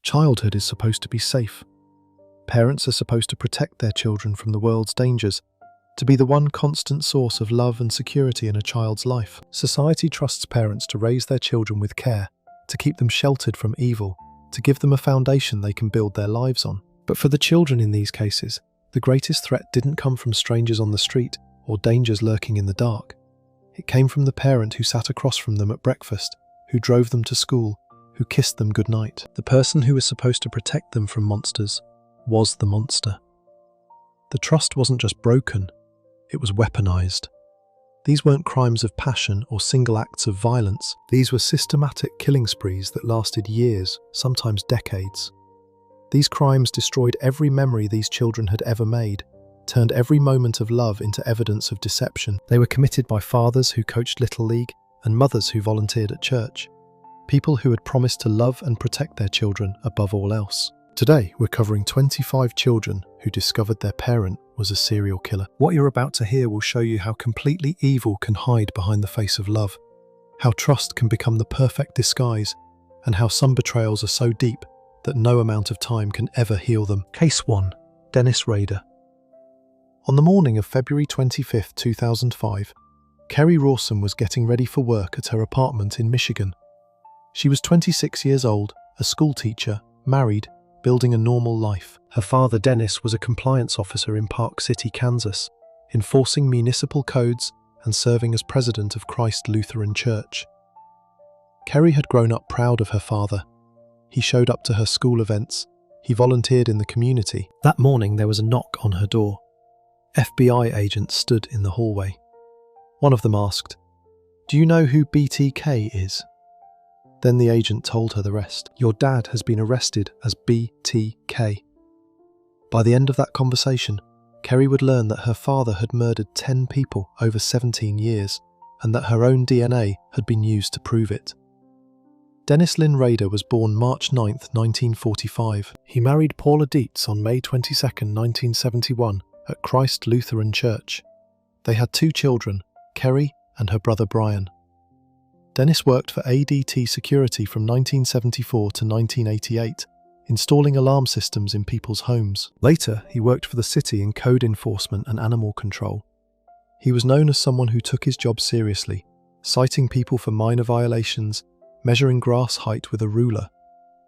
Childhood is supposed to be safe. Parents are supposed to protect their children from the world's dangers, to be the one constant source of love and security in a child's life. Society trusts parents to raise their children with care, to keep them sheltered from evil, to give them a foundation they can build their lives on. But for the children in these cases, the greatest threat didn't come from strangers on the street or dangers lurking in the dark. It came from the parent who sat across from them at breakfast, who drove them to school, who kissed them goodnight. The person who was supposed to protect them from monsters was the monster. The trust wasn't just broken, it was weaponized. These weren't crimes of passion or single acts of violence. These were systematic killing sprees that lasted years, sometimes decades. These crimes destroyed every memory these children had ever made, turned every moment of love into evidence of deception. They were committed by fathers who coached Little League and mothers who volunteered at church. People who had promised to love and protect their children above all else. Today, we're covering 25 children who discovered their parent was a serial killer. What you're about to hear will show you how completely evil can hide behind the face of love, how trust can become the perfect disguise, and how some betrayals are so deep that no amount of time can ever heal them. Case 1. Dennis Rader. On the morning of February 25, 2005, Kerry Rawson was getting ready for work at her apartment in Michigan. She was 26 years old, a schoolteacher, married, building a normal life. Her father, Dennis, was a compliance officer in Park City, Kansas, enforcing municipal codes and serving as president of Christ Lutheran Church. Kerry had grown up proud of her father. He showed up to her school events. He volunteered in the community. That morning, there was a knock on her door. FBI agents stood in the hallway. One of them asked, "Do you know who BTK is?" Then the agent told her the rest. "Your dad has been arrested as BTK." By the end of that conversation, Kerry would learn that her father had murdered 10 people over 17 years, and that her own DNA had been used to prove it. Dennis Lynn Rader was born March 9, 1945. He married Paula Dietz on May 22, 1971, at Christ Lutheran Church. They had 2 children, Kerry and her brother Brian. Dennis worked for ADT Security from 1974 to 1988, installing alarm systems in people's homes. Later, he worked for the city in code enforcement and animal control. He was known as someone who took his job seriously, citing people for minor violations, measuring grass height with a ruler,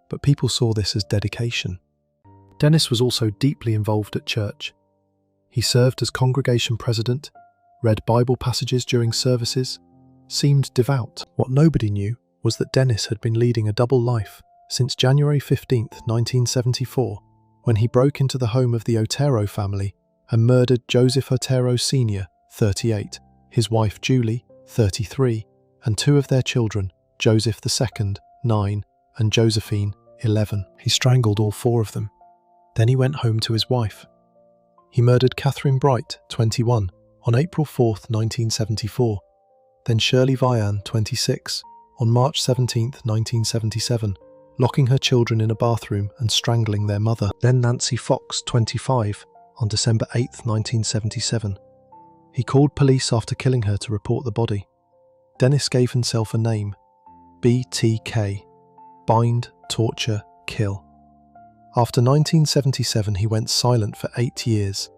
but people saw this as dedication. Dennis was also deeply involved at church. He served as congregation president, read Bible passages during services, seemed devout. What nobody knew was that Dennis had been leading a double life since January 15, 1974, when he broke into the home of the Otero family and murdered Joseph Otero Sr., 38, his wife Julie, 33, and 2 of their children, Joseph II, 9, and Josephine, 11. He strangled all 4 of them. Then he went home to his wife. He murdered Catherine Bright, 21, on April 4, 1974, then Shirley Vian, 26, on March 17, 1977, locking her children in a bathroom and strangling their mother. Then Nancy Fox, 25, on December 8, 1977. He called police after killing her to report the body. Dennis gave himself a name, BTK, Bind, Torture, Kill. After 1977, he went silent for 8 years.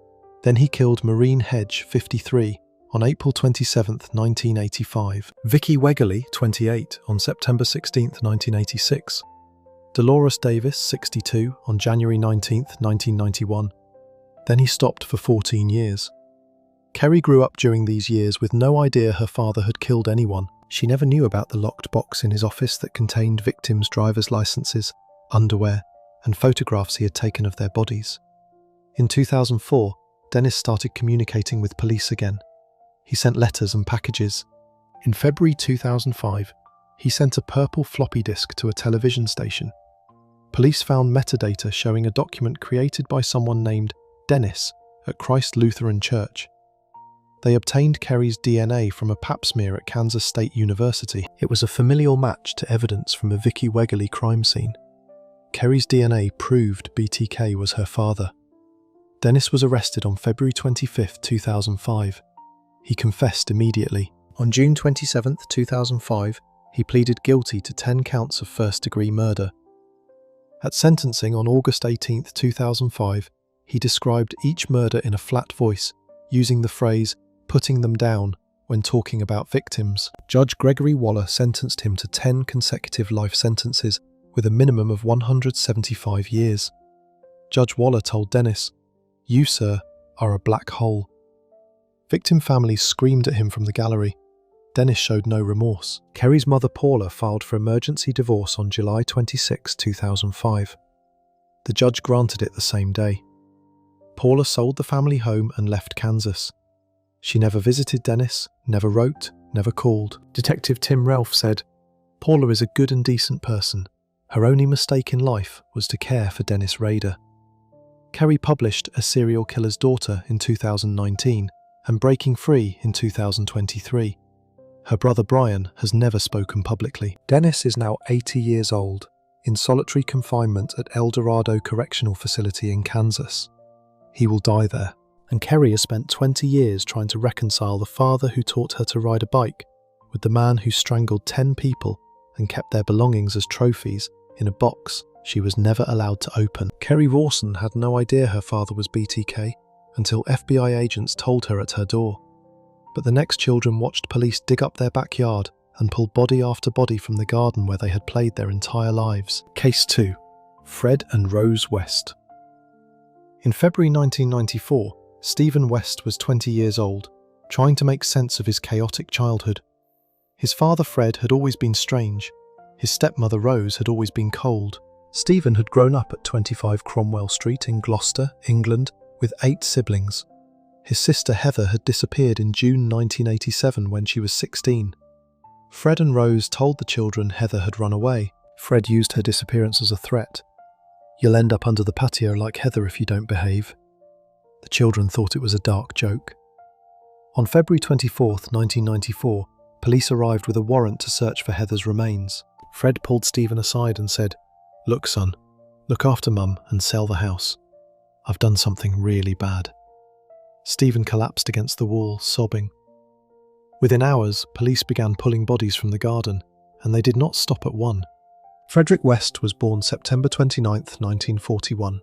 Then he killed Maureen Hedge, 53, on April 27, 1985. Vicky Wegerly, 28, on September 16, 1986. Dolores Davis, 62, on January 19, 1991. Then he stopped for 14 years. Kerry grew up during these years with no idea her father had killed anyone. She never knew about the locked box in his office that contained victims' driver's licenses, underwear, and photographs he had taken of their bodies. In 2004, Dennis started communicating with police again. He sent letters and packages. In February 2005, he sent a purple floppy disk to a television station. Police found metadata showing a document created by someone named Dennis at Christ Lutheran Church. They obtained Kerry's DNA from a pap smear at Kansas State University. It was a familial match to evidence from a Vicky Wegerly crime scene. Kerry's DNA proved BTK was her father. Dennis was arrested on February 25, 2005. He confessed immediately. On June 27, 2005, he pleaded guilty to 10 counts of first-degree murder. At sentencing on August 18, 2005, he described each murder in a flat voice, using the phrase, "putting them down," when talking about victims. Judge Gregory Waller sentenced him to 10 consecutive life sentences with a minimum of 175 years. Judge Waller told Dennis, "You, sir, are a black hole." Victim families screamed at him from the gallery. Dennis showed no remorse. Kerry's mother Paula filed for emergency divorce on July 26, 2005. The judge granted it the same day. Paula sold the family home and left Kansas. She never visited Dennis, never wrote, never called. Detective Tim Relf said, "Paula is a good and decent person. Her only mistake in life was to care for Dennis Rader." Kerry published A Serial Killer's Daughter in 2019 and Breaking Free in 2023. Her brother Brian has never spoken publicly. Dennis is now 80 years old, in solitary confinement at El Dorado Correctional Facility in Kansas. He will die there. And Kerry has spent 20 years trying to reconcile the father who taught her to ride a bike with the man who strangled 10 people and kept their belongings as trophies in a box she was never allowed to open. Kerry Rawson had no idea her father was BTK until FBI agents told her at her door. But the next children watched police dig up their backyard and pull body after body from the garden where they had played their entire lives. Case 2. Fred and Rose West. In February 1994, Stephen West was 20 years old, trying to make sense of his chaotic childhood. His father Fred had always been strange. His stepmother Rose had always been cold. Stephen had grown up at 25 Cromwell Street in Gloucester, England, with 8 siblings. His sister Heather had disappeared in June 1987 when she was 16. Fred and Rose told the children Heather had run away. Fred used her disappearance as a threat. "You'll end up under the patio like Heather if you don't behave." The children thought it was a dark joke. On February 24, 1994, police arrived with a warrant to search for Heather's remains. Fred pulled Stephen aside and said, "Look, son, look after Mum and sell the house. I've done something really bad." Stephen collapsed against the wall, sobbing. Within hours, police began pulling bodies from the garden, and they did not stop at one. Frederick West was born September 29, 1941.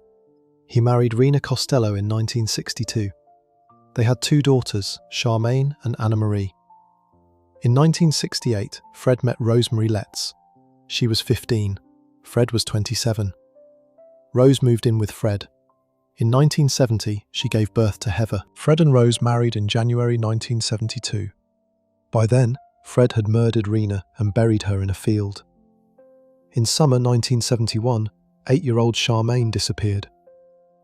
He married Rena Costello in 1962. They had 2 daughters, Charmaine and Anna Marie. In 1968, Fred met Rosemary Letts. She was 15. Fred was 27. Rose moved in with Fred. In 1970, she gave birth to Heather. Fred and Rose married in January 1972. By then, Fred had murdered Rena and buried her in a field. In summer 1971, 8-year-old Charmaine disappeared.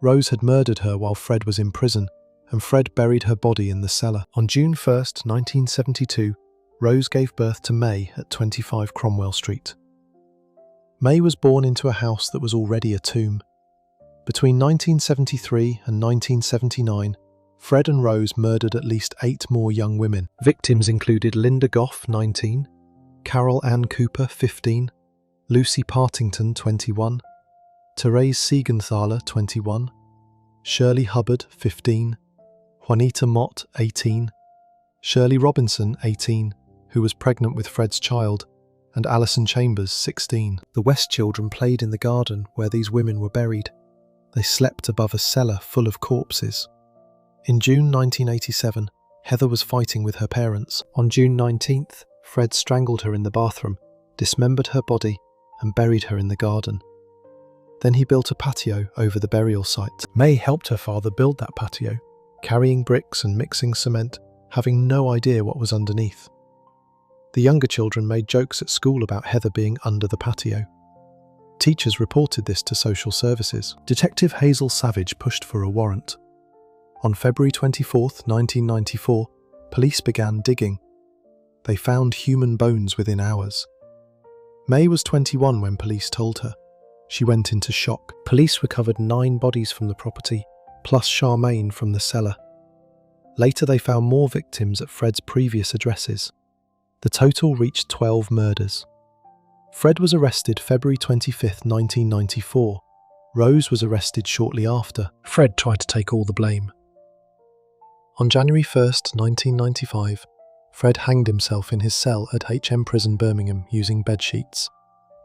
Rose had murdered her while Fred was in prison, and Fred buried her body in the cellar. On June 1, 1972, Rose gave birth to May at 25 Cromwell Street. May was born into a house that was already a tomb. Between 1973 and 1979, Fred and Rose murdered at least 8 more young women. Victims included Linda Goff, 19, Carol Ann Cooper, 15, Lucy Partington, 21, Therese Siegenthaler, 21, Shirley Hubbard, 15, Juanita Mott, 18, Shirley Robinson, 18, who was pregnant with Fred's child, and Alison Chambers, 16. The West children played in the garden where these women were buried. They slept above a cellar full of corpses. In June 1987, Heather was fighting with her parents. On June 19th, Fred strangled her in the bathroom, dismembered her body, and buried her in the garden. Then he built a patio over the burial site. May helped her father build that patio, carrying bricks and mixing cement, having no idea what was underneath. The younger children made jokes at school about Heather being under the patio. Teachers reported this to social services. Detective Hazel Savage pushed for a warrant. On February 24, 1994, police began digging. They found human bones within hours. May was 21 when police told her. She went into shock. Police recovered 9 bodies from the property, plus Charmaine from the cellar. Later they found more victims at Fred's previous addresses. The total reached 12 murders. Fred was arrested February 25, 1994. Rose was arrested shortly after. Fred tried to take all the blame. On January 1, 1995, Fred hanged himself in his cell at HM Prison Birmingham using bedsheets.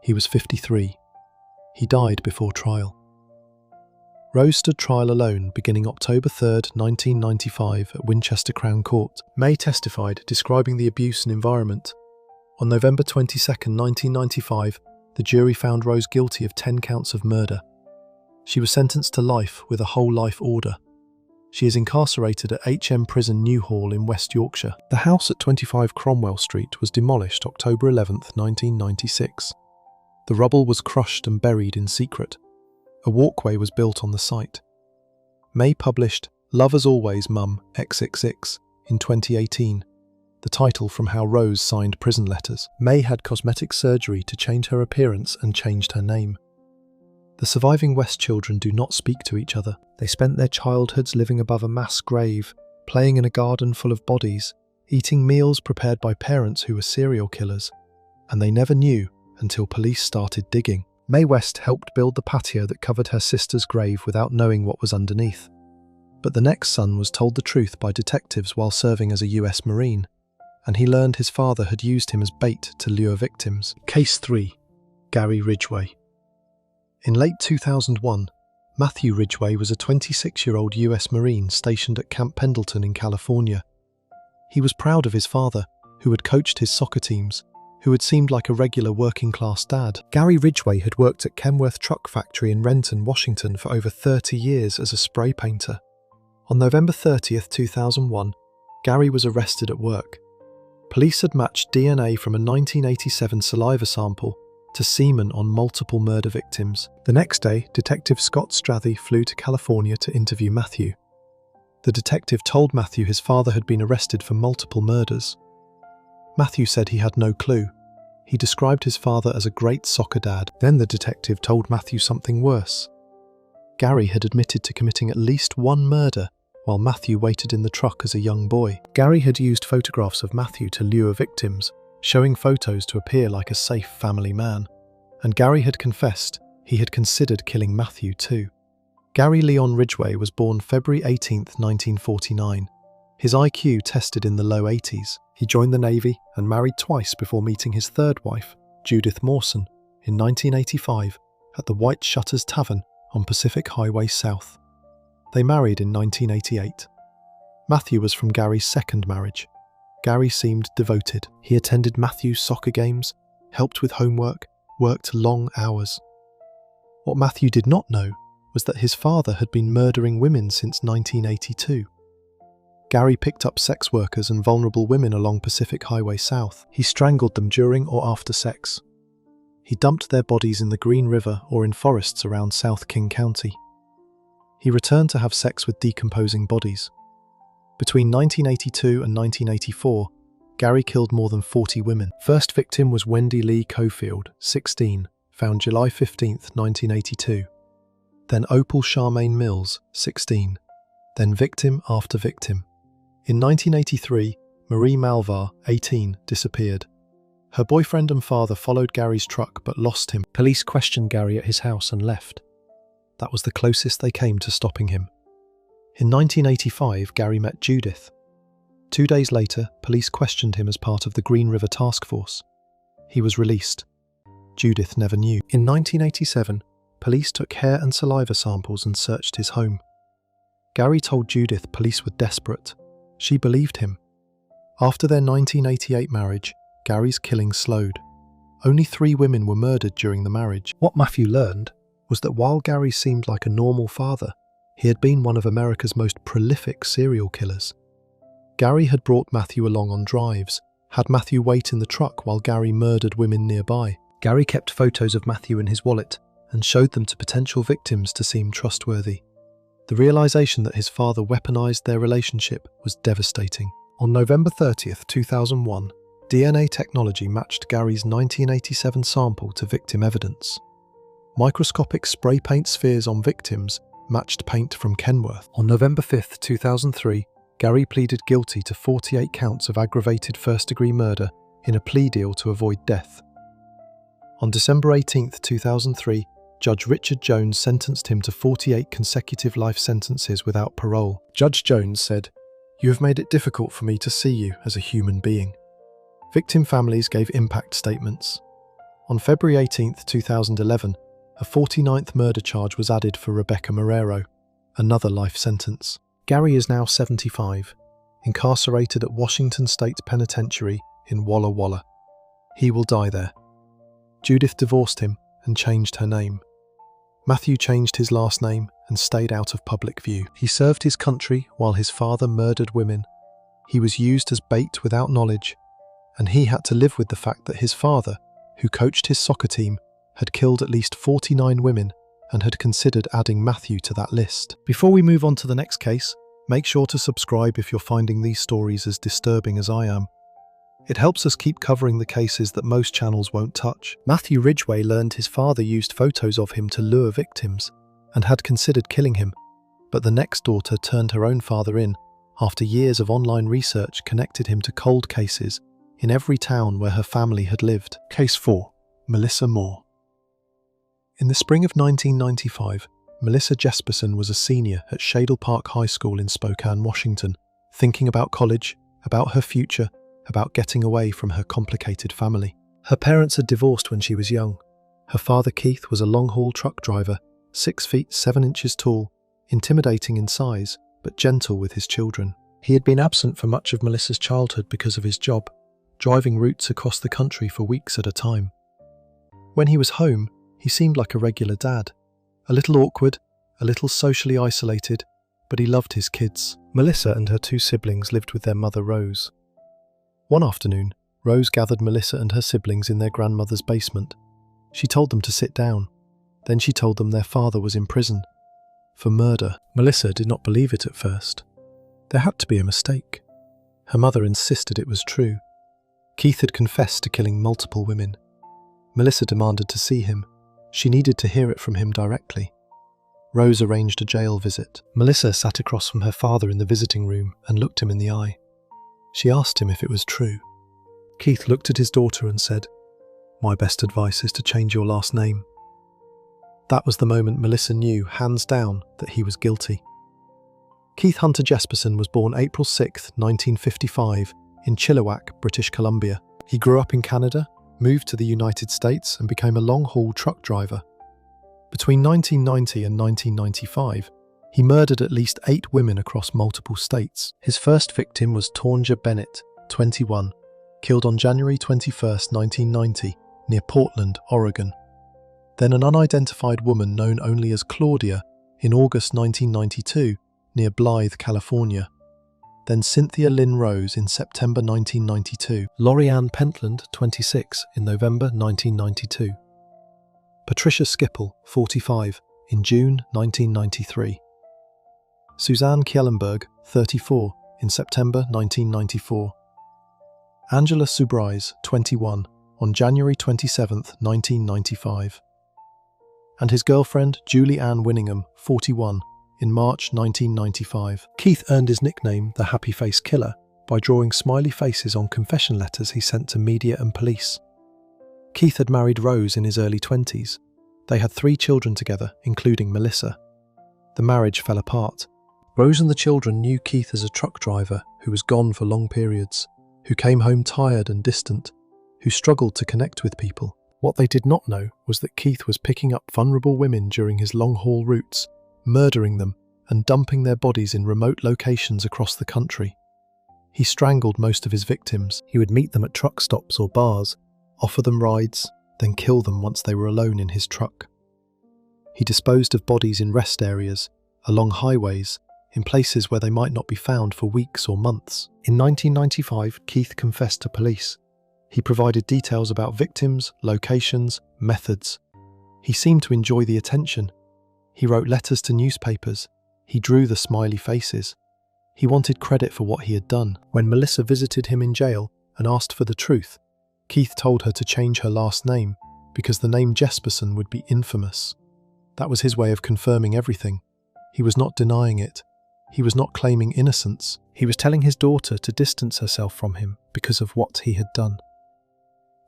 He was 53. He died before trial. Rose stood trial alone beginning October 3, 1995 at Winchester Crown Court. May testified, describing the abuse and environment. On November 22, 1995, the jury found Rose guilty of 10 counts of murder. She was sentenced to life with a whole life order. She is incarcerated at HM Prison Newhall in West Yorkshire. The house at 25 Cromwell Street was demolished October 11, 1996. The rubble was crushed and buried in secret. A walkway was built on the site. May published Love As Always Mum XXX in 2018, the title from how Rose signed prison letters. May had cosmetic surgery to change her appearance and changed her name. The surviving West children do not speak to each other. They spent their childhoods living above a mass grave, playing in a garden full of bodies, eating meals prepared by parents who were serial killers, and they never knew until police started digging. Mae West helped build the patio that covered her sister's grave without knowing what was underneath. But the next son was told the truth by detectives while serving as a US Marine, and he learned his father had used him as bait to lure victims. Case 3. Gary Ridgway. In late 2001, Matthew Ridgway was a 26-year-old US Marine stationed at Camp Pendleton in California. He was proud of his father, who had coached his soccer teams, who had seemed like a regular working-class dad. Gary Ridgway had worked at Kenworth Truck Factory in Renton, Washington for over 30 years as a spray painter. On November 30, 2001, Gary was arrested at work. Police had matched DNA from a 1987 saliva sample to semen on multiple murder victims. The next day, Detective Scott Strathy flew to California to interview Matthew. The detective told Matthew his father had been arrested for multiple murders. Matthew said he had no clue. He described his father as a great soccer dad. Then the detective told Matthew something worse. Gary had admitted to committing at least one murder while Matthew waited in the truck as a young boy. Gary had used photographs of Matthew to lure victims, showing photos to appear like a safe family man. And Gary had confessed he had considered killing Matthew too. Gary Leon Ridgway was born February 18, 1949. His IQ tested in the low 80s. He joined the Navy and married twice before meeting his third wife, Judith Mawson, in 1985 at the White Shutters Tavern on Pacific Highway South. They married in 1988. Matthew was from Gary's second marriage. Gary seemed devoted. He attended Matthew's soccer games, helped with homework, worked long hours. What Matthew did not know was that his father had been murdering women since 1982. Gary picked up sex workers and vulnerable women along Pacific Highway South. He strangled them during or after sex. He dumped their bodies in the Green River or in forests around South King County. He returned to have sex with decomposing bodies. Between 1982 and 1984, Gary killed more than 40 women. First victim was Wendy Lee Cofield, 16, found July 15, 1982. Then Opal Charmaine Mills, 16. Then victim after victim. In 1983, Marie Malvar, 18, disappeared. Her boyfriend and father followed Gary's truck but lost him. Police questioned Gary at his house and left. That was the closest they came to stopping him. In 1985, Gary met Judith. 2 days later, police questioned him as part of the Green River Task Force. He was released. Judith never knew. In 1987, police took hair and saliva samples and searched his home. Gary told Judith police were desperate. She believed him. After their 1988 marriage, Gary's killing slowed. Only 3 women were murdered during the marriage. What Matthew learned was that while Gary seemed like a normal father, he had been one of America's most prolific serial killers. Gary had brought Matthew along on drives, had Matthew wait in the truck while Gary murdered women nearby. Gary kept photos of Matthew in his wallet and showed them to potential victims to seem trustworthy. The realization that his father weaponized their relationship was devastating. On November 30, 2001, DNA technology matched Gary's 1987 sample to victim evidence. Microscopic spray paint spheres on victims matched paint from Kenworth. On November 5, 2003, Gary pleaded guilty to 48 counts of aggravated first-degree murder in a plea deal to avoid death. On December 18, 2003, Judge Richard Jones sentenced him to 48 consecutive life sentences without parole. Judge Jones said, "You have made it difficult for me to see you as a human being." Victim families gave impact statements. On February 18, 2011, A 49th murder charge was added for Rebecca Marrero, another life sentence. Gary is now 75, incarcerated at Washington State Penitentiary in Walla Walla. He will die there. Judith divorced him and changed her name. Matthew changed his last name and stayed out of public view. He served his country while his father murdered women. He was used as bait without knowledge, and he had to live with the fact that his father, who coached his soccer team, had killed at least 49 women and had considered adding Matthew to that list. Before we move on to the next case, make sure to subscribe if you're finding these stories as disturbing as I am. It helps us keep covering the cases that most channels won't touch. Matthew Ridgeway learned his father used photos of him to lure victims and had considered killing him, but the next daughter turned her own father in after years of online research connected him to cold cases in every town where her family had lived. Case 4. Melissa Moore. In the spring of 1995, Melissa Jesperson was a senior at Shadle Park High School in Spokane, Washington, thinking about college, about her future, about getting away from her complicated family. Her parents had divorced when she was young. Her father Keith was a long-haul truck driver, 6 feet 7 inches tall, intimidating in size, but gentle with his children. He had been absent for much of Melissa's childhood because of his job, driving routes across the country for weeks at a time. When he was home, he seemed like a regular dad, a little awkward, a little socially isolated, but he loved his kids. Melissa and her 2 siblings lived with their mother Rose. One afternoon, Rose gathered Melissa and her siblings in their grandmother's basement. She told them to sit down. Then she told them their father was in prison for murder. Melissa did not believe it at first. There had to be a mistake. Her mother insisted it was true. Keith had confessed to killing multiple women. Melissa demanded to see him. She needed to hear it from him directly. Rose arranged a jail visit. Melissa sat across from her father in the visiting room and looked him in the eye. She asked him if it was true. Keith looked at his daughter and said, "My best advice is to change your last name." That was the moment Melissa knew, hands down, that he was guilty. Keith Hunter Jesperson was born April 6, 1955, in Chilliwack, British Columbia. He grew up in Canada, moved to the United States, and became a long-haul truck driver. Between 1990 and 1995, he murdered at least 8 women across multiple states. His first victim was Tonja Bennett, 21, killed on January 21, 1990, near Portland, Oregon. Then an unidentified woman known only as Claudia in August 1992, near Blythe, California. Then Cynthia Lynn Rose in September 1992. Lori Ann Pentland, 26, in November 1992. Patricia Skipple, 45, in June 1993. Suzanne Kjellenberg, 34, in September 1994. Angela Subrise, 21, on January 27, 1995. And his girlfriend, Julie Ann Winningham, 41, in March 1995. Keith earned his nickname, the Happy Face Killer, by drawing smiley faces on confession letters he sent to media and police. Keith had married Rose in his early 20s. They had 3 children together, including Melissa. The marriage fell apart. Rose and the children knew Keith as a truck driver who was gone for long periods, who came home tired and distant, who struggled to connect with people. What they did not know was that Keith was picking up vulnerable women during his long-haul routes, murdering them and dumping their bodies in remote locations across the country. He strangled most of his victims. He would meet them at truck stops or bars, offer them rides, then kill them once they were alone in his truck. He disposed of bodies in rest areas, along highways, in places where they might not be found for weeks or months. In 1995, Keith confessed to police. He provided details about victims, locations, methods. He seemed to enjoy the attention. He wrote letters to newspapers. He drew the smiley faces. He wanted credit for what he had done. When Melissa visited him in jail and asked for the truth, Keith told her to change her last name because the name Jesperson would be infamous. That was his way of confirming everything. He was not denying it. He was not claiming innocence. He was telling his daughter to distance herself from him because of what he had done.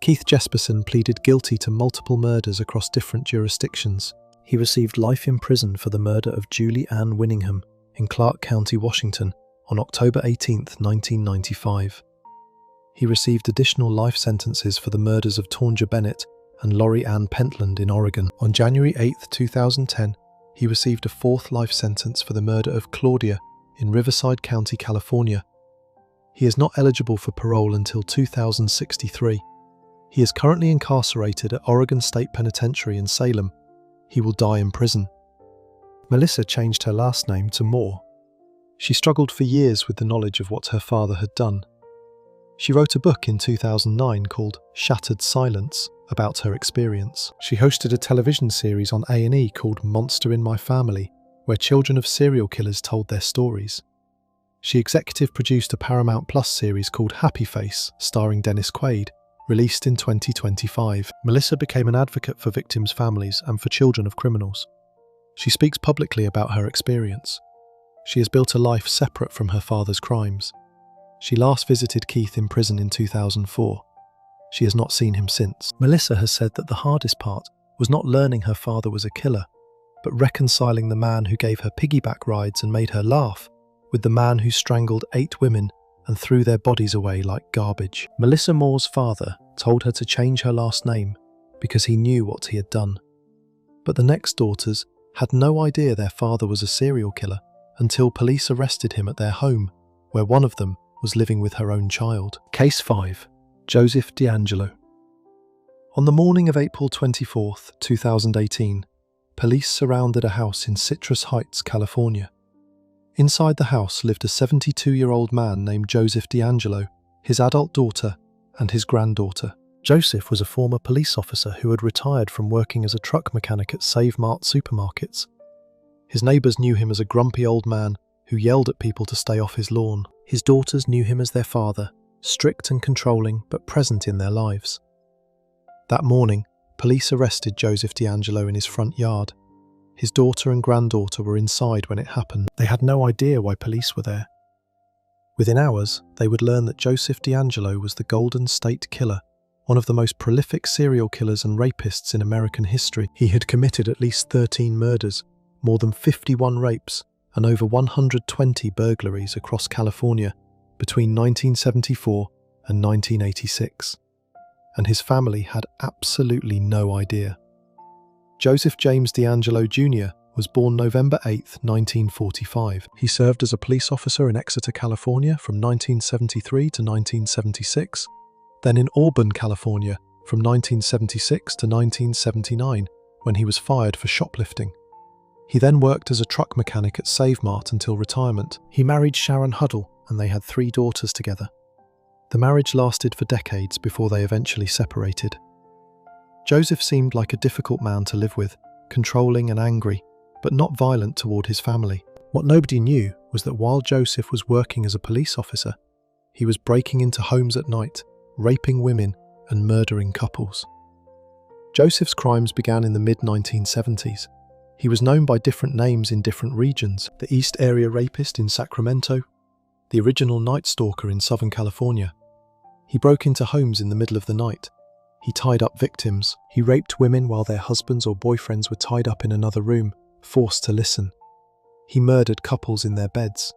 Keith Jesperson pleaded guilty to multiple murders across different jurisdictions. He received life in prison for the murder of Julie Ann Winningham in Clark County, Washington, on October 18, 1995. He received additional life sentences for the murders of Tonja Bennett and Lori Ann Pentland in Oregon. On January 8, 2010, he received a fourth life sentence for the murder of Claudia in Riverside County, California. He is not eligible for parole until 2063. He is currently incarcerated at Oregon State Penitentiary in Salem. He will die in prison. Melissa changed her last name to Moore. She struggled for years with the knowledge of what her father had done. She wrote a book in 2009 called Shattered Silence about her experience. She hosted a television series on A&E called Monster in My Family, where children of serial killers told their stories. She executive produced a Paramount Plus series called Happy Face, starring Dennis Quaid, released in 2025. Melissa became an advocate for victims' families and for children of criminals. She speaks publicly about her experience. She has built a life separate from her father's crimes. She last visited Keith in prison in 2004. She has not seen him since. Melissa has said that the hardest part was not learning her father was a killer, but reconciling the man who gave her piggyback rides and made her laugh with the man who strangled 8 women and threw their bodies away like garbage. Melissa Moore's father told her to change her last name because he knew what he had done. But the next daughters had no idea their father was a serial killer until police arrested him at their home, where one of them was living with her own child. Case 5. Joseph DeAngelo. On the morning of April 24, 2018, police surrounded a house in Citrus Heights, California. Inside the house lived a 72-year-old man named Joseph DeAngelo, his adult daughter, and his granddaughter. Joseph was a former police officer who had retired from working as a truck mechanic at Save Mart supermarkets. His neighbours knew him as a grumpy old man who yelled at people to stay off his lawn. His daughters knew him as their father, strict and controlling but present in their lives. That morning, police arrested Joseph DeAngelo in his front yard. His daughter and granddaughter were inside when it happened. They had no idea why police were there. Within hours, they would learn that Joseph DeAngelo was the Golden State Killer, one of the most prolific serial killers and rapists in American history. He had committed at least 13 murders, more than 51 rapes, and over 120 burglaries across California between 1974 and 1986. And his family had absolutely no idea. Joseph James DeAngelo Jr. was born November 8, 1945. He served as a police officer in Exeter, California from 1973 to 1976, then in Auburn, California from 1976 to 1979 when he was fired for shoplifting. He then worked as a truck mechanic at Save Mart until retirement. He married Sharon Huddle and they had 3 daughters together. The marriage lasted for decades before they eventually separated. Joseph seemed like a difficult man to live with, controlling and angry, but not violent toward his family. What nobody knew was that while Joseph was working as a police officer, he was breaking into homes at night, raping women and murdering couples. Joseph's crimes began in the mid-1970s. He was known by different names in different regions: the East Area Rapist in Sacramento, the original Night Stalker in Southern California. He broke into homes in the middle of the night. He tied up victims. He raped women while their husbands or boyfriends were tied up in another room, forced to listen. He murdered couples in their beds.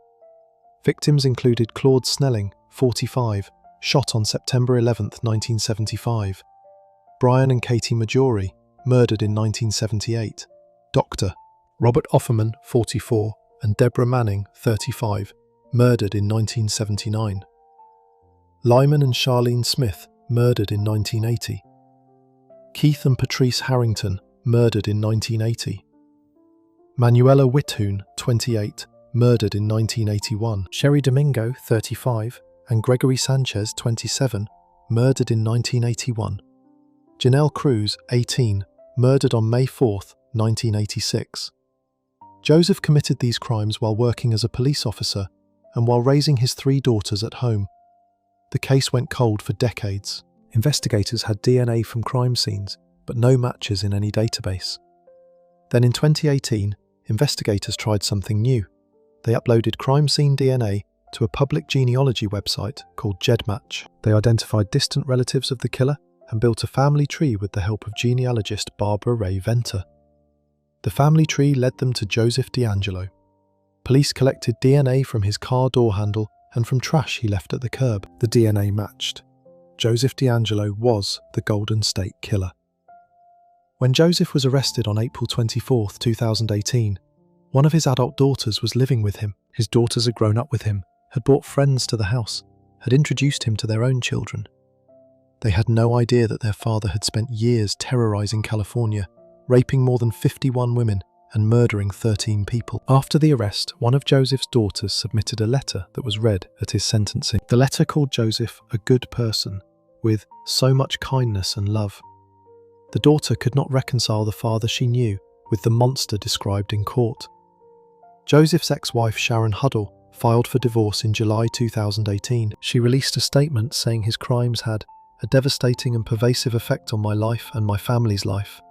Victims included Claude Snelling, 45, shot on September 11, 1975. Brian and Katie Majori, murdered in 1978. Dr. Robert Offerman, 44, and Deborah Manning, 35, murdered in 1979. Lyman and Charlene Smith, murdered in 1980. Keith and Patrice Harrington, murdered in 1980. Manuela Withoon, 28, murdered in 1981. Sherry Domingo, 35, and Gregory Sanchez, 27, murdered in 1981. Janelle Cruz, 18, murdered on May 4, 1986. Joseph committed these crimes while working as a police officer and while raising his 3 daughters at home. The case went cold for decades. Investigators had DNA from crime scenes, but no matches in any database. Then in 2018, investigators tried something new. They uploaded crime scene DNA to a public genealogy website called GEDmatch. They identified distant relatives of the killer and built a family tree with the help of genealogist Barbara Ray Venter. The family tree led them to Joseph DeAngelo. Police collected DNA from his car door handle and from trash he left at the curb. The DNA matched. Joseph DeAngelo was the Golden State Killer. When Joseph was arrested on April 24, 2018, one of his adult daughters was living with him. His daughters had grown up with him, had brought friends to the house, had introduced him to their own children. They had no idea that their father had spent years terrorizing California, raping more than 51 women and murdering 13 people. After the arrest, one of Joseph's daughters submitted a letter that was read at his sentencing. The letter called Joseph a good person, with so much kindness and love. The daughter could not reconcile the father she knew with the monster described in court. Joseph's ex-wife Sharon Huddle filed for divorce in July 2018. She released a statement saying his crimes had a devastating and pervasive effect on my life and my family's life.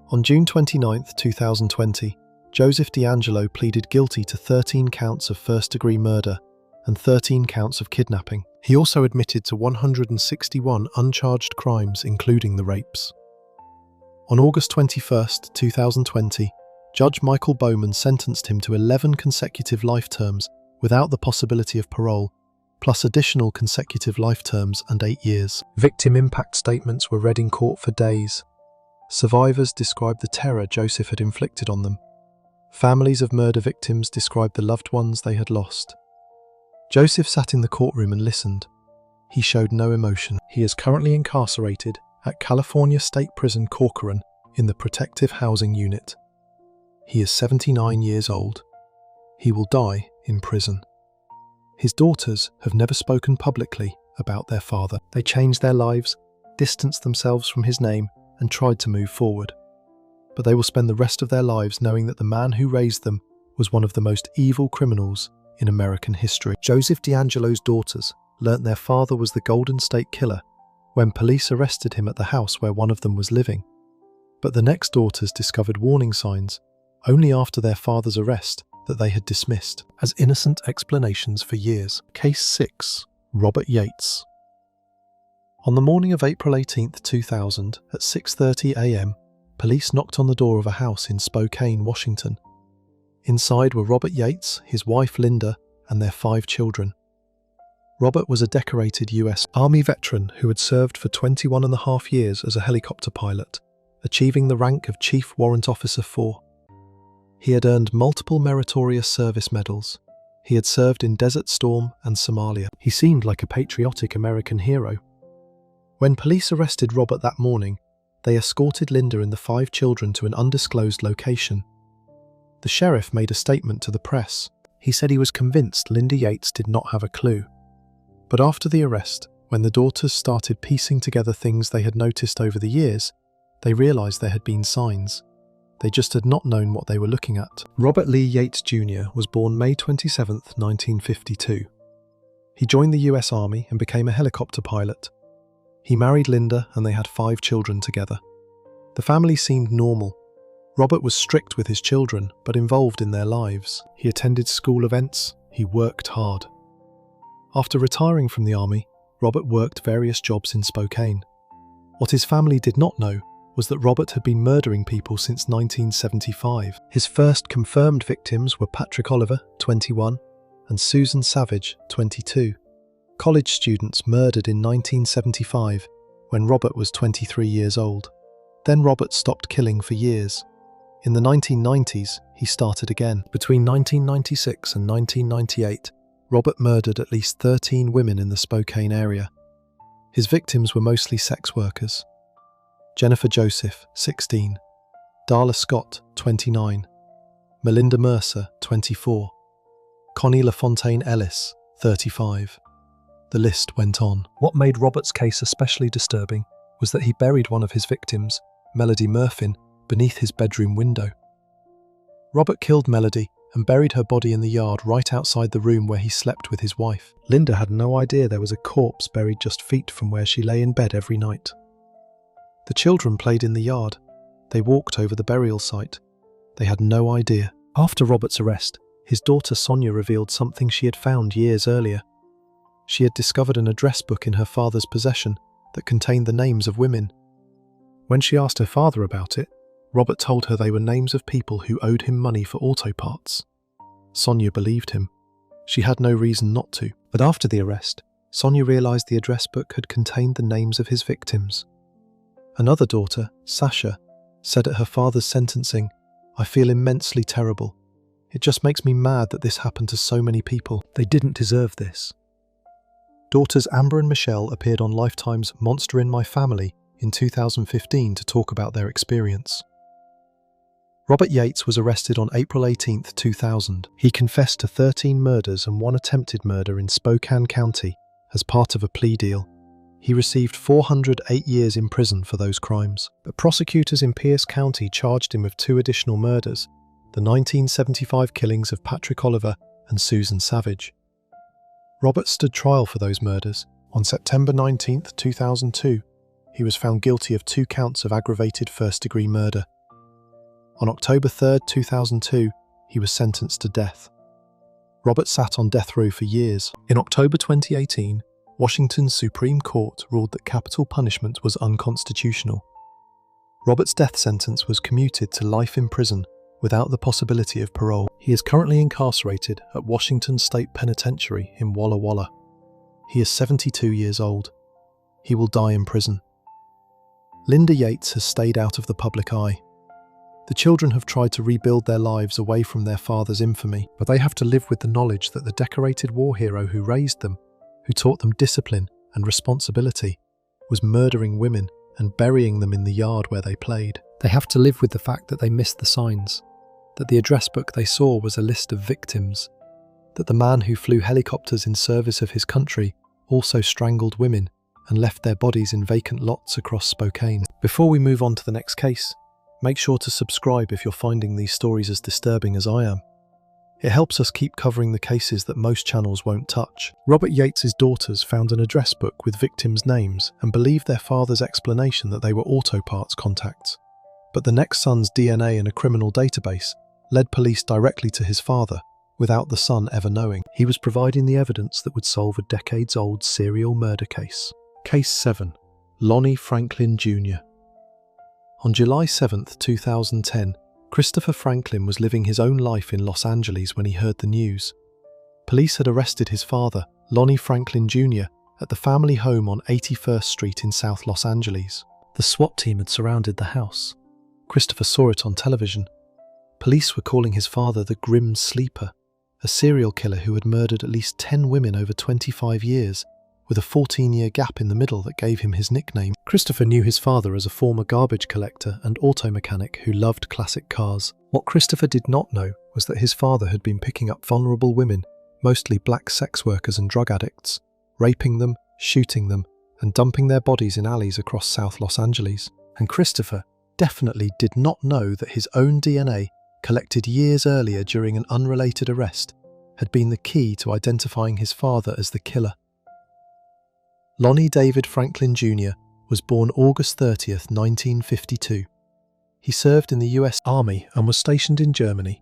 On June 29, 2020, Joseph DeAngelo pleaded guilty to 13 counts of first-degree murder and 13 counts of kidnapping. He also admitted to 161 uncharged crimes, including the rapes. On August 21, 2020, Judge Michael Bowman sentenced him to 11 consecutive life terms without the possibility of parole, plus additional consecutive life terms and 8 years. Victim impact statements were read in court for days. Survivors described the terror Joseph had inflicted on them. Families of murder victims described the loved ones they had lost. Joseph sat in the courtroom and listened. He showed no emotion. He is currently incarcerated at California State Prison Corcoran in the Protective Housing Unit. He is 79 years old. He will die in prison. His daughters have never spoken publicly about their father. They changed their lives, distanced themselves from his name, and tried to move forward. But they will spend the rest of their lives knowing that the man who raised them was one of the most evil criminals in American history. Joseph DeAngelo's daughters learnt their father was the Golden State Killer when police arrested him at the house where one of them was living. But the next daughters discovered warning signs only after their father's arrest that they had dismissed as innocent explanations for years. Case 6. Robert Yates. On the morning of April 18, 2000, at 6:30 a.m., police knocked on the door of a house in Spokane, Washington. Inside were Robert Yates, his wife Linda, and their 5 children. Robert was a decorated U.S. Army veteran who had served for 21.5 years as a helicopter pilot, achieving the rank of Chief Warrant Officer 4. He had earned multiple meritorious service medals. He had served in Desert Storm and Somalia. He seemed like a patriotic American hero. When police arrested Robert that morning, they escorted Linda and the 5 children to an undisclosed location. The sheriff made a statement to the press. He said he was convinced Linda Yates did not have a clue. But after the arrest, when the daughters started piecing together things they had noticed over the years, they realized there had been signs. They just had not known what they were looking at. Robert Lee Yates Jr. was born May 27, 1952. He joined the US Army and became a helicopter pilot. He married Linda and they had 5 children together. The family seemed normal. Robert was strict with his children, but involved in their lives. He attended school events. He worked hard. After retiring from the Army, Robert worked various jobs in Spokane. What his family did not know was that Robert had been murdering people since 1975. His first confirmed victims were Patrick Oliver, 21, and Susan Savage, 22. College students murdered in 1975 when Robert was 23 years old. Then Robert stopped killing for years. In the 1990s, he started again. Between 1996 and 1998, Robert murdered at least 13 women in the Spokane area. His victims were mostly sex workers. Jennifer Joseph, 16, Darla Scott, 29, Melinda Mercer, 24, Connie LaFontaine Ellis, 35. The list went on. What made Robert's case especially disturbing was that he buried one of his victims, Melody Murfin, beneath his bedroom window. Robert killed Melody and buried her body in the yard right outside the room where he slept with his wife. Linda had no idea there was a corpse buried just feet from where she lay in bed every night. The children played in the yard. They walked over the burial site. They had no idea. After Robert's arrest, his daughter Sonia revealed something she had found years earlier. She had discovered an address book in her father's possession that contained the names of women. When she asked her father about it, Robert told her they were names of people who owed him money for auto parts. Sonia believed him. She had no reason not to. But after the arrest, Sonia realized the address book had contained the names of his victims. Another daughter, Sasha, said at her father's sentencing, "I feel immensely terrible. It just makes me mad that this happened to so many people. They didn't deserve this." Daughters Amber and Michelle appeared on Lifetime's Monster in My Family in 2015 to talk about their experience. Robert Yates was arrested on April 18, 2000. He confessed to 13 murders and 1 attempted murder in Spokane County as part of a plea deal. He received 408 years in prison for those crimes, but prosecutors in Pierce County charged him with 2 additional murders, the 1975 killings of Patrick Oliver and Susan Savage. Robert stood trial for those murders. On September 19, 2002, he was found guilty of 2 counts of aggravated first-degree murder. On October 3, 2002, he was sentenced to death. Robert sat on death row for years. In October 2018, Washington's Supreme Court ruled that capital punishment was unconstitutional. Robert's death sentence was commuted to life in prison without the possibility of parole. He is currently incarcerated at Washington State Penitentiary in Walla Walla. He is 72 years old. He will die in prison. Linda Yates has stayed out of the public eye. The children have tried to rebuild their lives away from their father's infamy, but they have to live with the knowledge that the decorated war hero who raised them, who taught them discipline and responsibility, was murdering women and burying them in the yard where they played. They have to live with the fact that they missed the signs, that the address book they saw was a list of victims, that the man who flew helicopters in service of his country also strangled women and left their bodies in vacant lots across Spokane. Before we move on to the next case, make sure to subscribe if you're finding these stories as disturbing as I am. It helps us keep covering the cases that most channels won't touch. Robert Yates's daughters found an address book with victims' names and believed their father's explanation that they were auto parts contacts. But the next son's DNA in a criminal database led police directly to his father, without the son ever knowing. He was providing the evidence that would solve a decades-old serial murder case. Case 7. Lonnie Franklin Jr. On July 7, 2010, Christopher Franklin was living his own life in Los Angeles when he heard the news. Police had arrested his father, Lonnie Franklin Jr., at the family home on 81st Street in South Los Angeles. The SWAT team had surrounded the house. Christopher saw it on television. Police were calling his father the Grim Sleeper, a serial killer who had murdered at least 10 women over 25 years, with a 14-year gap in the middle that gave him his nickname. Christopher knew his father as a former garbage collector and auto mechanic who loved classic cars. What Christopher did not know was that his father had been picking up vulnerable women, mostly black sex workers and drug addicts, raping them, shooting them, and dumping their bodies in alleys across South Los Angeles. And Christopher definitely did not know that his own DNA, collected years earlier during an unrelated arrest, had been the key to identifying his father as the killer. Lonnie David Franklin Jr. was born August 30, 1952. He served in the US Army and was stationed in Germany.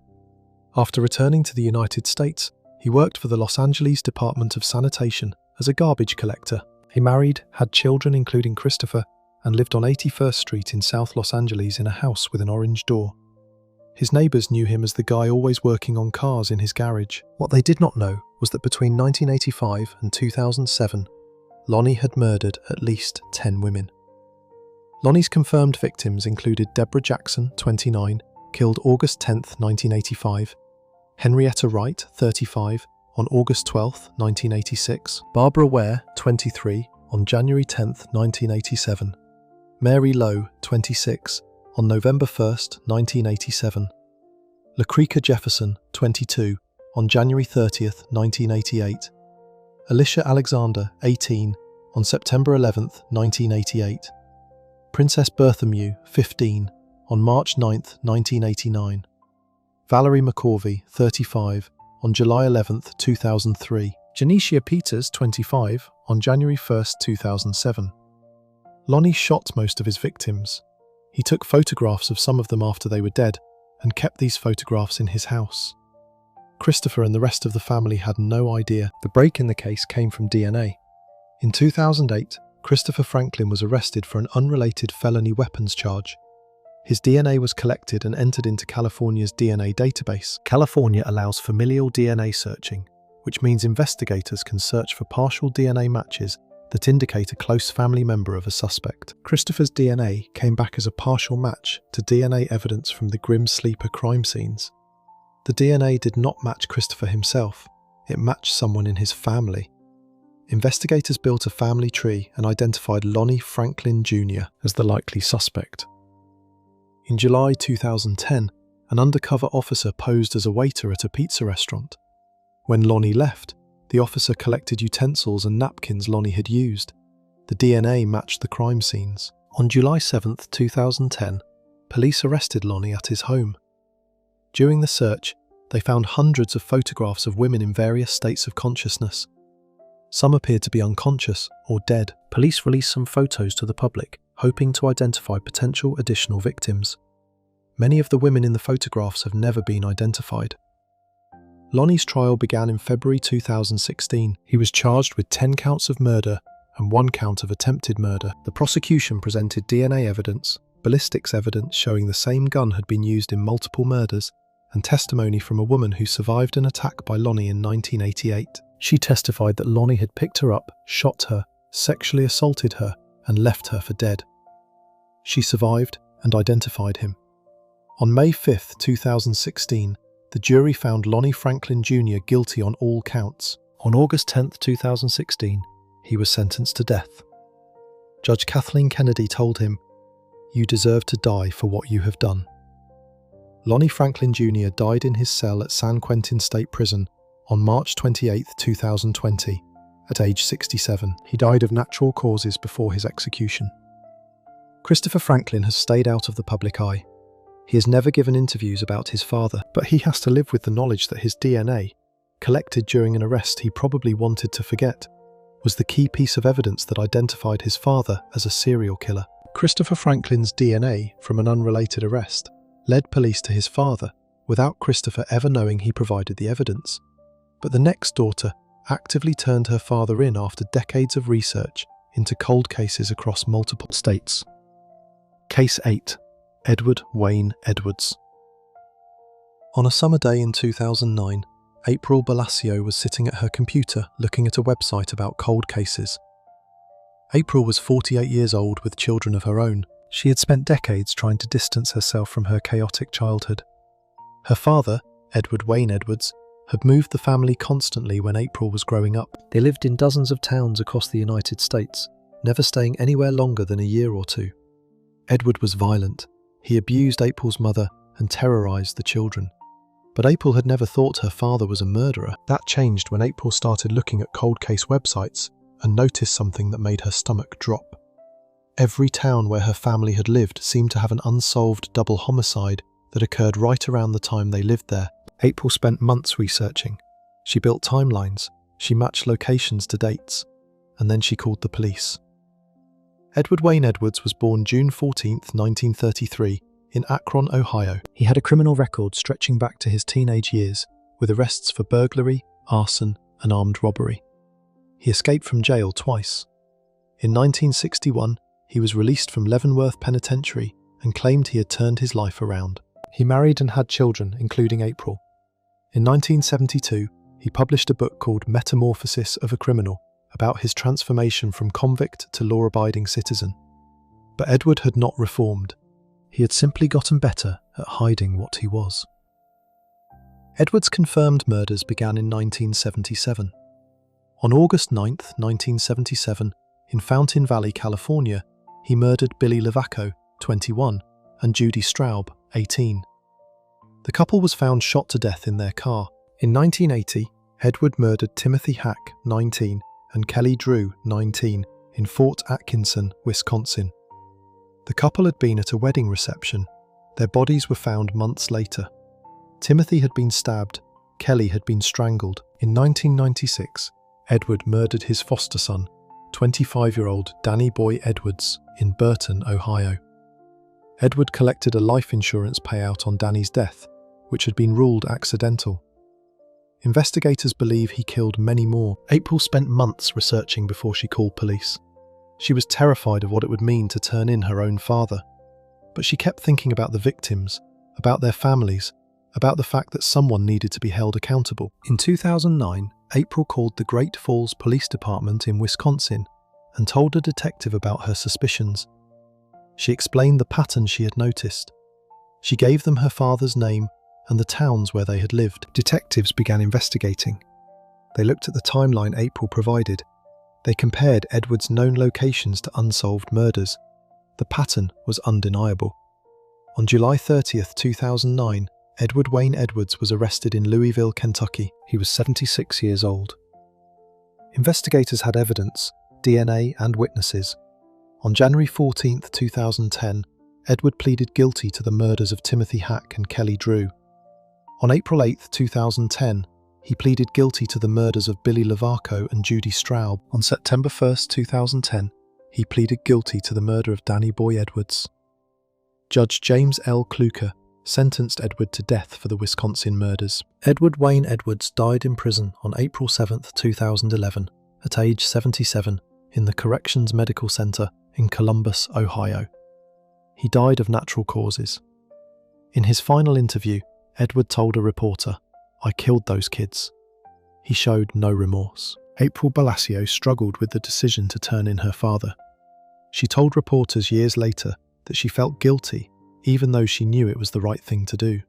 After returning to the United States, he worked for the Los Angeles Department of Sanitation as a garbage collector. He married, had children including Christopher, and lived on 81st Street in South Los Angeles in a house with an orange door. His neighbours knew him as the guy always working on cars in his garage. What they did not know was that between 1985 and 2007, Lonnie had murdered at least 10 women. Lonnie's confirmed victims included Deborah Jackson, 29, killed August 10, 1985, Henrietta Wright, 35, on August 12, 1986, Barbara Ware, 23, on January 10, 1987, Mary Lowe, 26, on November 1, 1987, LaCreeka Jefferson, 22, on January 30, 1988, Alicia Alexander, 18, on September 11, 1988. Princess Berthomew, 15, on March 9, 1989. Valerie McCorvey, 35, on July 11, 2003. Janicia Peters, 25, on January 1, 2007. Lonnie shot most of his victims. He took photographs of some of them after they were dead and kept these photographs in his house. Christopher and the rest of the family had no idea. The break in the case came from DNA. In 2008, Christopher Franklin was arrested for an unrelated felony weapons charge. His DNA was collected and entered into California's DNA database. California allows familial DNA searching, which means investigators can search for partial DNA matches that indicate a close family member of a suspect. Christopher's DNA came back as a partial match to DNA evidence from the Grim Sleeper crime scenes. The DNA did not match Christopher himself, it matched someone in his family. Investigators built a family tree and identified Lonnie Franklin Jr. as the likely suspect. In July 2010, an undercover officer posed as a waiter at a pizza restaurant. When Lonnie left, the officer collected utensils and napkins Lonnie had used. The DNA matched the crime scenes. On July 7, 2010, police arrested Lonnie at his home. During the search, they found hundreds of photographs of women in various states of consciousness. Some appeared to be unconscious or dead. Police released some photos to the public, hoping to identify potential additional victims. Many of the women in the photographs have never been identified. Lonnie's trial began in February 2016. He was charged with 10 counts of murder and 1 count of attempted murder. The prosecution presented DNA evidence, ballistics evidence showing the same gun had been used in multiple murders, and testimony from a woman who survived an attack by Lonnie in 1988. She testified that Lonnie had picked her up, shot her, sexually assaulted her, and left her for dead. She survived and identified him. On May 5, 2016, the jury found Lonnie Franklin Jr. guilty on all counts. On August 10, 2016, he was sentenced to death. Judge Kathleen Kennedy told him, "You deserve to die for what you have done." Lonnie Franklin Jr. died in his cell at San Quentin State Prison on March 28, 2020, at age 67. He died of natural causes before his execution. Christopher Franklin has stayed out of the public eye. He has never given interviews about his father, but he has to live with the knowledge that his DNA, collected during an arrest he probably wanted to forget, was the key piece of evidence that identified his father as a serial killer. Christopher Franklin's DNA from an unrelated arrest led police to his father, without Christopher ever knowing he provided the evidence. But the next daughter actively turned her father in after decades of research into cold cases across multiple states. Case 8. Edward Wayne Edwards. On a summer day in 2009, April Balacio was sitting at her computer looking at a website about cold cases. April was 48 years old with children of her own. She had spent decades trying to distance herself from her chaotic childhood. Her father, Edward Wayne Edwards, had moved the family constantly when April was growing up. They lived in dozens of towns across the United States, never staying anywhere longer than a year or two. Edward was violent. He abused April's mother and terrorized the children. But April had never thought her father was a murderer. That changed when April started looking at cold case websites and noticed something that made her stomach drop. Every town where her family had lived seemed to have an unsolved double homicide that occurred right around the time they lived there. April spent months researching. She built timelines, she matched locations to dates, and then she called the police. Edward Wayne Edwards was born June 14, 1933, in Akron, Ohio. He had a criminal record stretching back to his teenage years, with arrests for burglary, arson, and armed robbery. He escaped from jail twice. In 1961, he was released from Leavenworth Penitentiary and claimed he had turned his life around. He married and had children, including April. In 1972, he published a book called Metamorphosis of a Criminal, about his transformation from convict to law-abiding citizen. But Edward had not reformed. He had simply gotten better at hiding what he was. Edward's confirmed murders began in 1977. On August 9, 1977, in Fountain Valley, California, he murdered Billy Lavaco, 21, and Judy Straub, 18. The couple was found shot to death in their car. In 1980, Edward murdered Timothy Hack, 19, and Kelly Drew, 19, in Fort Atkinson, Wisconsin. The couple had been at a wedding reception. Their bodies were found months later. Timothy had been stabbed. Kelly had been strangled. In 1996, Edward murdered his foster son, 25-year-old Danny Boy Edwards, in Burton, Ohio. Edward collected a life insurance payout on Danny's death, which had been ruled accidental. Investigators believe he killed many more. April spent months researching before she called police. She was terrified of what it would mean to turn in her own father. But she kept thinking about the victims, about their families, about the fact that someone needed to be held accountable. In 2009, April called the Great Falls Police Department in Wisconsin and told a detective about her suspicions. She explained the pattern she had noticed. She gave them her father's name and the towns where they had lived. Detectives began investigating. They looked at the timeline April provided. They compared Edward's known locations to unsolved murders. The pattern was undeniable. On July 30th, 2009, Edward Wayne Edwards was arrested in Louisville, Kentucky. He was 76 years old. Investigators had evidence, DNA and witnesses. On January 14, 2010, Edward pleaded guilty to the murders of Timothy Hack and Kelly Drew. On April 8, 2010, he pleaded guilty to the murders of Billy Lovaco and Judy Straub. On September 1, 2010, he pleaded guilty to the murder of Danny Boy Edwards. Judge James L. Kluker sentenced Edward to death for the Wisconsin murders. Edward Wayne Edwards died in prison on April 7, 2011, at age 77, in the Corrections Medical Center in Columbus, Ohio. He died of natural causes. In his final interview, Edward told a reporter, "I killed those kids." He showed no remorse. April Balasio struggled with the decision to turn in her father. She told reporters years later that she felt guilty even though she knew it was the right thing to do.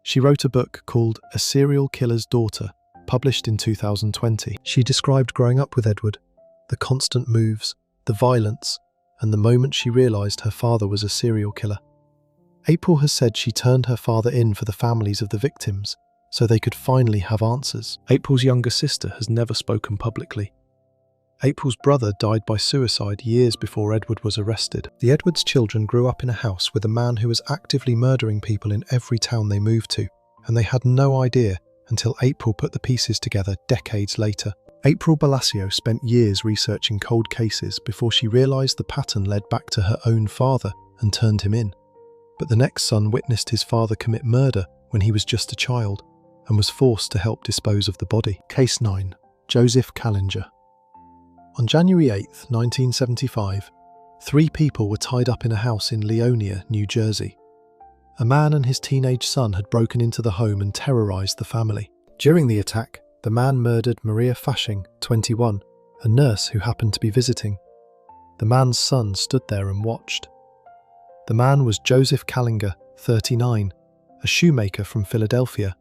She wrote a book called A Serial Killer's Daughter, published in 2020. She described growing up with Edward, the constant moves, the violence, and the moment she realised her father was a serial killer. April has said she turned her father in for the families of the victims so they could finally have answers. April's younger sister has never spoken publicly. April's brother died by suicide years before Edward was arrested. The Edwards children grew up in a house with a man who was actively murdering people in every town they moved to, and they had no idea until April put the pieces together decades later. April Balasio spent years researching cold cases before she realised the pattern led back to her own father and turned him in. But the next son witnessed his father commit murder when he was just a child and was forced to help dispose of the body. Case 9. Joseph Kallinger. On January 8, 1975, 3 people were tied up in a house in Leonia, New Jersey. A man and his teenage son had broken into the home and terrorised the family. During the attack, the man murdered Maria Fasching, 21, a nurse who happened to be visiting. The man's son stood there and watched. The man was Joseph Kallinger, 39, a shoemaker from Philadelphia.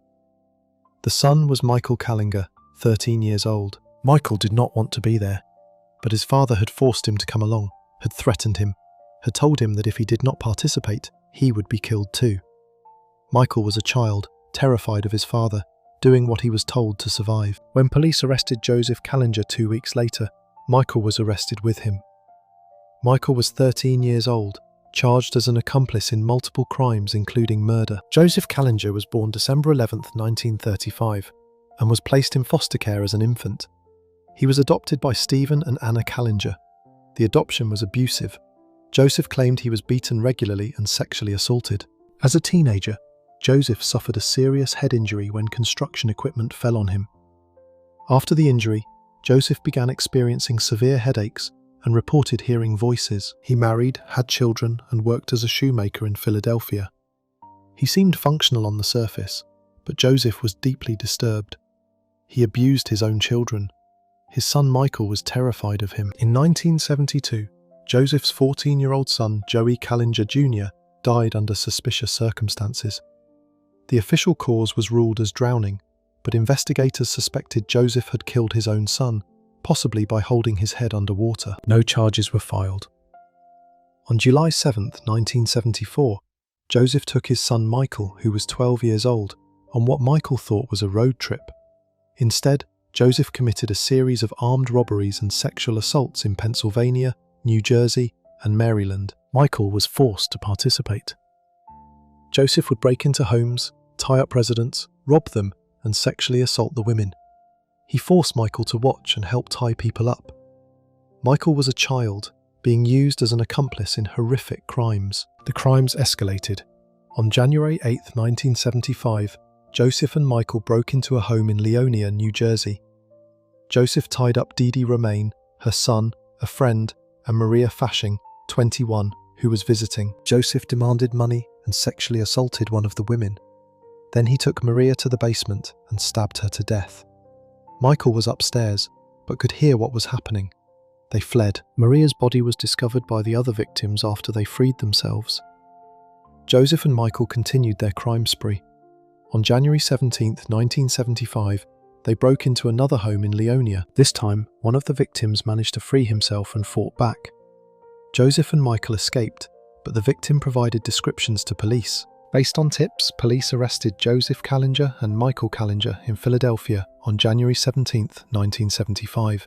The son was Michael Kallinger, 13 years old. Michael did not want to be there, but his father had forced him to come along, had threatened him, had told him that if he did not participate, he would be killed too. Michael was a child, terrified of his father, doing what he was told to survive. When police arrested Joseph Kallinger 2 weeks later, Michael was arrested with him. Michael was 13 years old, charged as an accomplice in multiple crimes including murder. Joseph Kallinger was born December 11, 1935, and was placed in foster care as an infant. He was adopted by Stephen and Anna Kallinger. The adoption was abusive. Joseph claimed he was beaten regularly and sexually assaulted. As a teenager, Joseph suffered a serious head injury when construction equipment fell on him. After the injury, Joseph began experiencing severe headaches and reported hearing voices. He married, had children, and worked as a shoemaker in Philadelphia. He seemed functional on the surface, but Joseph was deeply disturbed. He abused his own children. His son Michael was terrified of him. In 1972, Joseph's 14-year-old son, Joey Kallinger Jr., died under suspicious circumstances. The official cause was ruled as drowning, but investigators suspected Joseph had killed his own son, possibly by holding his head underwater. No charges were filed. On July 7, 1974, Joseph took his son Michael, who was 12 years old, on what Michael thought was a road trip. Instead, Joseph committed a series of armed robberies and sexual assaults in Pennsylvania, New Jersey, and Maryland. Michael was forced to participate. Joseph would break into homes, tie up residents, rob them, and sexually assault the women. He forced Michael to watch and help tie people up. Michael was a child, being used as an accomplice in horrific crimes. The crimes escalated. On January 8, 1975, Joseph and Michael broke into a home in Leonia, New Jersey. Joseph tied up Dee Dee Romaine, her son, a friend, and Maria Fasching, 21, who was visiting. Joseph demanded money and sexually assaulted one of the women. Then he took Maria to the basement and stabbed her to death. Michael was upstairs, but could hear what was happening. They fled. Maria's body was discovered by the other victims after they freed themselves. Joseph and Michael continued their crime spree. On January 17, 1975, they broke into another home in Leonia. This time, one of the victims managed to free himself and fought back. Joseph and Michael escaped, but the victim provided descriptions to police. Based on tips, police arrested Joseph Kallinger and Michael Kallinger in Philadelphia on January 17, 1975.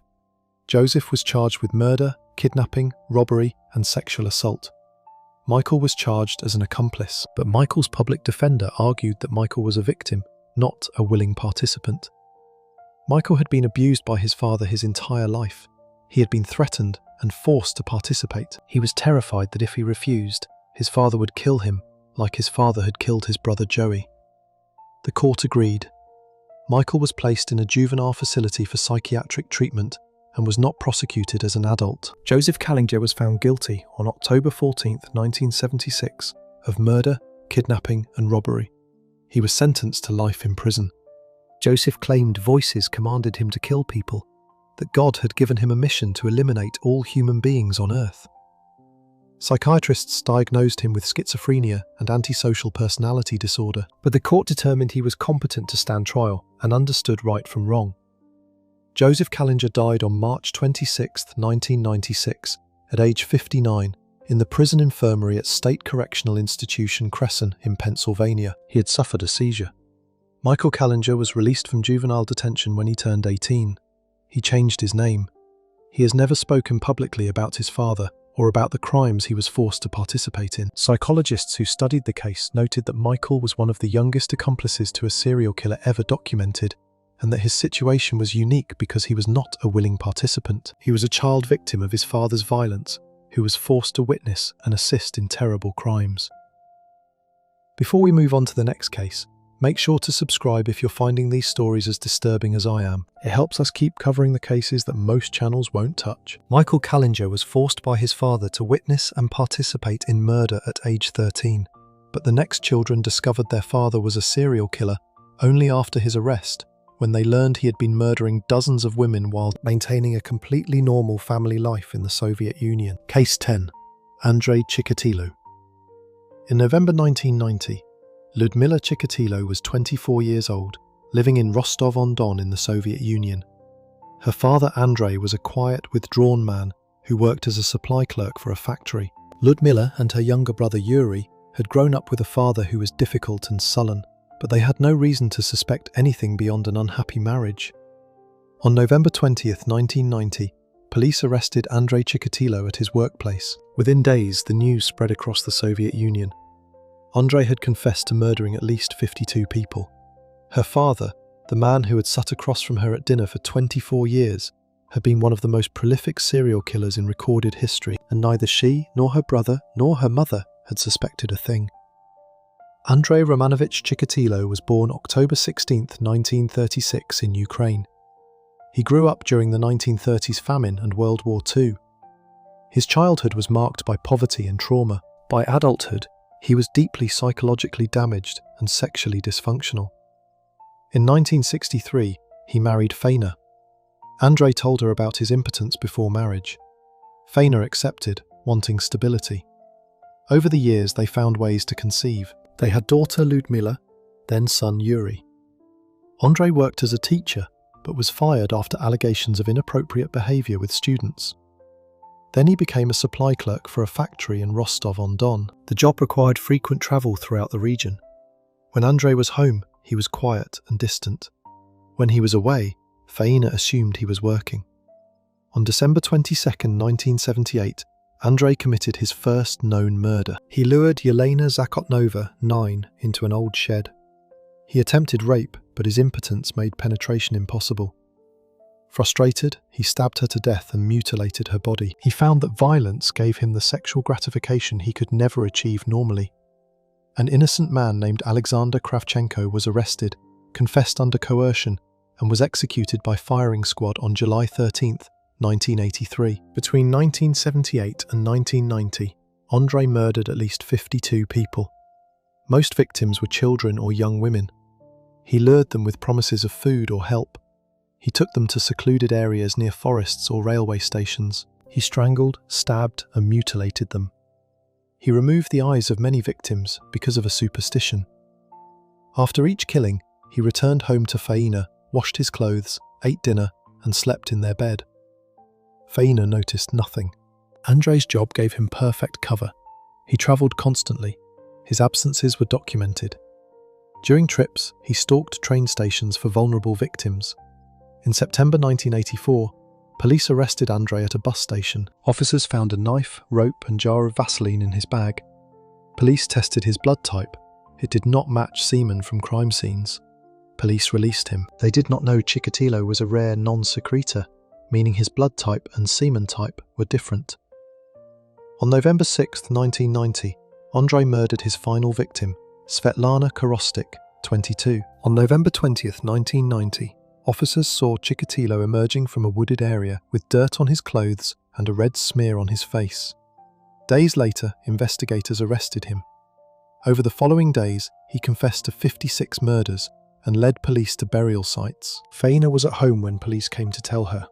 Joseph was charged with murder, kidnapping, robbery, and sexual assault. Michael was charged as an accomplice, but Michael's public defender argued that Michael was a victim, not a willing participant. Michael had been abused by his father his entire life. He had been threatened and forced to participate. He was terrified that if he refused, his father would kill him, like his father had killed his brother Joey. The court agreed. Michael was placed in a juvenile facility for psychiatric treatment and was not prosecuted as an adult. Joseph Kallinger was found guilty on October 14, 1976, of murder, kidnapping, and robbery. He was sentenced to life in prison. Joseph claimed voices commanded him to kill people, that God had given him a mission to eliminate all human beings on Earth. Psychiatrists diagnosed him with schizophrenia and antisocial personality disorder, but the court determined he was competent to stand trial and understood right from wrong. Joseph Kallinger died on March 26, 1996, at age 59, in the prison infirmary at State Correctional Institution Cresson in Pennsylvania. He had suffered a seizure. Michael Kallinger was released from juvenile detention when he turned 18. He changed his name. He has never spoken publicly about his father or about the crimes he was forced to participate in. Psychologists who studied the case noted that Michael was one of the youngest accomplices to a serial killer ever documented, and that his situation was unique because he was not a willing participant. He was a child victim of his father's violence, who was forced to witness and assist in terrible crimes. Before we move on to the next case, make sure to subscribe if you're finding these stories as disturbing as I am. It helps us keep covering the cases that most channels won't touch. Michael Kallinger was forced by his father to witness and participate in murder at age 13, but the next children discovered their father was a serial killer only after his arrest, when they learned he had been murdering dozens of women while maintaining a completely normal family life in the Soviet Union. Case 10. Andrei Chikatilo. In November 1990, Lyudmila Chikatilo was 24 years old, living in Rostov-on-Don in the Soviet Union. Her father Andrei was a quiet, withdrawn man who worked as a supply clerk for a factory. Lyudmila and her younger brother Yuri had grown up with a father who was difficult and sullen, but they had no reason to suspect anything beyond an unhappy marriage. On November 20, 1990, police arrested Andrei Chikatilo at his workplace. Within days, the news spread across the Soviet Union. Andrei had confessed to murdering at least 52 people. Her father, the man who had sat across from her at dinner for 24 years, had been one of the most prolific serial killers in recorded history, and neither she, nor her brother, nor her mother had suspected a thing. Andrei Romanovich Chikatilo was born October 16, 1936 in Ukraine. He grew up during the 1930s famine and World War II. His childhood was marked by poverty and trauma. By adulthood, he was deeply psychologically damaged and sexually dysfunctional. In 1963, he married Faina. Andrei told her about his impotence before marriage. Faina accepted, wanting stability. Over the years, they found ways to conceive. They had daughter Lyudmila, then son Yuri. Andrei worked as a teacher, but was fired after allegations of inappropriate behaviour with students. Then he became a supply clerk for a factory in Rostov-on-Don. The job required frequent travel throughout the region. When Andrei was home, he was quiet and distant. When he was away, Faina assumed he was working. On December 22, 1978, Andrei committed his first known murder. He lured Yelena Zakotnova, 9, into an old shed. He attempted rape, but his impotence made penetration impossible. Frustrated, he stabbed her to death and mutilated her body. He found that violence gave him the sexual gratification he could never achieve normally. An innocent man named Alexander Kravchenko was arrested, confessed under coercion, and was executed by firing squad on July 13, 1983. Between 1978 and 1990, Andrei murdered at least 52 people. Most victims were children or young women. He lured them with promises of food or help. He took them to secluded areas near forests or railway stations. He strangled, stabbed, and mutilated them. He removed the eyes of many victims because of a superstition. After each killing, he returned home to Faina, washed his clothes, ate dinner, and slept in their bed. Faina noticed nothing. Andrei's job gave him perfect cover. He travelled constantly. His absences were documented. During trips, he stalked train stations for vulnerable victims. In September 1984, police arrested Andrei at a bus station. Officers found a knife, rope, and jar of Vaseline in his bag. Police tested his blood type. It did not match semen from crime scenes. Police released him. They did not know Chikatilo was a rare non-secretor, meaning his blood type and semen type were different. On November 6, 1990, Andrei murdered his final victim, Svetlana Korostik, 22. On November 20, 1990, officers saw Chikatilo emerging from a wooded area with dirt on his clothes and a red smear on his face. Days later, investigators arrested him. Over the following days, he confessed to 56 murders and led police to burial sites. Faina was at home when police came to tell her.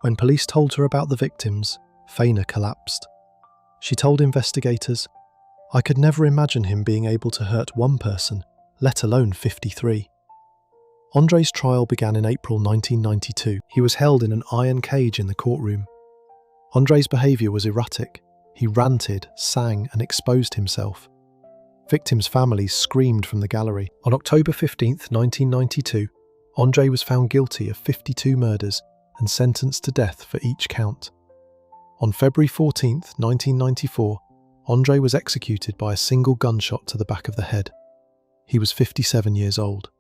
When police told her about the victims, Faina collapsed. She told investigators, "I could never imagine him being able to hurt one person, let alone 53. Andrei's trial began in April 1992. He was held in an iron cage in the courtroom. Andrei's behaviour was erratic. He ranted, sang, and exposed himself. Victims' families screamed from the gallery. On October 15, 1992, Andrei was found guilty of 52 murders and sentenced to death for each count. On February 14, 1994, Andrei was executed by a single gunshot to the back of the head. He was 57 years old.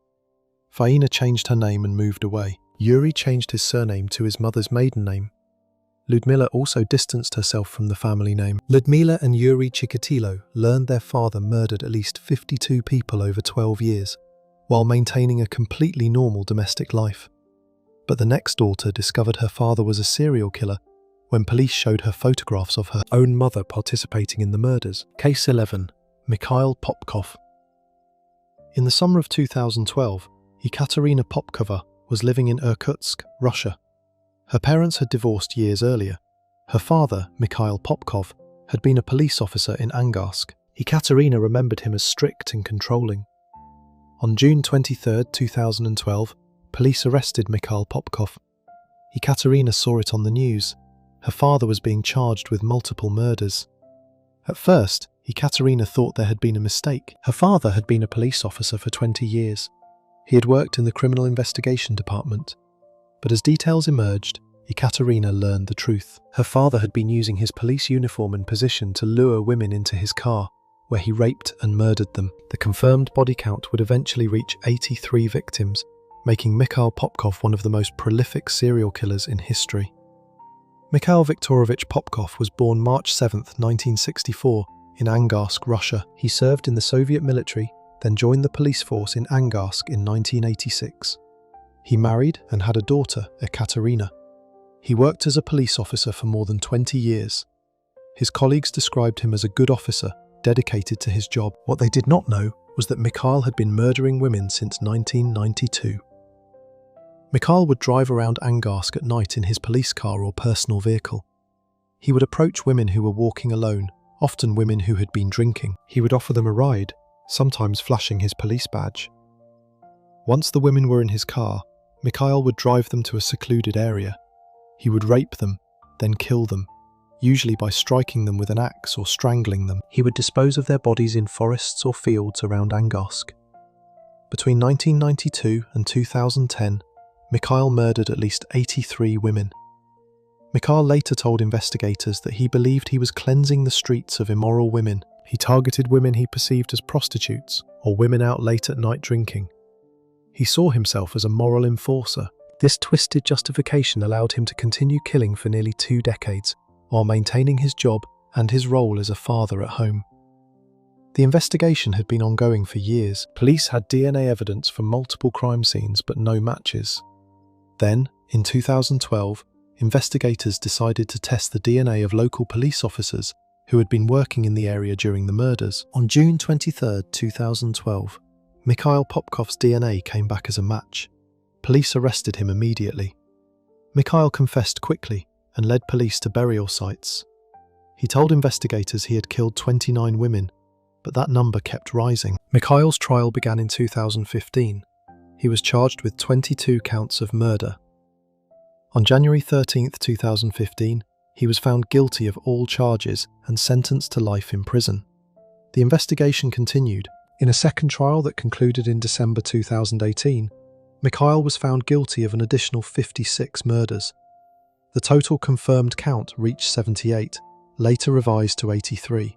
Faina changed her name and moved away. Yuri changed his surname to his mother's maiden name. Ludmila also distanced herself from the family name. Ludmila and Yuri Chikatilo learned their father murdered at least 52 people over 12 years, while maintaining a completely normal domestic life. But the next daughter discovered her father was a serial killer when police showed her photographs of her own mother participating in the murders. Case 11. Mikhail Popkov. In the summer of 2012, Ekaterina Popkova was living in Irkutsk, Russia. Her parents had divorced years earlier. Her father, Mikhail Popkov, had been a police officer in Angarsk. Ekaterina remembered him as strict and controlling. On June 23, 2012, police arrested Mikhail Popkov. Ekaterina saw it on the news. Her father was being charged with multiple murders. At first, Ekaterina thought there had been a mistake. Her father had been a police officer for 20 years. He had worked in the Criminal Investigation Department. But as details emerged, Ekaterina learned the truth. Her father had been using his police uniform and position to lure women into his car, where he raped and murdered them. The confirmed body count would eventually reach 83 victims, making Mikhail Popkov one of the most prolific serial killers in history. Mikhail Viktorovich Popkov was born March 7, 1964, in Angarsk, Russia. He served in the Soviet military, then joined the police force in Angarsk in 1986. He married and had a daughter, Ekaterina. He worked as a police officer for more than 20 years. His colleagues described him as a good officer, dedicated to his job. What they did not know was that Mikhail had been murdering women since 1992. Mikhail would drive around Angarsk at night in his police car or personal vehicle. He would approach women who were walking alone, often women who had been drinking. He would offer them a ride, sometimes flashing his police badge. Once the women were in his car, Mikhail would drive them to a secluded area. He would rape them, then kill them, usually by striking them with an axe or strangling them. He would dispose of their bodies in forests or fields around Angarsk. Between 1992 and 2010, Mikhail murdered at least 83 women. Mikhail later told investigators that he believed he was cleansing the streets of immoral women. He targeted women he perceived as prostitutes or women out late at night drinking. He saw himself as a moral enforcer. This twisted justification allowed him to continue killing for nearly 2 decades, while maintaining his job and his role as a father at home. The investigation had been ongoing for years. Police had DNA evidence from multiple crime scenes but no matches. Then, in 2012, investigators decided to test the DNA of local police officers who had been working in the area during the murders. On June 23, 2012, Mikhail Popkov's DNA came back as a match. Police arrested him immediately. Mikhail confessed quickly and led police to burial sites. He told investigators he had killed 29 women, but that number kept rising. Mikhail's trial began in 2015. He was charged with 22 counts of murder. On January 13, 2015, he was found guilty of all charges and sentenced to life in prison. The investigation continued. In a second trial that concluded in December 2018, Mikhail was found guilty of an additional 56 murders. The total confirmed count reached 78, later revised to 83.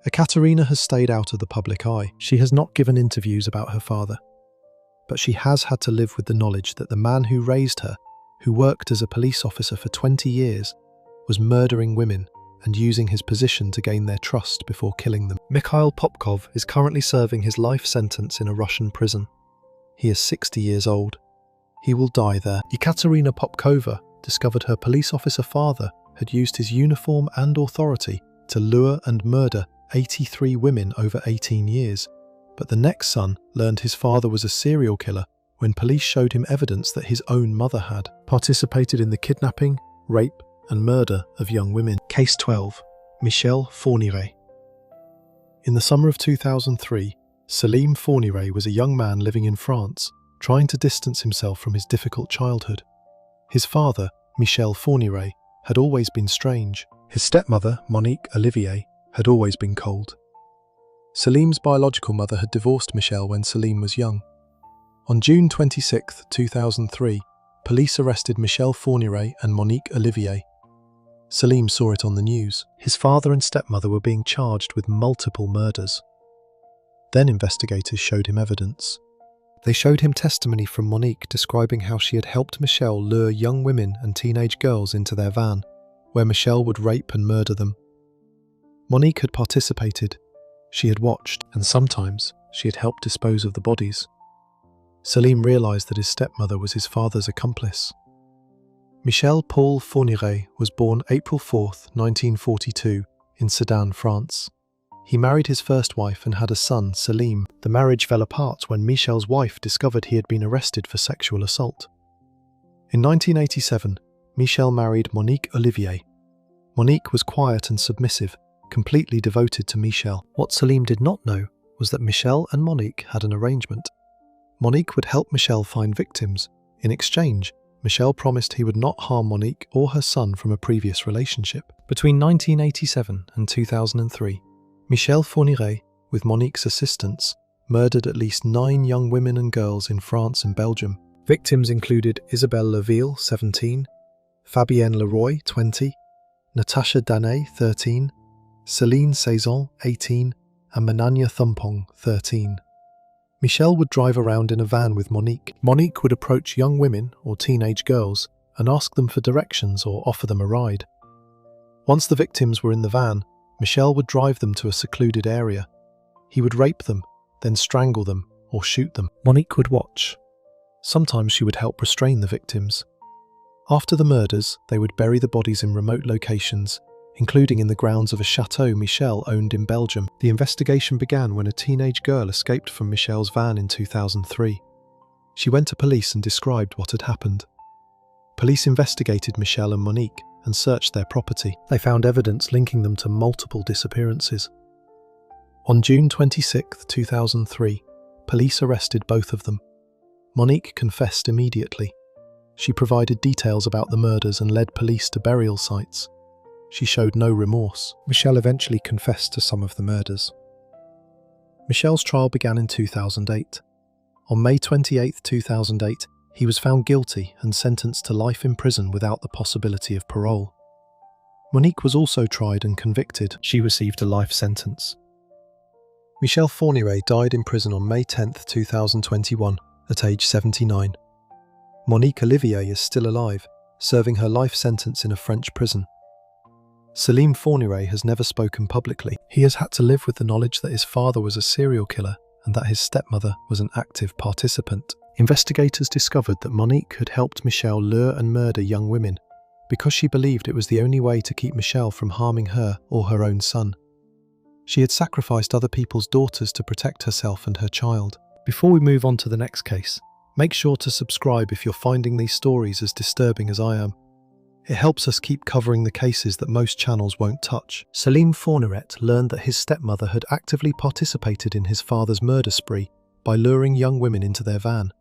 Ekaterina has stayed out of the public eye. She has not given interviews about her father. But she has had to live with the knowledge that the man who raised her, who worked as a police officer for 20 years, was murdering women and using his position to gain their trust before killing them. Mikhail Popkov is currently serving his life sentence in a Russian prison. He is 60 years old. He will die there. Ekaterina Popkova discovered her police officer father had used his uniform and authority to lure and murder 83 women over 18 years. But the next son learned his father was a serial killer when police showed him evidence that his own mother had participated in the kidnapping, rape, and murder of young women. Case 12. Michel Fourniret. In the summer of 2003, Salim Fourniret was a young man living in France, trying to distance himself from his difficult childhood. His father, Michel Fourniret, had always been strange. His stepmother, Monique Olivier, had always been cold. Salim's biological mother had divorced Michel when Salim was young. On June 26, 2003, police arrested Michel Fourniret and Monique Olivier. Salim saw it on the news. His father and stepmother were being charged with multiple murders. Then investigators showed him evidence. They showed him testimony from Monique describing how she had helped Michel lure young women and teenage girls into their van, where Michel would rape and murder them. Monique had participated. She had watched, and sometimes she had helped dispose of the bodies. Salim realised that his stepmother was his father's accomplice. Michel Paul Fourniret was born April 4, 1942, in Sedan, France. He married his first wife and had a son, Salim. The marriage fell apart when Michel's wife discovered he had been arrested for sexual assault. In 1987, Michel married Monique Olivier. Monique was quiet and submissive, completely devoted to Michel. What Salim did not know was that Michel and Monique had an arrangement. Monique would help Michel find victims. In exchange, Michel promised he would not harm Monique or her son from a previous relationship. Between 1987 and 2003, Michel Fourniret, with Monique's assistance, murdered at least 9 young women and girls in France and Belgium. Victims included Isabelle Laville, 17, Fabienne Leroy, 20, Natasha Danet, 13, Céline Saison, 18, and Mananya Thumpong, 13. Michel would drive around in a van with Monique. Monique would approach young women or teenage girls and ask them for directions or offer them a ride. Once the victims were in the van, Michel would drive them to a secluded area. He would rape them, then strangle them or shoot them. Monique would watch. Sometimes she would help restrain the victims. After the murders, they would bury the bodies in remote locations, including in the grounds of a chateau Michel owned in Belgium. The investigation began when a teenage girl escaped from Michel's van in 2003. She went to police and described what had happened. Police investigated Michel and Monique and searched their property. They found evidence linking them to multiple disappearances. On June 26, 2003, police arrested both of them. Monique confessed immediately. She provided details about the murders and led police to burial sites. She showed no remorse. Michel eventually confessed to some of the murders. Michel's trial began in 2008. On May 28, 2008, he was found guilty and sentenced to life in prison without the possibility of parole. Monique was also tried and convicted. She received a life sentence. Michel Fourniret died in prison on May 10, 2021, at age 79. Monique Olivier is still alive, serving her life sentence in a French prison. Salim Fourniret has never spoken publicly. He has had to live with the knowledge that his father was a serial killer and that his stepmother was an active participant. Investigators discovered that Monique had helped Michel lure and murder young women because she believed it was the only way to keep Michel from harming her or her own son. She had sacrificed other people's daughters to protect herself and her child. Before we move on to the next case, make sure to subscribe if you're finding these stories as disturbing as I am. It helps us keep covering the cases that most channels won't touch. Michel Fourniret learned that his stepmother had actively participated in his father's murder spree by luring young women into their van.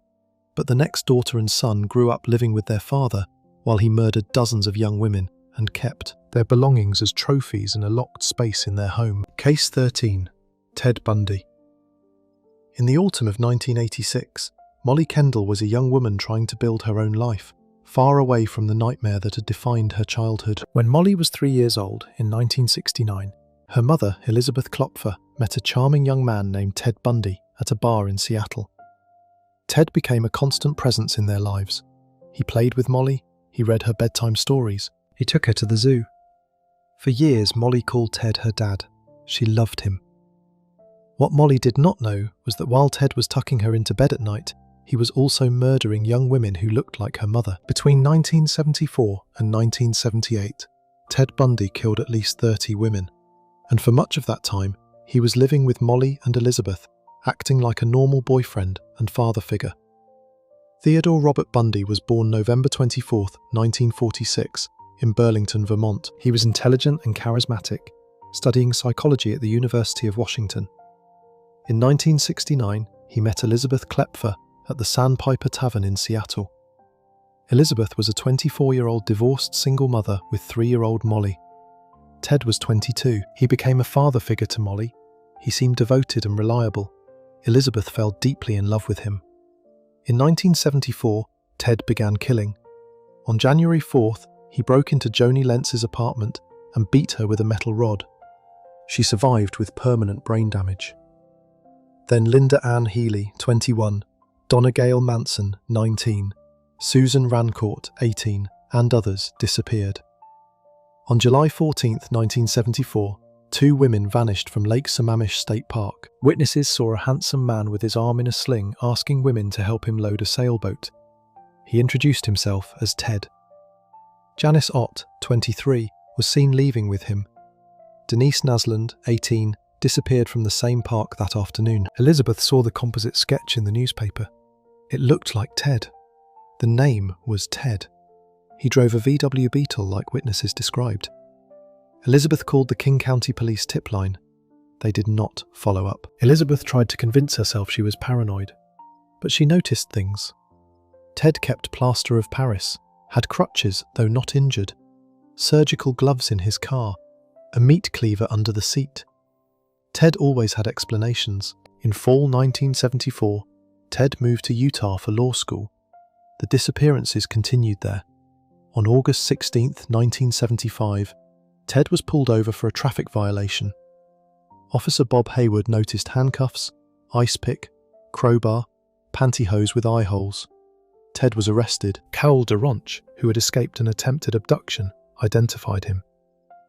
But the next daughter and son grew up living with their father while he murdered dozens of young women and kept their belongings as trophies in a locked space in their home. Case 13. Ted Bundy. In the autumn of 1986, Molly Kendall was a young woman trying to build her own life, far away from the nightmare that had defined her childhood. When Molly was 3 years old, in 1969, her mother, Elizabeth Klopfer, met a charming young man named Ted Bundy at a bar in Seattle. Ted became a constant presence in their lives. He played with Molly, he read her bedtime stories, he took her to the zoo. For years, Molly called Ted her dad. She loved him. What Molly did not know was that while Ted was tucking her into bed at night, he was also murdering young women who looked like her mother. Between 1974 and 1978, Ted Bundy killed at least 30 women, and for much of that time, he was living with Molly and Elizabeth, acting like a normal boyfriend and father figure. Theodore Robert Bundy was born November 24, 1946, in Burlington, Vermont. He was intelligent and charismatic, studying psychology at the University of Washington. In 1969, he met Elizabeth Klopfer at the Sandpiper Tavern in Seattle. Elizabeth was a 24-year-old divorced single mother with 3-year-old Molly. Ted was 22. He became a father figure to Molly. He seemed devoted and reliable. Elizabeth fell deeply in love with him. In 1974, Ted began killing. On January 4th, he broke into Joni Lentz's apartment and beat her with a metal rod. She survived with permanent brain damage. Then Linda Ann Healy, 21, Donna Gail Manson, 19, Susan Rancourt, 18, and others disappeared. On July 14, 1974, 2 women vanished from Lake Sammamish State Park. Witnesses saw a handsome man with his arm in a sling asking women to help him load a sailboat. He introduced himself as Ted. Janice Ott, 23, was seen leaving with him. Denise Nasland, 18, disappeared from the same park that afternoon. Elizabeth saw the composite sketch in the newspaper. It looked like Ted. The name was Ted. He drove a VW Beetle like witnesses described. Elizabeth called the King County Police tip line. They did not follow up. Elizabeth tried to convince herself she was paranoid, but she noticed things. Ted kept plaster of Paris, had crutches though not injured, surgical gloves in his car, a meat cleaver under the seat. Ted always had explanations. In fall 1974, Ted moved to Utah for law school. The disappearances continued there. On August 16, 1975, Ted was pulled over for a traffic violation. Officer Bob Hayward noticed handcuffs, ice pick, crowbar, pantyhose with eye holes. Ted was arrested. Carol DeRonch, who had escaped an attempted abduction, identified him.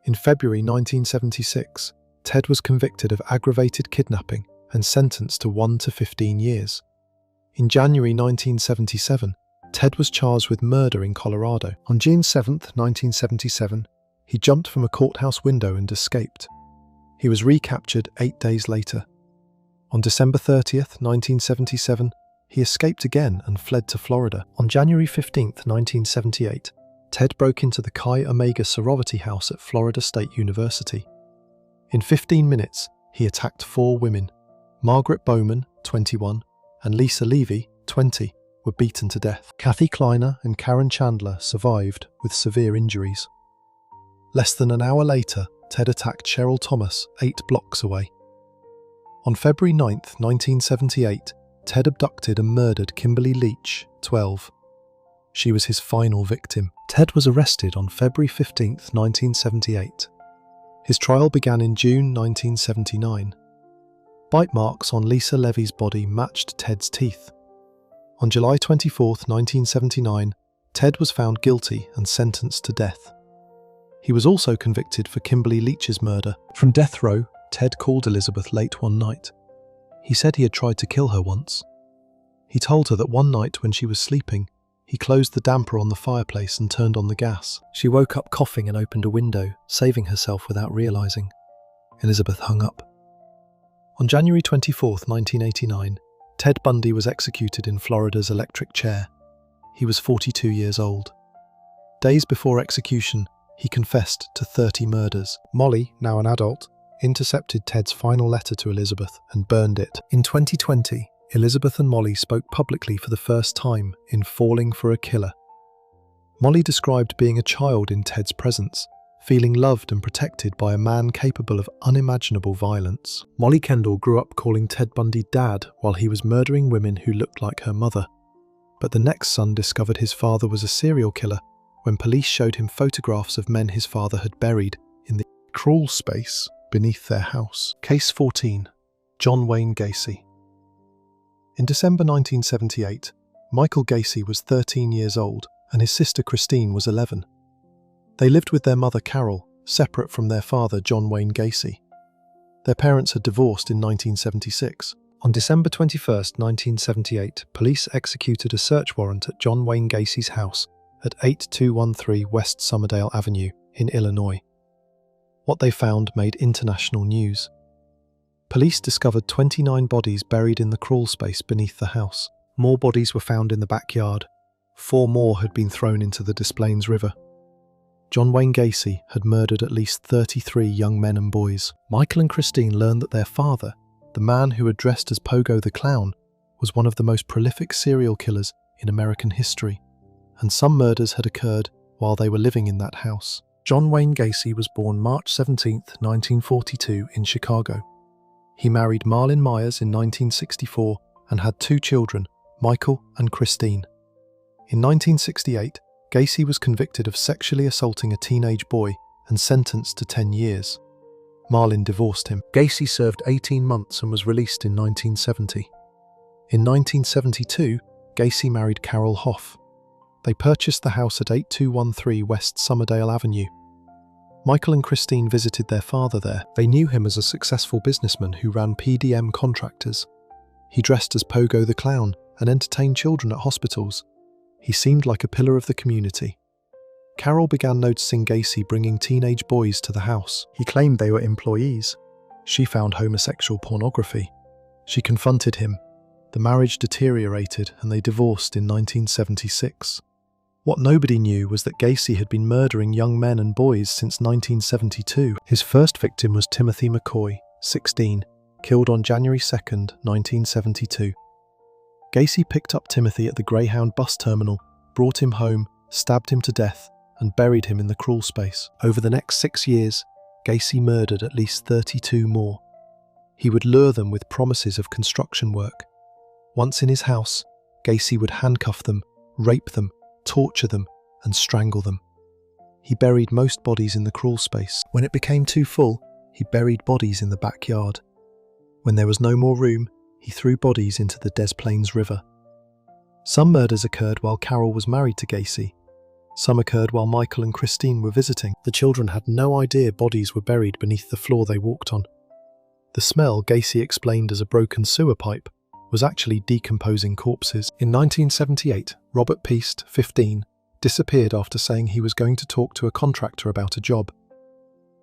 In February 1976, Ted was convicted of aggravated kidnapping and sentenced to 1 to 15 years. In January 1977, Ted was charged with murder in Colorado. On June 7, 1977, he jumped from a courthouse window and escaped. He was recaptured 8 days later. On December 30, 1977, he escaped again and fled to Florida. On January 15, 1978, Ted broke into the Chi Omega sorority house at Florida State University. In 15 minutes, he attacked 4 women. Margaret Bowman, 21, and Lisa Levy, 20, were beaten to death. Kathy Kleiner and Karen Chandler survived with severe injuries. Less than an hour later, Ted attacked Cheryl Thomas 8 blocks away. On February 9, 1978, Ted abducted and murdered Kimberly Leach, 12. She was his final victim. Ted was arrested on February 15, 1978. His trial began in June 1979. Bite marks on Lisa Levy's body matched Ted's teeth. On July 24, 1979, Ted was found guilty and sentenced to death. He was also convicted for Kimberly Leach's murder. From death row, Ted called Elizabeth late one night. He said he had tried to kill her once. He told her that one night when she was sleeping, he closed the damper on the fireplace and turned on the gas. She woke up coughing and opened a window, saving herself without realizing. Elizabeth hung up. On January 24, 1989, Ted Bundy was executed in Florida's electric chair. He was 42 years old. Days before execution, he confessed to 30 murders. Molly, now an adult, intercepted Ted's final letter to Elizabeth and burned it. In 2020, Elizabeth and Molly spoke publicly for the first time in Falling for a Killer. Molly described being a child in Ted's presence, feeling loved and protected by a man capable of unimaginable violence. Molly Kendall grew up calling Ted Bundy Dad while he was murdering women who looked like her mother. But the next son discovered his father was a serial killer when police showed him photographs of men his father had buried in the crawl space beneath their house. Case 14. John Wayne Gacy. In December 1978, Michael Gacy was 13 years old and his sister Christine was 11. They lived with their mother Carol, separate from their father John Wayne Gacy. Their parents had divorced in 1976. On December 21, 1978, police executed a search warrant at John Wayne Gacy's house at 8213 West Summerdale Avenue in Illinois. What they found made international news. Police discovered 29 bodies buried in the crawl space beneath the house. More bodies were found in the backyard. 4 more had been thrown into the Des Plaines River. John Wayne Gacy had murdered at least 33 young men and boys. Michael and Christine learned that their father, the man who had dressed as Pogo the Clown, was one of the most prolific serial killers in American history, and some murders had occurred while they were living in that house. John Wayne Gacy was born March 17, 1942 in Chicago. He married Marlyn Myers in 1964 and had 2 children, Michael and Christine. In 1968, Gacy was convicted of sexually assaulting a teenage boy and sentenced to 10 years. Marlyn divorced him. Gacy served 18 months and was released in 1970. In 1972, Gacy married Carol Hoff. They purchased the house at 8213 West Summerdale Avenue. Michael and Christine visited their father there. They knew him as a successful businessman who ran PDM contractors. He dressed as Pogo the Clown and entertained children at hospitals. He seemed like a pillar of the community. Carol began noticing Gacy bringing teenage boys to the house. He claimed they were employees. She found homosexual pornography. She confronted him. The marriage deteriorated and they divorced in 1976. What nobody knew was that Gacy had been murdering young men and boys since 1972. His first victim was Timothy McCoy, 16, killed on January 2, 1972. Gacy picked up Timothy at the Greyhound bus terminal, brought him home, stabbed him to death, and buried him in the crawl space. Over the next 6 years, Gacy murdered at least 32 more. He would lure them with promises of construction work. Once in his house, Gacy would handcuff them, rape them, torture them, and strangle them. He buried most bodies in the crawl space. When it became too full, he buried bodies in the backyard. When there was no more room, he threw bodies into the Des Plaines River. Some murders occurred while Carol was married to Gacy. Some occurred while Michael and Christine were visiting. The children had no idea bodies were buried beneath the floor they walked on. The smell Gacy explained as a broken sewer pipe was actually decomposing corpses. In 1978, Robert Peast, 15, disappeared after saying he was going to talk to a contractor about a job.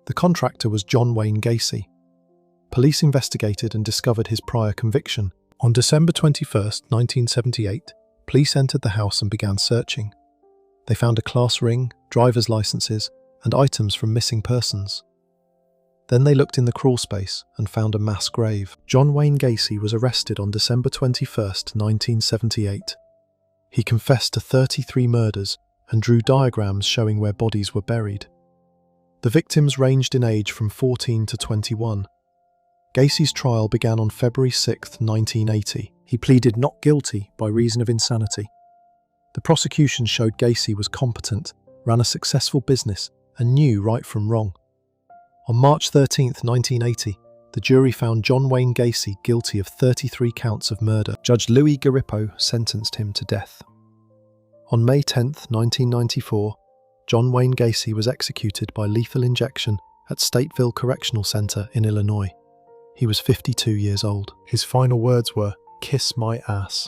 The contractor was John Wayne Gacy. Police investigated and discovered his prior conviction. On December 21, 1978, police entered the house and began searching. They found a class ring, driver's licenses, and items from missing persons. Then they looked in the crawl space and found a mass grave. John Wayne Gacy was arrested on December 21, 1978. He confessed to 33 murders and drew diagrams showing where bodies were buried. The victims ranged in age from 14 to 21. Gacy's trial began on February 6, 1980. He pleaded not guilty by reason of insanity. The prosecution showed Gacy was competent, ran a successful business, and knew right from wrong. On March 13, 1980, the jury found John Wayne Gacy guilty of 33 counts of murder. Judge Louis Garippo sentenced him to death. On May 10, 1994, John Wayne Gacy was executed by lethal injection at Stateville Correctional Center in Illinois. He was 52 years old. His final words were, "Kiss my ass."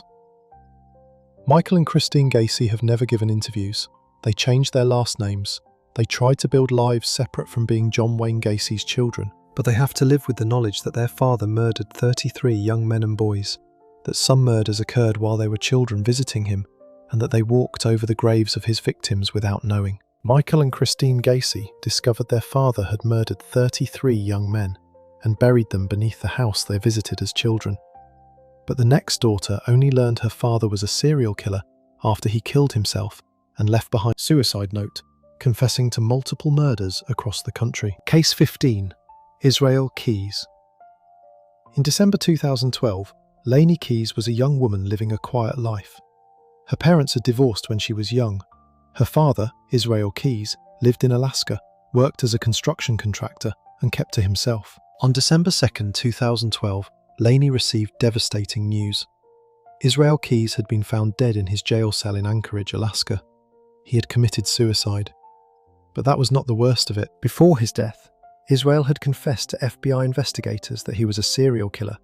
Michael and Christine Gacy have never given interviews. They changed their last names. They tried to build lives separate from being John Wayne Gacy's children, but they have to live with the knowledge that their father murdered 33 young men and boys, that some murders occurred while they were children visiting him, and that they walked over the graves of his victims without knowing. Michael and Christine Gacy discovered their father had murdered 33 young men and buried them beneath the house they visited as children. But the next daughter only learned her father was a serial killer after he killed himself and left behind a suicide note, confessing to multiple murders across the country. Case 15. Israel Keyes. In December 2012, Lainey Keyes was a young woman living a quiet life. Her parents had divorced when she was young. Her father, Israel Keyes, lived in Alaska, worked as a construction contractor, and kept to himself. On December 2, 2012, Lainey received devastating news. Israel Keyes had been found dead in his jail cell in Anchorage, Alaska. He had committed suicide. But that was not the worst of it. Before his death, Israel had confessed to FBI investigators that he was a serial killer.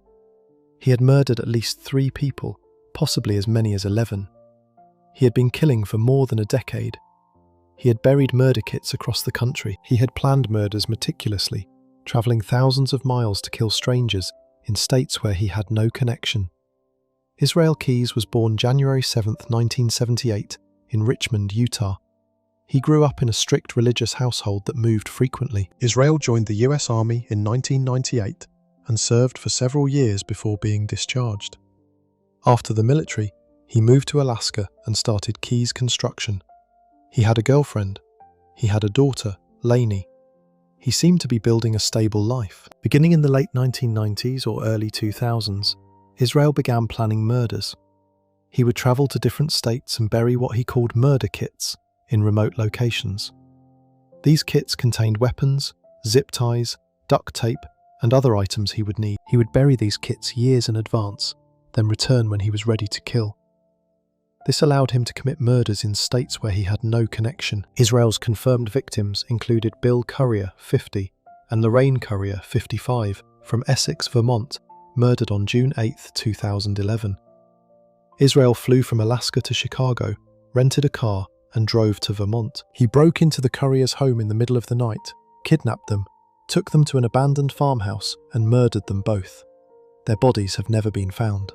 He had murdered at least 3 people, possibly as many as 11. He had been killing for more than a decade. He had buried murder kits across the country. He had planned murders meticulously, travelling thousands of miles to kill strangers in states where he had no connection. Israel Keyes was born January 7, 1978, in Richmond, Utah. He grew up in a strict religious household that moved frequently. Israel joined the US Army in 1998 and served for several years before being discharged. After the military, he moved to Alaska and started Keyes Construction. He had a girlfriend. He had a daughter, Lainey. He seemed to be building a stable life. Beginning in the late 1990s or early 2000s, Israel began planning murders. He would travel to different states and bury what he called murder kits in remote locations. These kits contained weapons, zip ties, duct tape, and other items he would need. He would bury these kits years in advance, then return when he was ready to kill. This allowed him to commit murders in states where he had no connection. Israel's confirmed victims included Bill Currier, 50, and Lorraine Currier, 55, from Essex, Vermont, murdered on June 8, 2011. Israel flew from Alaska to Chicago, rented a car, and drove to Vermont. He broke into the Curriers' home in the middle of the night, kidnapped them, took them to an abandoned farmhouse, and murdered them both. Their bodies have never been found.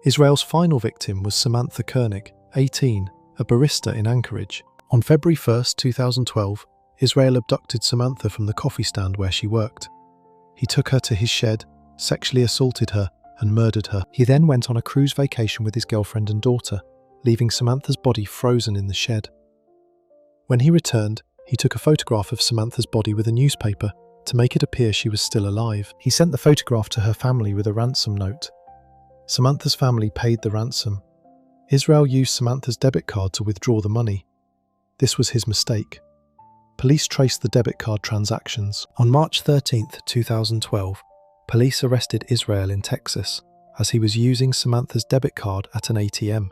Israel's final victim was Samantha Koenig, 18, a barista in Anchorage. On February 1, 2012, Israel abducted Samantha from the coffee stand where she worked. He took her to his shed, sexually assaulted her, and murdered her. He then went on a cruise vacation with his girlfriend and daughter, leaving Samantha's body frozen in the shed. When he returned, he took a photograph of Samantha's body with a newspaper to make it appear she was still alive. He sent the photograph to her family with a ransom note. Samantha's family paid the ransom. Israel used Samantha's debit card to withdraw the money. This was his mistake. Police traced the debit card transactions. On March 13, 2012, police arrested Israel in Texas as he was using Samantha's debit card at an ATM.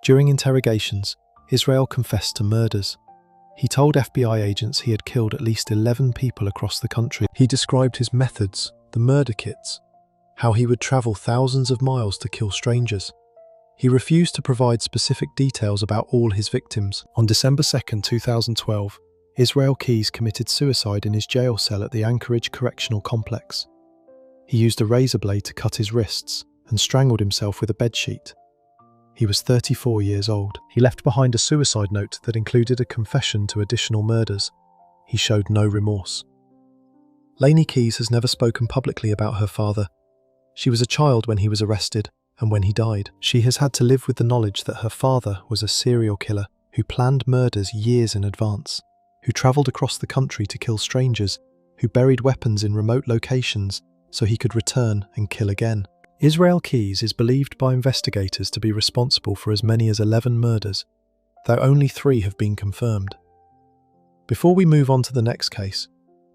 During interrogations, Israel confessed to murders. He told FBI agents he had killed at least 11 people across the country. He described his methods, the murder kits, how he would travel thousands of miles to kill strangers. He refused to provide specific details about all his victims. On December 2, 2012, Israel Keyes committed suicide in his jail cell at the Anchorage Correctional Complex. He used a razor blade to cut his wrists and strangled himself with a bedsheet. He was 34 years old. He left behind a suicide note that included a confession to additional murders. He showed no remorse. Lainey Keyes has never spoken publicly about her father. She was a child when he was arrested and when he died. She has had to live with the knowledge that her father was a serial killer who planned murders years in advance, who travelled across the country to kill strangers, who buried weapons in remote locations so he could return and kill again. Israel Keyes is believed by investigators to be responsible for as many as 11 murders, though only 3 have been confirmed. Before we move on to the next case,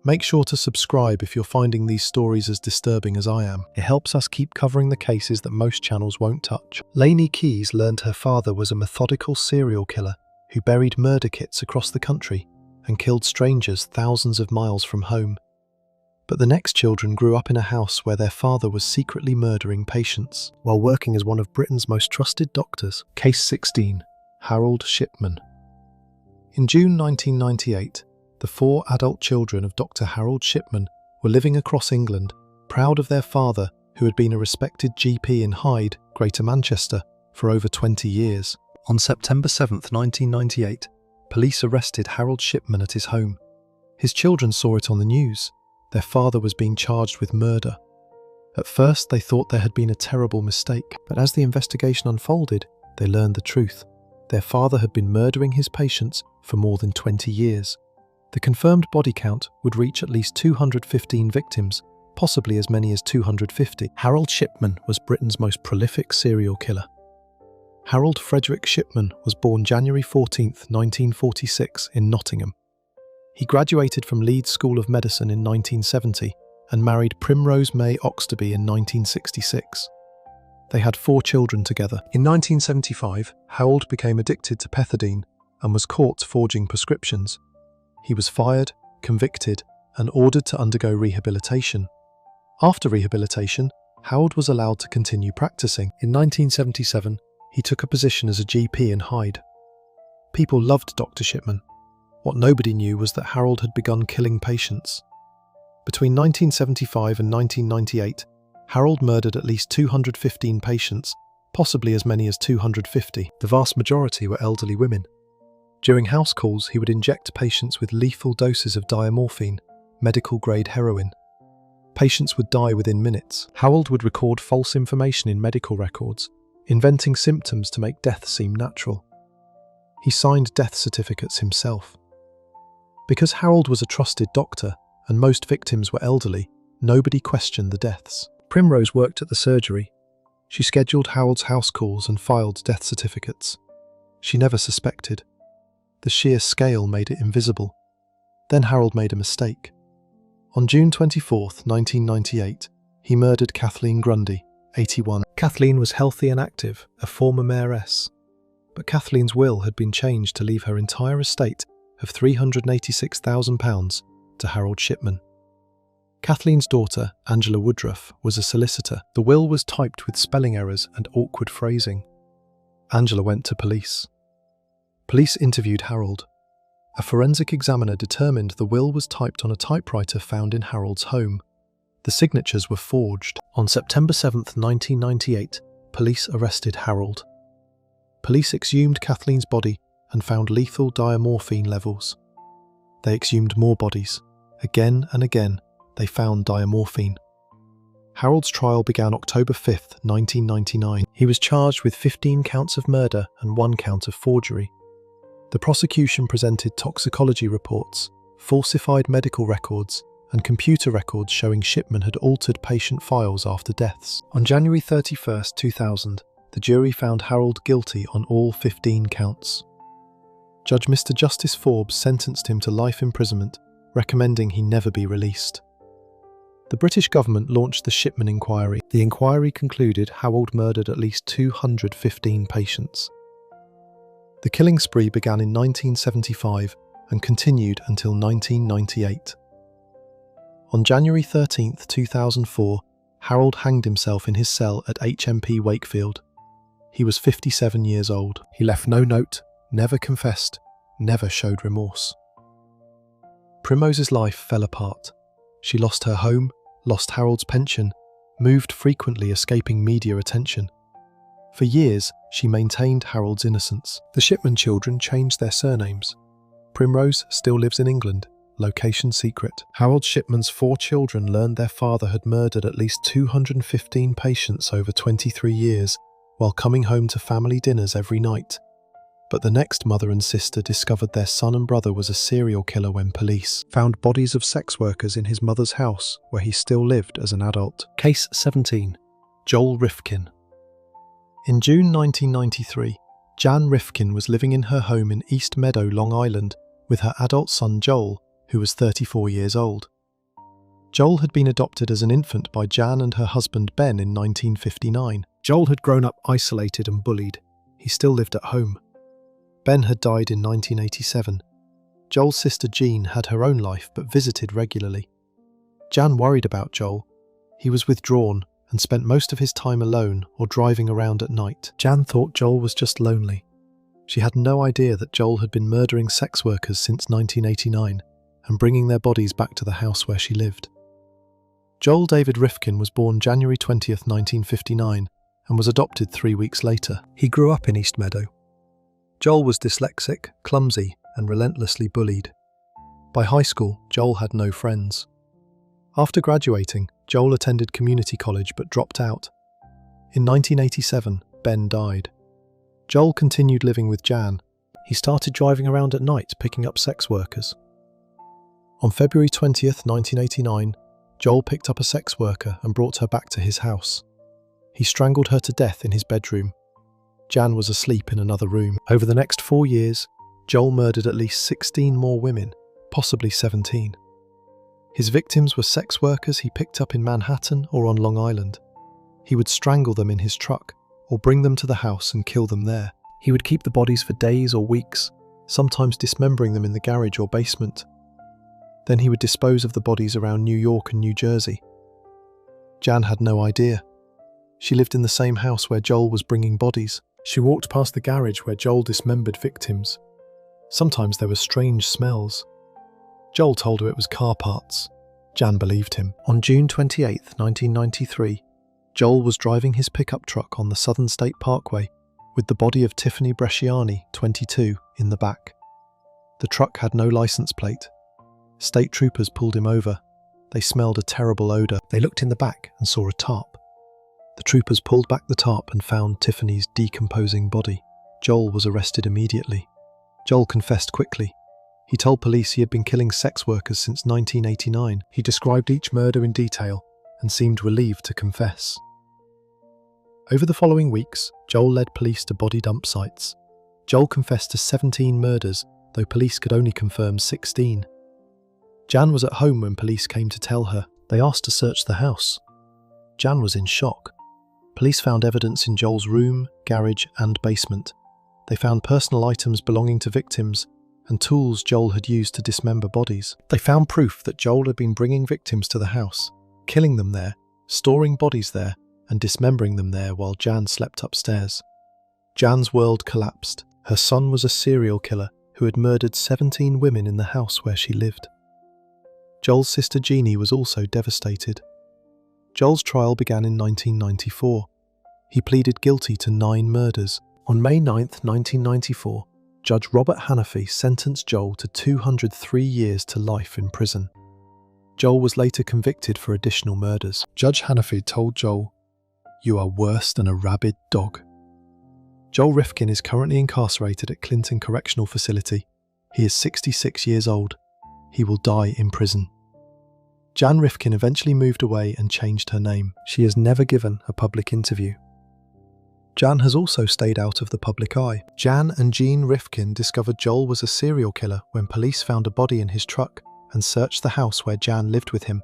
make sure to subscribe if you're finding these stories as disturbing as I am. It helps us keep covering the cases that most channels won't touch. Lainey Keyes learned her father was a methodical serial killer who buried murder kits across the country and killed strangers thousands of miles from home. But the next children grew up in a house where their father was secretly murdering patients while working as one of Britain's most trusted doctors. Case 16. Harold Shipman. In June 1998, the 4 adult children of Dr. Harold Shipman were living across England, proud of their father, who had been a respected GP in Hyde, Greater Manchester, for over 20 years. On September 7, 1998, police arrested Harold Shipman at his home. His children saw it on the news. Their father was being charged with murder. At first, they thought there had been a terrible mistake, but as the investigation unfolded, they learned the truth. Their father had been murdering his patients for more than 20 years. The confirmed body count would reach at least 215 victims, possibly as many as 250. Harold Shipman was Britain's most prolific serial killer. Harold Frederick Shipman was born January 14, 1946, in Nottingham. He graduated from Leeds School of Medicine in 1970 and married Primrose May Oxtoby in 1966. They had 4 children together. In 1975, Harold became addicted to pethidine and was caught forging prescriptions. He was fired, convicted, and ordered to undergo rehabilitation. After rehabilitation, Harold was allowed to continue practicing. In 1977, he took a position as a GP in Hyde. People loved Dr. Shipman. What nobody knew was that Harold had begun killing patients. Between 1975 and 1998, Harold murdered at least 215 patients, possibly as many as 250. The vast majority were elderly women. During house calls, he would inject patients with lethal doses of diamorphine, medical-grade heroin. Patients would die within minutes. Harold would record false information in medical records, inventing symptoms to make death seem natural. He signed death certificates himself. Because Harold was a trusted doctor, and most victims were elderly, nobody questioned the deaths. Primrose worked at the surgery. She scheduled Harold's house calls and filed death certificates. She never suspected. The sheer scale made it invisible. Then Harold made a mistake. On June 24, 1998, he murdered Kathleen Grundy, 81. Kathleen was healthy and active, a former mayoress. But Kathleen's will had been changed to leave her entire estate of £386,000 to Harold Shipman. Kathleen's daughter, Angela Woodruff, was a solicitor. The will was typed with spelling errors and awkward phrasing. Angela went to police. Police interviewed Harold. A forensic examiner determined the will was typed on a typewriter found in Harold's home. The signatures were forged. On September 7, 1998, police arrested Harold. Police exhumed Kathleen's body and found lethal diamorphine levels. They exhumed more bodies. Again and again, they found diamorphine. Harold's trial began October 5, 1999. He was charged with 15 counts of murder and 1 count of forgery. The prosecution presented toxicology reports, falsified medical records, and computer records showing Shipman had altered patient files after deaths. On January 31, 2000, the jury found Harold guilty on all 15 counts. Judge Mr. Justice Forbes sentenced him to life imprisonment, recommending he never be released. The British government launched the Shipman inquiry. The inquiry concluded Harold murdered at least 215 patients. The killing spree began in 1975 and continued until 1998. On January 13, 2004, Harold hanged himself in his cell at HMP Wakefield. He was 57 years old. He left no note, never confessed, never showed remorse. Primrose's life fell apart. She lost her home, lost Harold's pension, moved frequently, escaping media attention. For years, she maintained Harold's innocence. The Shipman children changed their surnames. Primrose still lives in England, location secret. Harold Shipman's 4 children learned their father had murdered at least 215 patients over 23 years while coming home to family dinners every night. But the next mother and sister discovered their son and brother was a serial killer when police found bodies of sex workers in his mother's house where he still lived as an adult. Case 17. Joel Rifkin. In June 1993, Jan Rifkin was living in her home in East Meadow, Long Island, with her adult son Joel, who was 34 years old. Joel had been adopted as an infant by Jan and her husband Ben in 1959. Joel had grown up isolated and bullied. He still lived at home. Ben had died in 1987. Joel's sister Jean had her own life but visited regularly. Jan worried about Joel. He was withdrawn and spent most of his time alone or driving around at night. Jan thought Joel was just lonely. She had no idea that Joel had been murdering sex workers since 1989 and bringing their bodies back to the house where she lived. Joel David Rifkin was born January 20, 1959, and was adopted 3 weeks later. He grew up in East Meadow. Joel was dyslexic, clumsy, and relentlessly bullied. By high school, Joel had no friends. After graduating, Joel attended community college but dropped out. In 1987, Ben died. Joel continued living with Jan. He started driving around at night picking up sex workers. On February 20th, 1989, Joel picked up a sex worker and brought her back to his house. He strangled her to death in his bedroom. Jan was asleep in another room. Over the next 4 years, Joel murdered at least 16 more women, possibly 17. His victims were sex workers he picked up in Manhattan or on Long Island. He would strangle them in his truck or bring them to the house and kill them there. He would keep the bodies for days or weeks, sometimes dismembering them in the garage or basement. Then he would dispose of the bodies around New York and New Jersey. Jan had no idea. She lived in the same house where Joel was bringing bodies. She walked past the garage where Joel dismembered victims. Sometimes there were strange smells. Joel told her it was car parts. Jan believed him. On June 28, 1993, Joel was driving his pickup truck on the Southern State Parkway with the body of Tiffany Bresciani, 22, in the back. The truck had no license plate. State troopers pulled him over. They smelled a terrible odour. They looked in the back and saw a tarp. The troopers pulled back the tarp and found Tiffany's decomposing body. Joel was arrested immediately. Joel confessed quickly. He told police he had been killing sex workers since 1989. He described each murder in detail and seemed relieved to confess. Over the following weeks, Joel led police to body dump sites. Joel confessed to 17 murders, though police could only confirm 16. Jan was at home when police came to tell her. They asked to search the house. Jan was in shock. Police found evidence in Joel's room, garage, and basement. They found personal items belonging to victims and tools Joel had used to dismember bodies. They found proof that Joel had been bringing victims to the house, killing them there, storing bodies there, and dismembering them there while Jan slept upstairs. Jan's world collapsed. Her son was a serial killer who had murdered 17 women in the house where she lived. Joel's sister Jeannie was also devastated. Joel's trial began in 1994. He pleaded guilty to 9 murders. On May 9, 1994, Judge Robert Hannafy sentenced Joel to 203 years to life in prison. Joel was later convicted for additional murders. Judge Hannafy told Joel, "You are worse than a rabid dog." Joel Rifkin is currently incarcerated at Clinton Correctional Facility. He is 66 years old. He will die in prison. Jan Rifkin eventually moved away and changed her name. She has never given a public interview. Jan has also stayed out of the public eye. Jan and Jean Rifkin discovered Joel was a serial killer when police found a body in his truck and searched the house where Jan lived with him.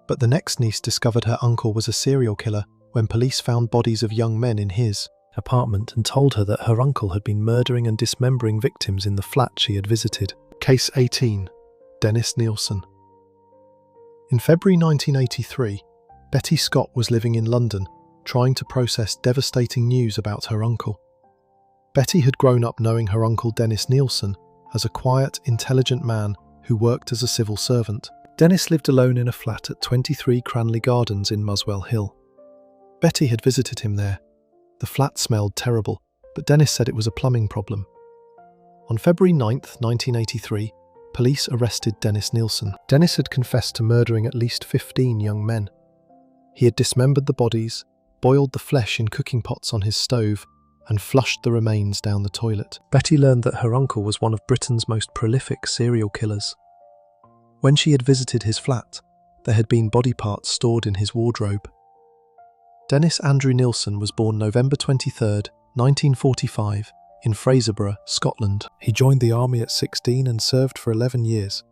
But the next niece discovered her uncle was a serial killer when police found bodies of young men in his apartment and told her that her uncle had been murdering and dismembering victims in the flat she had visited. Case 18. Dennis Nilsen. In February 1983, Betty Scott was living in London, trying to process devastating news about her uncle. Betty had grown up knowing her uncle Dennis Nilsen as a quiet, intelligent man who worked as a civil servant. Dennis lived alone in a flat at 23 Cranley Gardens in Muswell Hill. Betty had visited him there. The flat smelled terrible, but Dennis said it was a plumbing problem. On February 9, 1983, police arrested Dennis Nilsen. Dennis had confessed to murdering at least 15 young men. He had dismembered the bodies, boiled the flesh in cooking pots on his stove, and flushed the remains down the toilet. Betty learned that her uncle was one of Britain's most prolific serial killers. When she had visited his flat, there had been body parts stored in his wardrobe. Dennis Andrew Nilsen was born November 23, 1945, in Fraserburgh, Scotland. He joined the army at 16 and served for 11 years.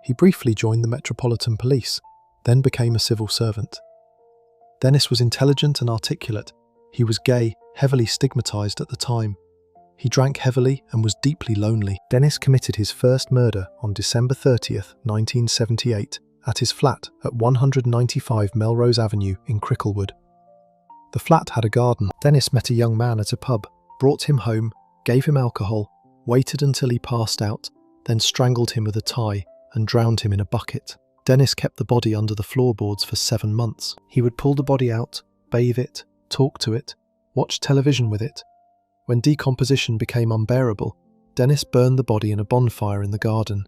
He briefly joined the Metropolitan Police, then became a civil servant. Dennis was intelligent and articulate. He was gay, heavily stigmatized at the time. He drank heavily and was deeply lonely. Dennis committed his first murder on December 30, 1978, at his flat at 195 Melrose Avenue in Cricklewood. The flat had a garden. Dennis met a young man at a pub, brought him home, gave him alcohol, waited until he passed out, then strangled him with a tie and drowned him in a bucket. Dennis kept the body under the floorboards for 7 months. He would pull the body out, bathe it, talk to it, watched television with it. When decomposition became unbearable, Dennis burned the body in a bonfire in the garden.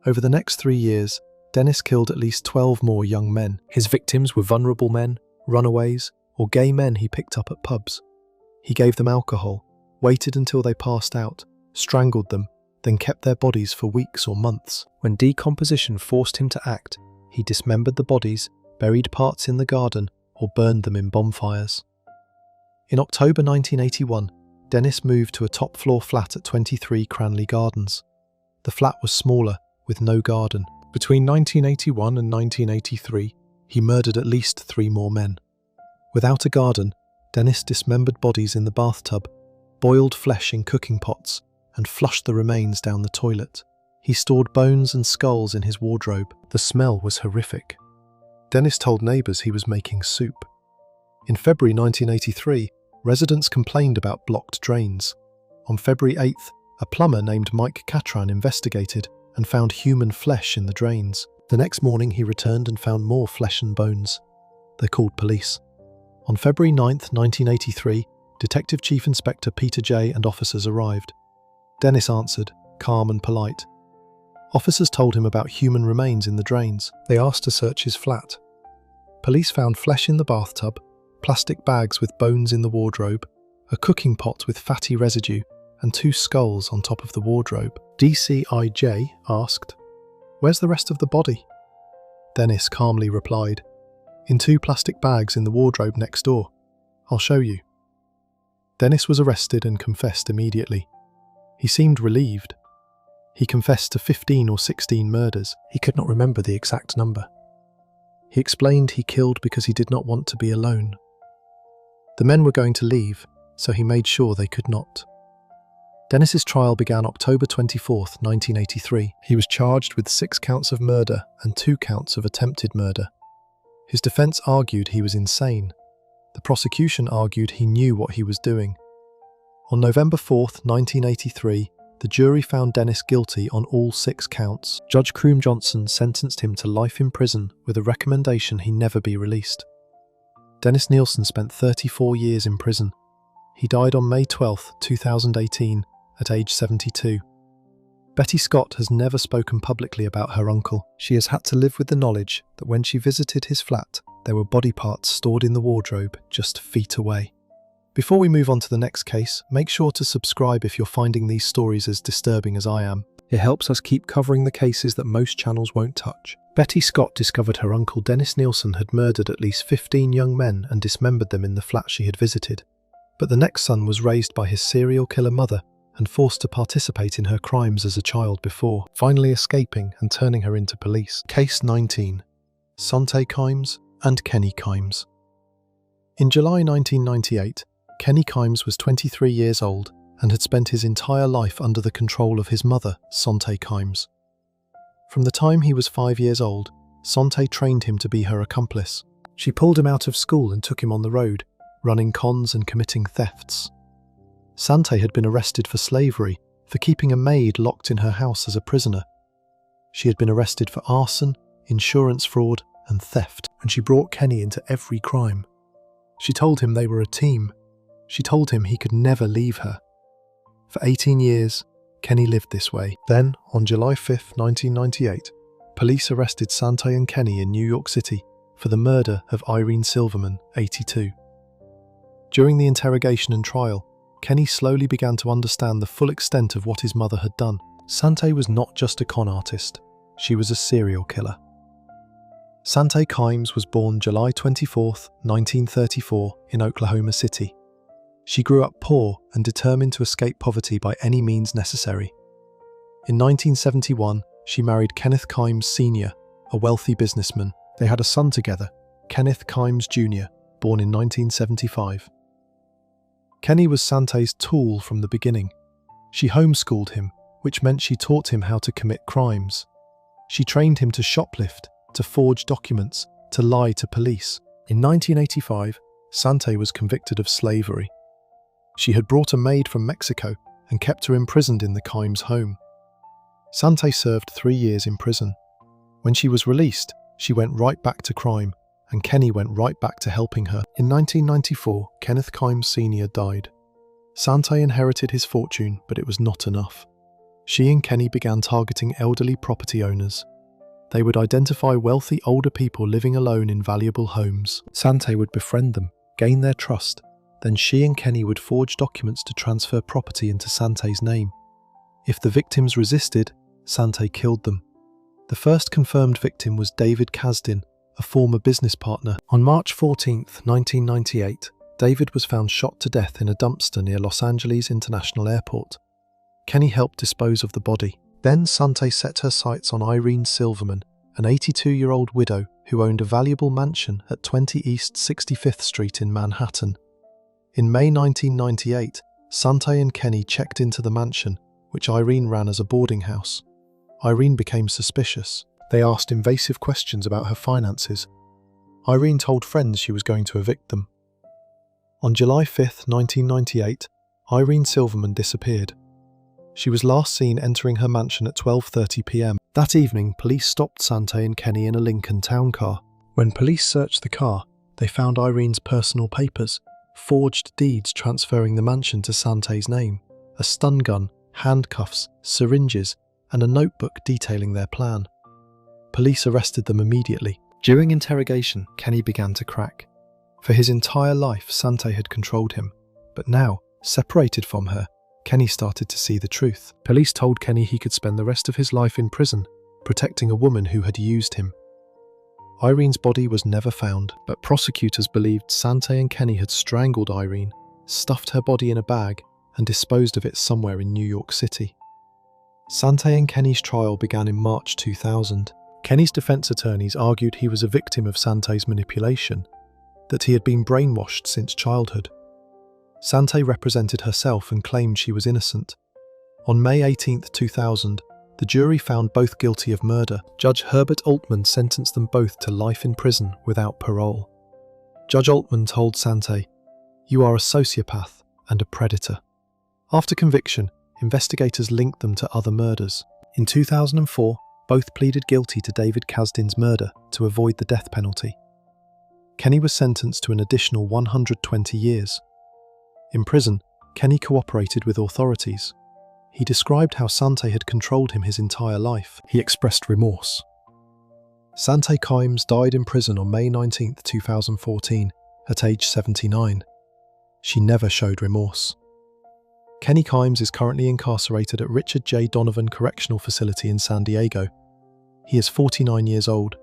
Over the next 3 years, Dennis killed at least 12 more young men. His victims were vulnerable men, runaways, or gay men he picked up at pubs. He gave them alcohol, waited until they passed out, strangled them, then kept their bodies for weeks or months. When decomposition forced him to act, he dismembered the bodies, buried parts in the garden, or burned them in bonfires. In October 1981, Dennis moved to a top-floor flat at 23 Cranley Gardens. The flat was smaller, with no garden. Between 1981 and 1983, he murdered at least 3 more men. Without a garden, Dennis dismembered bodies in the bathtub, boiled flesh in cooking pots, and flushed the remains down the toilet. He stored bones and skulls in his wardrobe. The smell was horrific. Dennis told neighbours he was making soup. In February 1983, residents complained about blocked drains. On February 8th, a plumber named Mike Catran investigated and found human flesh in the drains. The next morning he returned and found more flesh and bones. They called police. On February 9th, 1983, Detective Chief Inspector Peter J. and officers arrived. Dennis answered, calm and polite. Officers told him about human remains in the drains. They asked to search his flat. Police found flesh in the bathtub, plastic bags with bones in the wardrobe, a cooking pot with fatty residue, and 2 skulls on top of the wardrobe. DCIJ asked, "Where's the rest of the body?" Dennis calmly replied, "In 2 plastic bags in the wardrobe next door. I'll show you." Dennis was arrested and confessed immediately. He seemed relieved. He confessed to 15 or 16 murders. He could not remember the exact number. He explained he killed because he did not want to be alone. The men were going to leave, so he made sure they could not. Dennis's trial began October 24, 1983. He was charged with 6 counts of murder and 2 counts of attempted murder. His defense argued he was insane. The prosecution argued he knew what he was doing. On November 4, 1983, the jury found Dennis guilty on all 6 counts. Judge Croom Johnson sentenced him to life in prison with a recommendation he never be released. Dennis Nilsen spent 34 years in prison. He died on May 12, 2018, at age 72. Betty Scott has never spoken publicly about her uncle. She has had to live with the knowledge that when she visited his flat, there were body parts stored in the wardrobe just feet away. Before we move on to the next case, make sure to subscribe if you're finding these stories as disturbing as I am. It helps us keep covering the cases that most channels won't touch. Betty Scott discovered her uncle Dennis Nilsen had murdered at least 15 young men and dismembered them in the flat she had visited. But the next son was raised by his serial killer mother and forced to participate in her crimes as a child before finally escaping and turning her into police. Case 19. Sante Kimes and Kenny Kimes. In July 1998, Kenny Kimes was 23 years old and had spent his entire life under the control of his mother, Sante Kimes. From the time he was 5 years old, Sante trained him to be her accomplice. She pulled him out of school and took him on the road, running cons and committing thefts. Sante had been arrested for slavery, for keeping a maid locked in her house as a prisoner. She had been arrested for arson, insurance fraud, and theft, and she brought Kenny into every crime. She told him they were a team. She told him he could never leave her. For 18 years, Kenny lived this way. Then, on July 5, 1998, police arrested Sante and Kenny in New York City for the murder of Irene Silverman, 82. During the interrogation and trial, Kenny slowly began to understand the full extent of what his mother had done. Sante was not just a con artist, she was a serial killer. Sante Kimes was born July 24, 1934, in Oklahoma City. She grew up poor and determined to escape poverty by any means necessary. In 1971, she married Kenneth Kimes Sr., a wealthy businessman. They had a son together, Kenneth Kimes Jr., born in 1975. Kenny was Sante's tool from the beginning. She homeschooled him, which meant she taught him how to commit crimes. She trained him to shoplift, to forge documents, to lie to police. In 1985, Sante was convicted of slavery. She had brought a maid from Mexico and kept her imprisoned in the Kimes home. Sante served 3 years in prison. When she was released, she went right back to crime and Kenny went right back to helping her. In 1994, Kenneth Kimes Sr. died. Sante inherited his fortune, but it was not enough. She and Kenny began targeting elderly property owners. They would identify wealthy older people living alone in valuable homes. Sante would befriend them, gain their trust. Then she and Kenny would forge documents to transfer property into Sante's name. If the victims resisted, Sante killed them. The first confirmed victim was David Kasdan, a former business partner. On March 14, 1998, David was found shot to death in a dumpster near Los Angeles International Airport. Kenny helped dispose of the body. Then Sante set her sights on Irene Silverman, an 82-year-old widow who owned a valuable mansion at 20 East 65th Street in Manhattan. In May 1998, Sante and Kenny checked into the mansion, which Irene ran as a boarding house. Irene became suspicious. They asked invasive questions about her finances. Irene told friends she was going to evict them. On July 5, 1998, Irene Silverman disappeared. She was last seen entering her mansion at 12:30 p.m. That evening, police stopped Sante and Kenny in a Lincoln town car. When police searched the car, they found Irene's personal papers, forged deeds transferring the mansion to Sante's name, a stun gun, handcuffs, syringes, and a notebook detailing their plan. Police arrested them immediately. During interrogation, Kenny began to crack. For his entire life, Sante had controlled him, but now, separated from her, Kenny started to see the truth. Police told Kenny he could spend the rest of his life in prison, protecting a woman who had used him. Irene's body was never found, but prosecutors believed Sante and Kenny had strangled Irene, stuffed her body in a bag, and disposed of it somewhere in New York City. Sante and Kenny's trial began in March 2000. Kenny's defense attorneys argued he was a victim of Sante's manipulation, that he had been brainwashed since childhood. Sante represented herself and claimed she was innocent. On May 18, 2000, the jury found both guilty of murder. Judge Herbert Altman sentenced them both to life in prison without parole. Judge Altman told Sante, "You are a sociopath and a predator." After conviction, investigators linked them to other murders. In 2004, both pleaded guilty to David Kasdan's murder to avoid the death penalty. Kenny was sentenced to an additional 120 years. In prison, Kenny cooperated with authorities. He described how Sante had controlled him his entire life. He expressed remorse. Sante Kimes died in prison on May 19, 2014, at age 79. She never showed remorse. Kenny Kimes is currently incarcerated at Richard J. Donovan Correctional Facility in San Diego. He is 49 years old.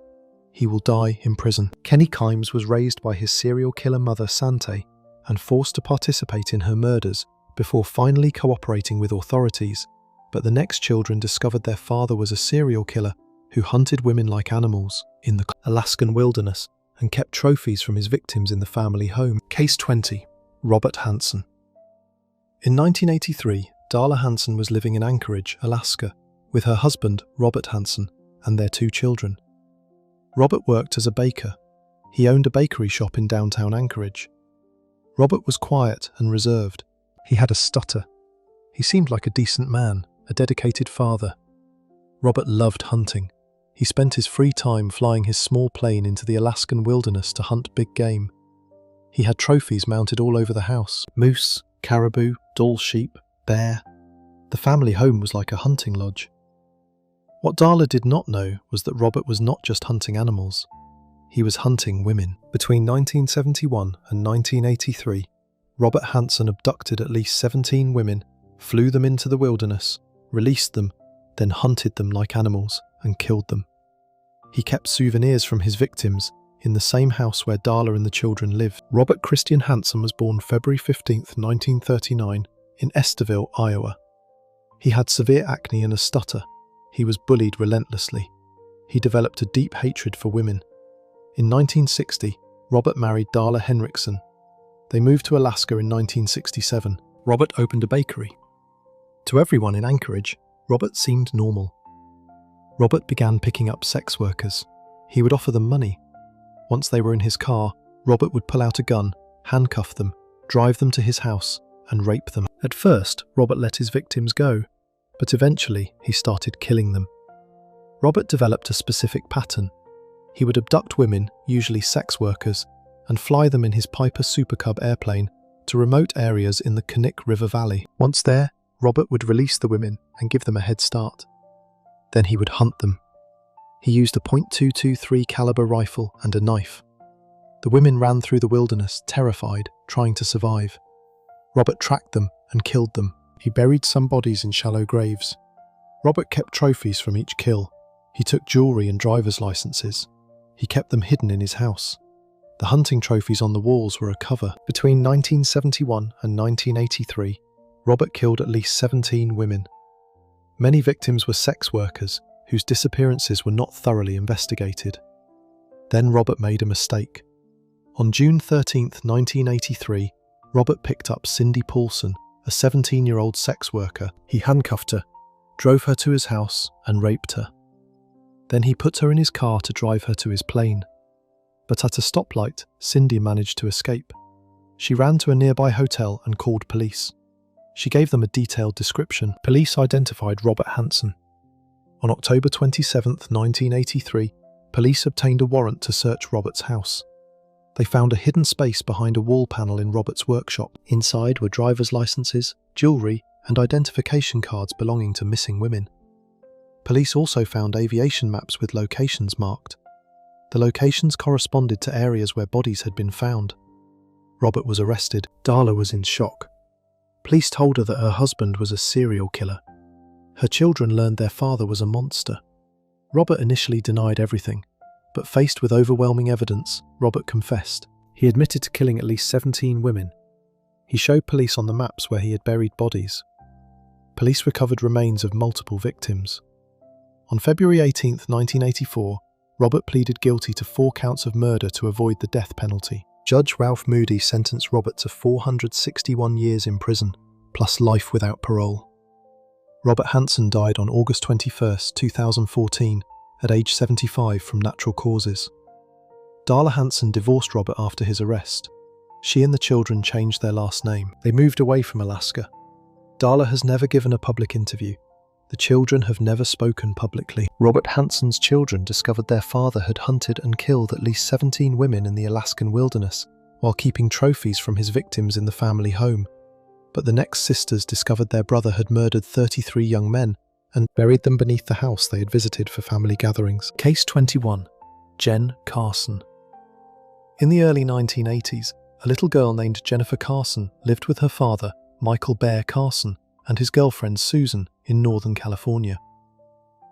He will die in prison. Kenny Kimes was raised by his serial killer mother Sante and forced to participate in her murders before finally cooperating with authorities, but the next children discovered their father was a serial killer who hunted women like animals in the Alaskan wilderness and kept trophies from his victims in the family home. Case 20. Robert Hansen. In 1983, Darla Hansen was living in Anchorage, Alaska, with her husband, Robert Hansen, and their 2 children. Robert worked as a baker. He owned a bakery shop in downtown Anchorage. Robert was quiet and reserved. He had a stutter. He seemed like a decent man, a dedicated father. Robert loved hunting. He spent his free time flying his small plane into the Alaskan wilderness to hunt big game. He had trophies mounted all over the house: moose, caribou, Dall sheep, bear. The family home was like a hunting lodge. What Darla did not know was that Robert was not just hunting animals. He was hunting women. Between 1971 and 1983, Robert Hansen abducted at least 17 women, flew them into the wilderness, released them, then hunted them like animals and killed them. He kept souvenirs from his victims in the same house where Darla and the children lived. Robert Christian Hansen was born February 15, 1939, in Esterville, Iowa. He had severe acne and a stutter. He was bullied relentlessly. He developed a deep hatred for women. In 1960, Robert married Darla Henriksen. They moved to Alaska in 1967. Robert opened a bakery. To everyone in Anchorage, Robert seemed normal. Robert began picking up sex workers. He would offer them money. Once they were in his car, Robert would pull out a gun, handcuff them, drive them to his house, and rape them. At first, Robert let his victims go, but eventually he started killing them. Robert developed a specific pattern. He would abduct women, usually sex workers, and fly them in his Piper Super Cub airplane to remote areas in the Kenneth River Valley. Once there, Robert would release the women and give them a head start. Then he would hunt them. He used a .223 caliber rifle and a knife. The women ran through the wilderness, terrified, trying to survive. Robert tracked them and killed them. He buried some bodies in shallow graves. Robert kept trophies from each kill. He took jewelry and driver's licenses. He kept them hidden in his house. The hunting trophies on the walls were a cover. Between 1971 and 1983, Robert killed at least 17 women. Many victims were sex workers whose disappearances were not thoroughly investigated. Then Robert made a mistake. On June 13, 1983, Robert picked up Cindy Paulson, a 17-year-old sex worker. He handcuffed her, drove her to his house, and raped her. Then he put her in his car to drive her to his plane. But at a stoplight, Cindy managed to escape. She ran to a nearby hotel and called police. She gave them a detailed description. Police identified Robert Hansen. On October 27, 1983, police obtained a warrant to search Robert's house. They found a hidden space behind a wall panel in Robert's workshop. Inside were driver's licenses, jewelry, and identification cards belonging to missing women. Police also found aviation maps with locations marked. The locations corresponded to areas where bodies had been found. Robert was arrested. Darla was in shock. Police told her that her husband was a serial killer. Her children learned their father was a monster. Robert initially denied everything, but faced with overwhelming evidence, Robert confessed. He admitted to killing at least 17 women. He showed police on the maps where he had buried bodies. Police recovered remains of multiple victims. On February 18, 1984, Robert pleaded guilty to 4 counts of murder to avoid the death penalty. Judge Ralph Moody sentenced Robert to 461 years in prison, plus life without parole. Robert Hansen died on August 21, 2014, at age 75 from natural causes. Darla Hansen divorced Robert after his arrest. She and the children changed their last name. They moved away from Alaska. Darla has never given a public interview. The children have never spoken publicly. Robert Hansen's children discovered their father had hunted and killed at least 17 women in the Alaskan wilderness, while keeping trophies from his victims in the family home. But the next sisters discovered their brother had murdered 33 young men and buried them beneath the house they had visited for family gatherings. Case 21. Jen Carson. In the early 1980s, a little girl named Jennifer Carson lived with her father, Michael Bear Carson, and his girlfriend Susan in Northern California.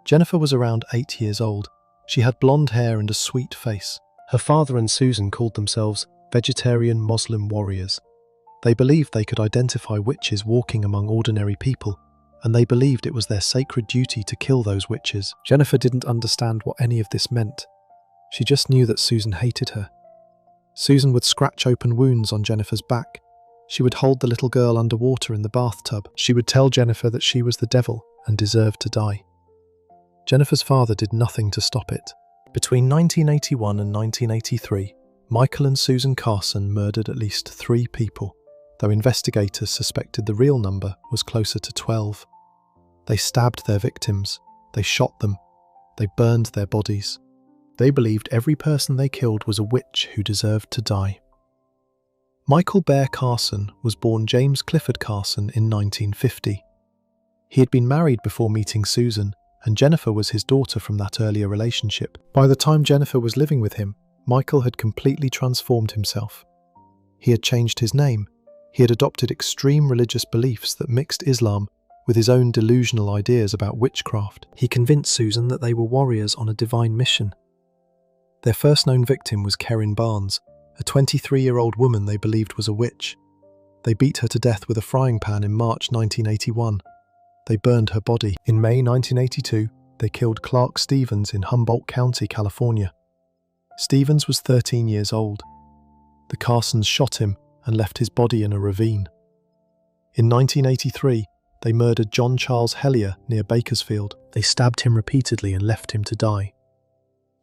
Jennifer was around 8 years old. She had blonde hair and a sweet face. Her father and Susan called themselves vegetarian Muslim warriors. They believed they could identify witches walking among ordinary people, and they believed it was their sacred duty to kill those witches. Jennifer didn't understand what any of this meant. She just knew that Susan hated her. Susan would scratch open wounds on Jennifer's back. She would hold the little girl underwater in the bathtub. She would tell Jennifer that she was the devil and deserved to die. Jennifer's father did nothing to stop it. Between 1981 and 1983, Michael and Susan Carson murdered at least 3 people, though investigators suspected the real number was closer to 12. They stabbed their victims, they shot them, they burned their bodies. They believed every person they killed was a witch who deserved to die. Michael Bear Carson was born James Clifford Carson in 1950. He had been married before meeting Susan, and Jennifer was his daughter from that earlier relationship. By the time Jennifer was living with him, Michael had completely transformed himself. He had changed his name. He had adopted extreme religious beliefs that mixed Islam with his own delusional ideas about witchcraft. He convinced Susan that they were warriors on a divine mission. Their first known victim was Kerrin Barnes, a 23-year-old woman they believed was a witch. They beat her to death with a frying pan in March 1981. They burned her body. In May 1982, they killed Clark Stevens in Humboldt County, California. Stevens was 13 years old. The Carsons shot him and left his body in a ravine. In 1983, they murdered John Charles Hellier near Bakersfield. They stabbed him repeatedly and left him to die.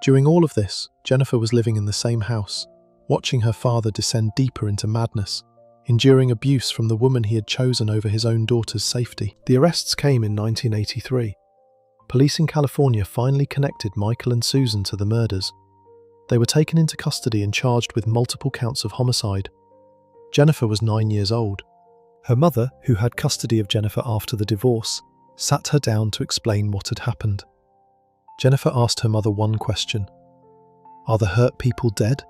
During all of this, Jennifer was living in the same house, watching her father descend deeper into madness, enduring abuse from the woman he had chosen over his own daughter's safety. The arrests came in 1983. Police in California finally connected Michael and Susan to the murders. They were taken into custody and charged with multiple counts of homicide. Jennifer was 9 years old. Her mother, who had custody of Jennifer after the divorce, sat her down to explain what had happened. Jennifer asked her mother one question: "Are the hurt people dead?"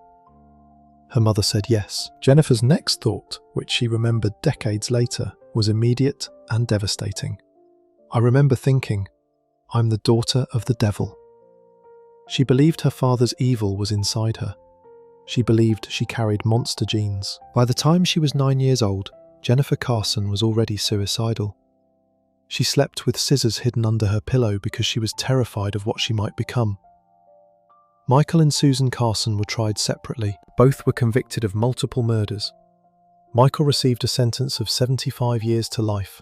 Her mother said yes. Jennifer's next thought, which she remembered decades later, was immediate and devastating. "I remember thinking, I'm the daughter of the devil." She believed her father's evil was inside her. She believed she carried monster genes. By the time she was 9 years old, Jennifer Carson was already suicidal. She slept with scissors hidden under her pillow because she was terrified of what she might become. Michael and Susan Carson were tried separately. Both were convicted of multiple murders. Michael received a sentence of 75 years to life.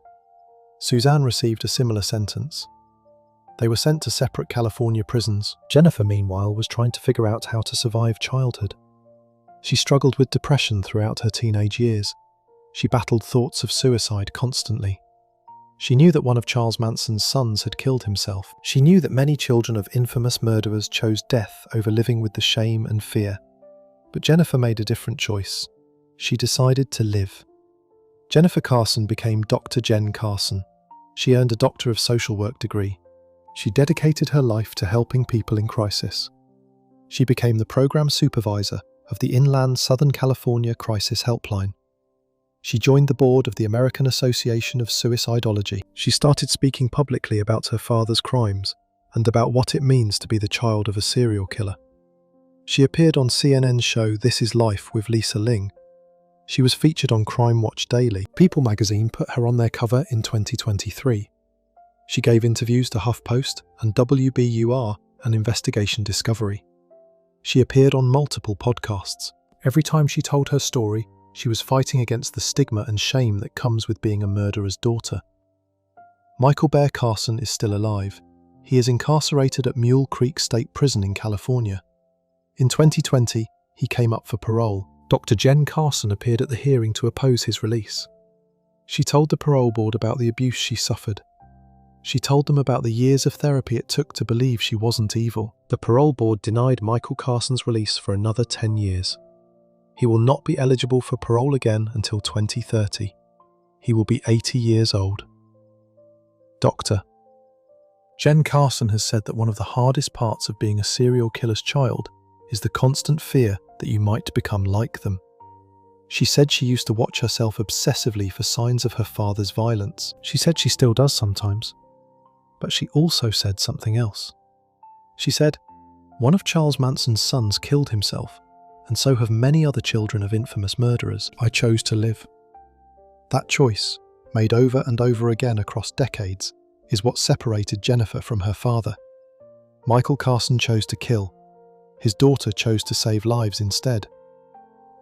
Suzanne received a similar sentence. They were sent to separate California prisons. Jennifer, meanwhile, was trying to figure out how to survive childhood. She struggled with depression throughout her teenage years. She battled thoughts of suicide constantly. She knew that one of Charles Manson's sons had killed himself. She knew that many children of infamous murderers chose death over living with the shame and fear. But Jennifer made a different choice. She decided to live. Jennifer Carson became Dr. Jen Carson. She earned a Doctor of Social Work degree. She dedicated her life to helping people in crisis. She became the program supervisor of the Inland Southern California Crisis Helpline. She joined the board of the American Association of Suicidology. She started speaking publicly about her father's crimes and about what it means to be the child of a serial killer. She appeared on CNN's show This Is Life with Lisa Ling. She was featured on Crime Watch Daily. People magazine put her on their cover in 2023. She gave interviews to HuffPost and WBUR and Investigation Discovery. She appeared on multiple podcasts. Every time she told her story, she was fighting against the stigma and shame that comes with being a murderer's daughter. Michael Bear Carson is still alive. He is incarcerated at Mule Creek State Prison in California. In 2020, he came up for parole. Dr. Jen Carson appeared at the hearing to oppose his release. She told the parole board about the abuse she suffered. She told them about the years of therapy it took to believe she wasn't evil. The parole board denied Michael Carson's release for another 10 years. He will not be eligible for parole again until 2030. He will be 80 years old. Doctor. Jen Carson has said that one of the hardest parts of being a serial killer's child is the constant fear that you might become like them. She said she used to watch herself obsessively for signs of her father's violence. She said she still does sometimes. But she also said something else. She said, "One of Charles Manson's sons killed himself, and so have many other children of infamous murderers. I chose to live." That choice, made over and over again across decades, is what separated Jennifer from her father. Michael Carson chose to kill. His daughter chose to save lives instead.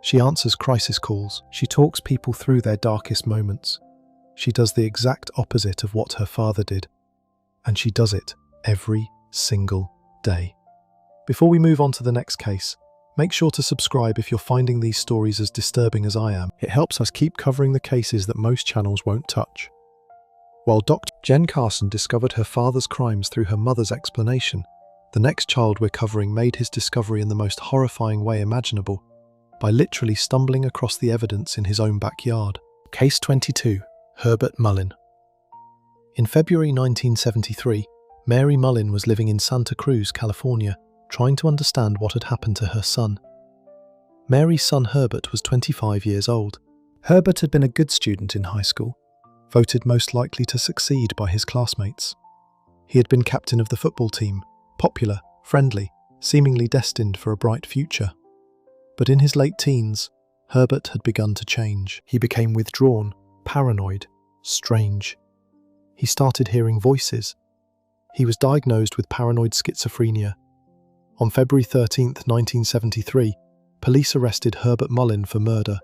She answers crisis calls. She talks people through their darkest moments. She does the exact opposite of what her father did. And she does it every single day. Before we move on to the next case, make sure to subscribe if you're finding these stories as disturbing as I am. It helps us keep covering the cases that most channels won't touch. While Dr. Jen Carson discovered her father's crimes through her mother's explanation, the next child we're covering made his discovery in the most horrifying way imaginable, by literally stumbling across the evidence in his own backyard. Case 22, Herbert Mullin. In February 1973, Mary Mullin was living in Santa Cruz, California, trying to understand what had happened to her son. Mary's son Herbert was 25 years old. Herbert had been a good student in high school, voted most likely to succeed by his classmates. He had been captain of the football team, popular, friendly, seemingly destined for a bright future. But in his late teens, Herbert had begun to change. He became withdrawn, paranoid, strange. He started hearing voices. He was diagnosed with paranoid schizophrenia. On February 13, 1973, police arrested Herbert Mullin for murder.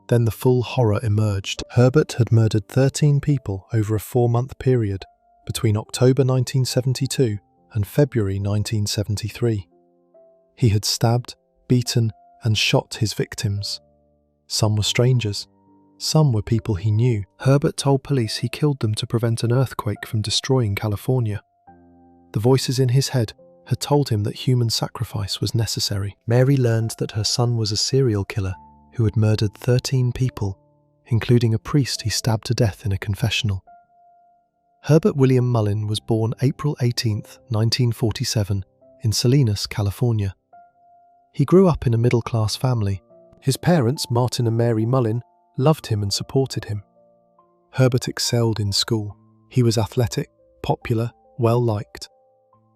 Then the full horror emerged. Herbert had murdered 13 people over a 4-month period between October 1972 and February 1973. He had stabbed, beaten, and shot his victims. Some were strangers. Some were people he knew. Herbert told police he killed them to prevent an earthquake from destroying California. The voices in his head had told him that human sacrifice was necessary. Mary learned that her son was a serial killer who had murdered 13 people, including a priest he stabbed to death in a confessional. Herbert William Mullin was born April 18, 1947, in Salinas, California. He grew up in a middle-class family. His parents, Martin and Mary Mullin, loved him and supported him. Herbert excelled in school. He was athletic, popular, well-liked.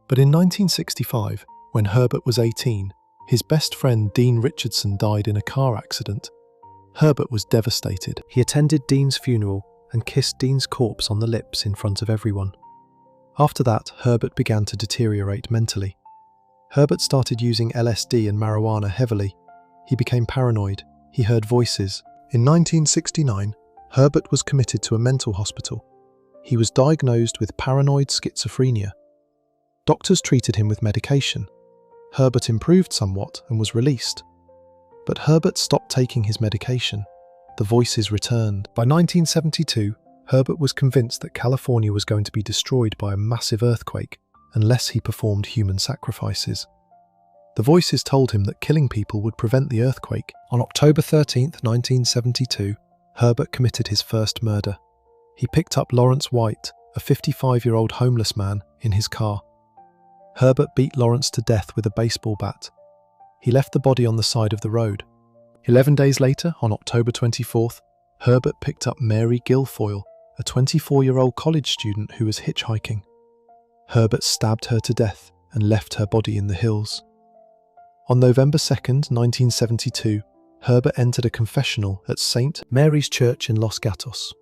But in 1965, when Herbert was 18, his best friend Dean Richardson died in a car accident. Herbert was devastated. He attended Dean's funeral and kissed Dean's corpse on the lips in front of everyone. After that, Herbert began to deteriorate mentally. Herbert started using LSD and marijuana heavily. He became paranoid. He heard voices. In 1969, Herbert was committed to a mental hospital. He was diagnosed with paranoid schizophrenia. Doctors treated him with medication. Herbert improved somewhat and was released. But Herbert stopped taking his medication. The voices returned. By 1972, Herbert was convinced that California was going to be destroyed by a massive earthquake unless he performed human sacrifices. The voices told him that killing people would prevent the earthquake. On October 13, 1972, Herbert committed his first murder. He picked up Lawrence White, a 55-year-old homeless man, in his car. Herbert beat Lawrence to death with a baseball bat. He left the body on the side of the road. 11 days later, on October 24th, Herbert picked up Mary Guilfoyle, a 24-year-old college student who was hitchhiking. Herbert stabbed her to death and left her body in the hills. On November 2nd, 1972, Herbert entered a confessional at St. Mary's Church in Los Gatos.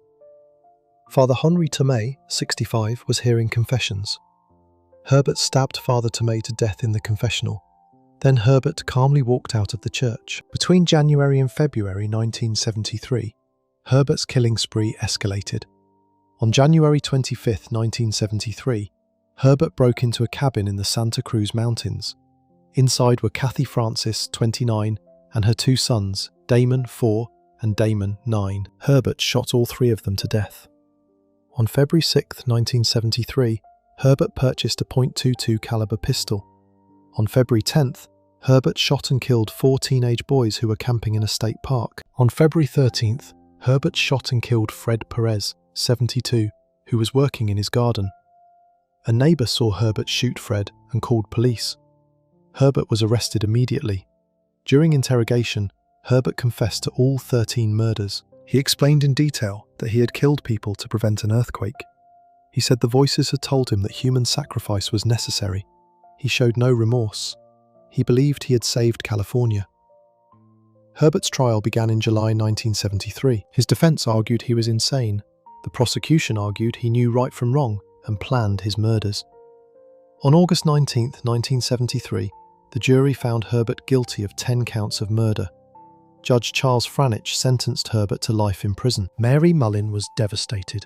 Father Henri Tomei, 65, was hearing confessions. Herbert stabbed Father Tomei to death in the confessional. Then Herbert calmly walked out of the church. Between January and February 1973, Herbert's killing spree escalated. On January 25, 1973, Herbert broke into a cabin in the Santa Cruz Mountains. Inside were Kathy Francis, 29, and her two sons, Damon, 4, and Damon, 9. Herbert shot all three of them to death. On February 6, 1973, Herbert purchased a .22 caliber pistol. On February 10th, Herbert shot and killed 4 teenage boys who were camping in a state park. On February 13th, Herbert shot and killed Fred Perez, 72, who was working in his garden. A neighbour saw Herbert shoot Fred and called police. Herbert was arrested immediately. During interrogation, Herbert confessed to all 13 murders. He explained in detail that he had killed people to prevent an earthquake. He said the voices had told him that human sacrifice was necessary. He showed no remorse. He believed he had saved California. Herbert's trial began in July 1973. His defense argued he was insane. The prosecution argued he knew right from wrong and planned his murders. On August 19, 1973, the jury found Herbert guilty of 10 counts of murder. Judge Charles Franich sentenced Herbert to life in prison. Mary Mullin was devastated.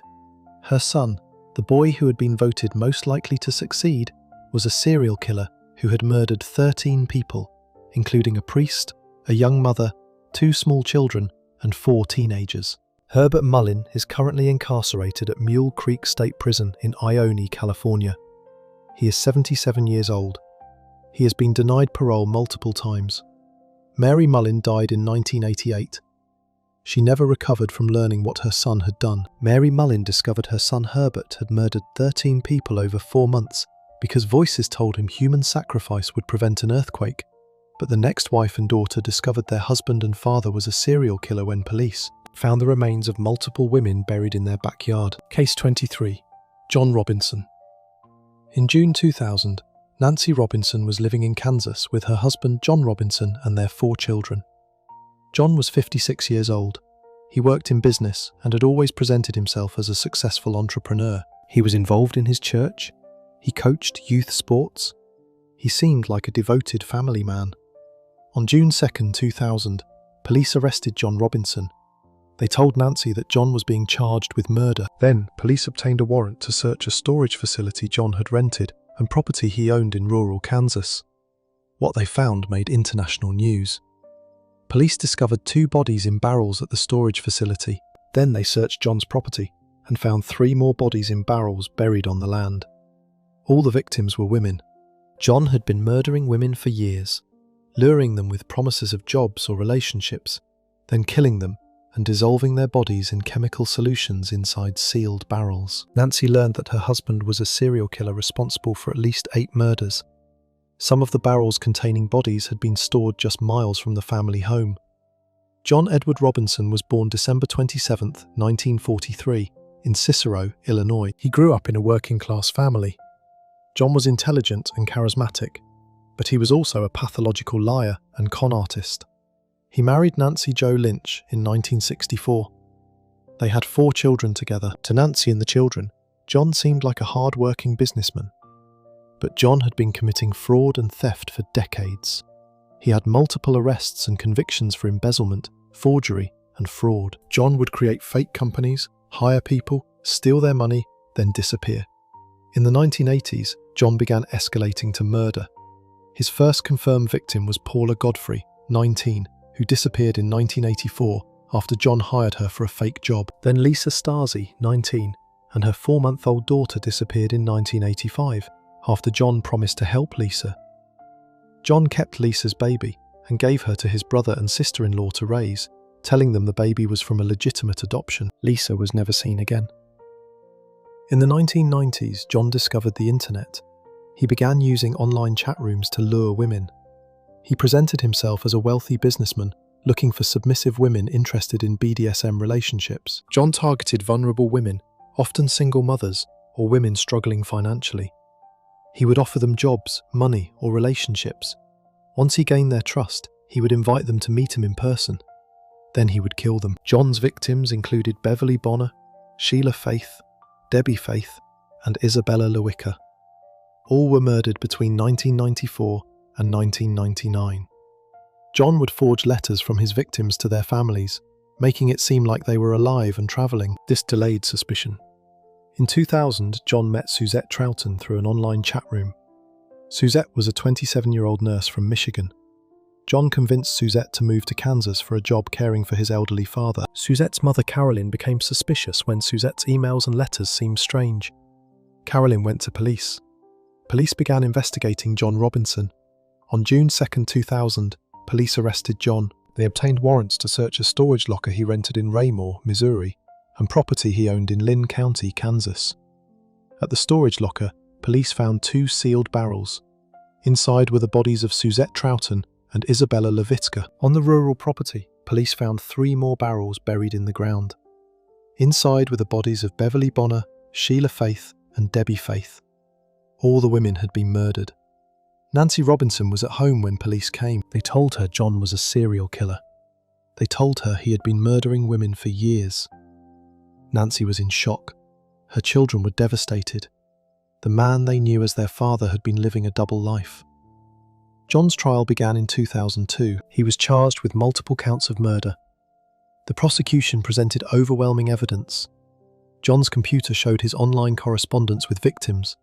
Her son, the boy who had been voted most likely to succeed, was a serial killer who had murdered 13 people, including a priest, a young mother, 2 small children, and 4 teenagers. Herbert Mullin is currently incarcerated at Mule Creek State Prison in Ione, California. He is 77 years old. He has been denied parole multiple times. Mary Mullin died in 1988. She never recovered from learning what her son had done. Mary Mullin discovered her son Herbert had murdered 13 people over 4 months because voices told him human sacrifice would prevent an earthquake. But the next wife and daughter discovered their husband and father was a serial killer when police found the remains of multiple women buried in their backyard. Case 23. John Robinson. In June 2000, Nancy Robinson was living in Kansas with her husband John Robinson and their 4 children. John was 56 years old. He worked in business and had always presented himself as a successful entrepreneur. He was involved in his church. He coached youth sports. He seemed like a devoted family man. On June 2, 2000, police arrested John Robinson. They told Nancy that John was being charged with murder. Then, police obtained a warrant to search a storage facility John had rented and property he owned in rural Kansas. What they found made international news. Police discovered 2 bodies in barrels at the storage facility. Then they searched John's property and found 3 more bodies in barrels buried on the land. All the victims were women. John had been murdering women for years, luring them with promises of jobs or relationships, then killing them and dissolving their bodies in chemical solutions inside sealed barrels. Nancy learned that her husband was a serial killer responsible for at least 8 murders. Some of the barrels containing bodies had been stored just miles from the family home. John Edward Robinson was born December 27, 1943, in Cicero, Illinois. He grew up in a working-class family. John was intelligent and charismatic, but he was also a pathological liar and con artist. He married Nancy Jo Lynch in 1964. They had 4 children together. To Nancy and the children, John seemed like a hard-working businessman. But John had been committing fraud and theft for decades. He had multiple arrests and convictions for embezzlement, forgery, and fraud. John would create fake companies, hire people, steal their money, then disappear. In the 1980s, John began escalating to murder. His first confirmed victim was Paula Godfrey, 19, who disappeared in 1984 after John hired her for a fake job. Then Lisa Stasi, 19, and her 4-month-old daughter disappeared in 1985 after John promised to help Lisa. John kept Lisa's baby and gave her to his brother and sister-in-law to raise, telling them the baby was from a legitimate adoption. Lisa was never seen again. In the 1990s, John discovered the internet. He began using online chat rooms to lure women. He presented himself as a wealthy businessman looking for submissive women interested in BDSM relationships. John targeted vulnerable women, often single mothers or women struggling financially. He would offer them jobs, money, or relationships. Once he gained their trust, he would invite them to meet him in person. Then he would kill them. John's victims included Beverly Bonner, Sheila Faith, Debbie Faith, and Isabella Lewicka. All were murdered between 1994 and 1999. John would forge letters from his victims to their families, making it seem like they were alive and travelling. This delayed suspicion. In 2000, John met Suzette Troughton through an online chat room. Suzette was a 27-year-old nurse from Michigan. John convinced Suzette to move to Kansas for a job caring for his elderly father. Suzette's mother Carolyn became suspicious when Suzette's emails and letters seemed strange. Carolyn went to police. Police began investigating John Robinson. On June 2, 2000, police arrested John. They obtained warrants to search a storage locker he rented in Raymore, Missouri, and property he owned in Lynn County, Kansas. At the storage locker, police found 2 sealed barrels. Inside were the bodies of Suzette Troughton and Isabella Lewicka. On the rural property, police found 3 more barrels buried in the ground. Inside were the bodies of Beverly Bonner, Sheila Faith, and Debbie Faith. All the women had been murdered. Nancy Robinson was at home when police came. They told her John was a serial killer. They told her he had been murdering women for years. Nancy was in shock. Her children were devastated. The man they knew as their father had been living a double life. John's trial began in 2002. He was charged with multiple counts of murder. The prosecution presented overwhelming evidence. John's computer showed his online correspondence with victims.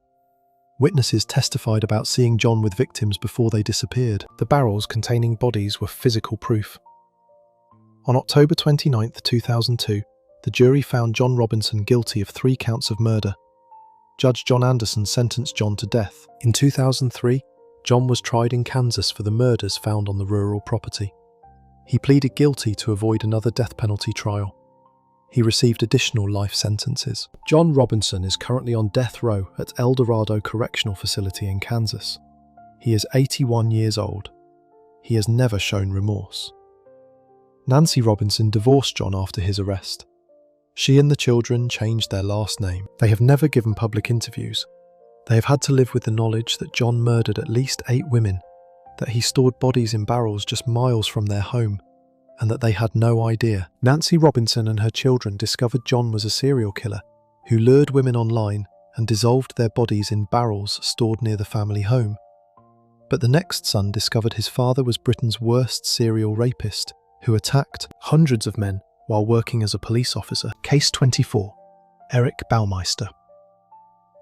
Witnesses testified about seeing John with victims before they disappeared. The barrels containing bodies were physical proof. On October 29, 2002, the jury found John Robinson guilty of 3 counts of murder. Judge John Anderson sentenced John to death. In 2003, John was tried in Kansas for the murders found on the rural property. He pleaded guilty to avoid another death penalty trial. He received additional life sentences. John Robinson is currently on death row at El Dorado Correctional Facility in Kansas. He is 81 years old. He has never shown remorse. Nancy Robinson divorced John after his arrest. She and the children changed their last name. They have never given public interviews. They have had to live with the knowledge that John murdered at least 8 women, that he stored bodies in barrels just miles from their home, and that they had no idea. Nancy Robinson and her children discovered John was a serial killer who lured women online and dissolved their bodies in barrels stored near the family home. But the next son discovered his father was Britain's worst serial rapist who attacked hundreds of men while working as a police officer. Case 24. Eric Baumeister.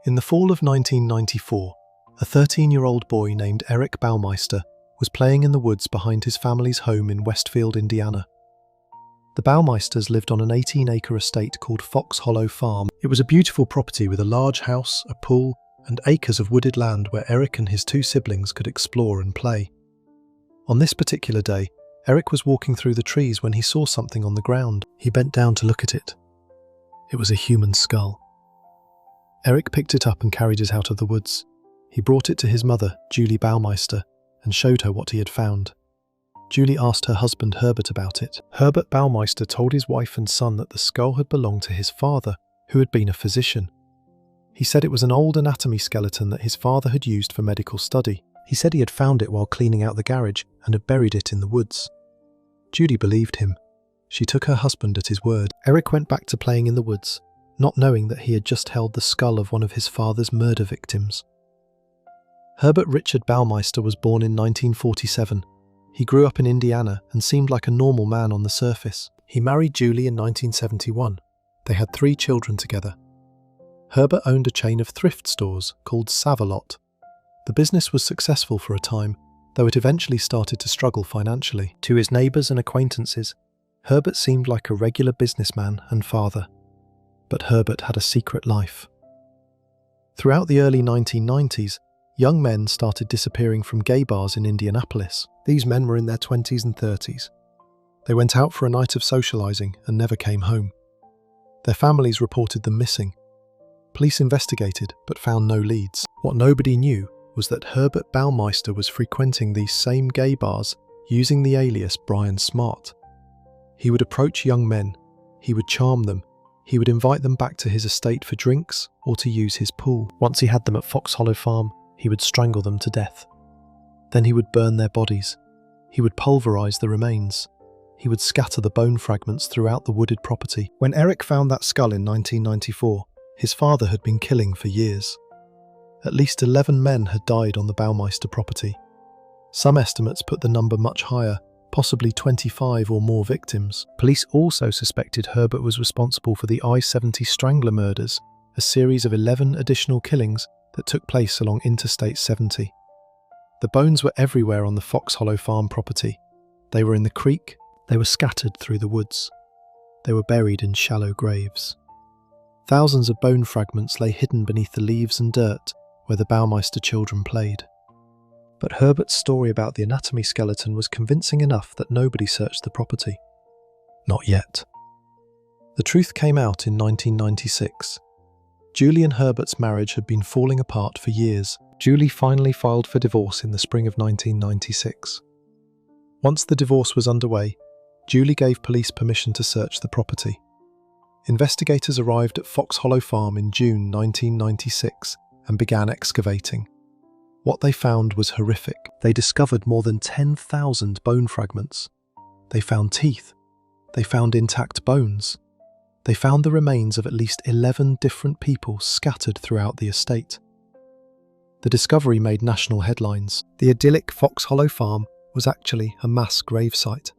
In the fall of 1994, a 13-year-old boy named Eric Baumeister was playing in the woods behind his family's home in Westfield, Indiana. The Baumeisters lived on an 18-acre estate called Fox Hollow Farm. It was a beautiful property with a large house, a pool, and acres of wooded land where Eric and his two siblings could explore and play. On this particular day, Eric was walking through the trees when he saw something on the ground. He bent down to look at it. It was a human skull. Eric picked it up and carried it out of the woods. He brought it to his mother, Julie Baumeister, and showed her what he had found. Julie asked her husband Herbert about it. Herbert Baumeister told his wife and son that the skull had belonged to his father, who had been a physician. He said it was an old anatomy skeleton that his father had used for medical study. He said he had found it while cleaning out the garage and had buried it in the woods. Judy believed him. She took her husband at his word. Eric went back to playing in the woods, not knowing that he had just held the skull of one of his father's murder victims. Herbert Richard Baumeister was born in 1947. He grew up in Indiana and seemed like a normal man on the surface. He married Julie in 1971. They had 3 children together. Herbert owned a chain of thrift stores called Savalot. The business was successful for a time, though it eventually started to struggle financially. To his neighbours and acquaintances, Herbert seemed like a regular businessman and father. But Herbert had a secret life. Throughout the early 1990s, young men started disappearing from gay bars in Indianapolis. These men were in their 20s and 30s. They went out for a night of socialising and never came home. Their families reported them missing. Police investigated but found no leads. What nobody knew was that Herbert Baumeister was frequenting these same gay bars using the alias Brian Smart. He would approach young men, he would charm them, he would invite them back to his estate for drinks or to use his pool. Once he had them at Fox Hollow Farm, he would strangle them to death. Then he would burn their bodies. He would pulverise the remains. He would scatter the bone fragments throughout the wooded property. When Eric found that skull in 1994, his father had been killing for years. At least 11 men had died on the Baumeister property. Some estimates put the number much higher, possibly 25 or more victims. Police also suspected Herbert was responsible for the I-70 Strangler murders, a series of 11 additional killings that took place along Interstate 70. The bones were everywhere on the Fox Hollow Farm property. They were in the creek, they were scattered through the woods. They were buried in shallow graves. Thousands of bone fragments lay hidden beneath the leaves and dirt where the Baumeister children played. But Herbert's story about the anatomy skeleton was convincing enough that nobody searched the property. Not yet. The truth came out in 1996. Julie and Herbert's marriage had been falling apart for years. Julie finally filed for divorce in the spring of 1996. Once the divorce was underway, Julie gave police permission to search the property. Investigators arrived at Fox Hollow Farm in June 1996 and began excavating. What they found was horrific. They discovered more than 10,000 bone fragments. They found teeth. They found intact bones. They found the remains of at least 11 different people scattered throughout the estate. The discovery made national headlines. The idyllic Fox Hollow Farm was actually a mass gravesite.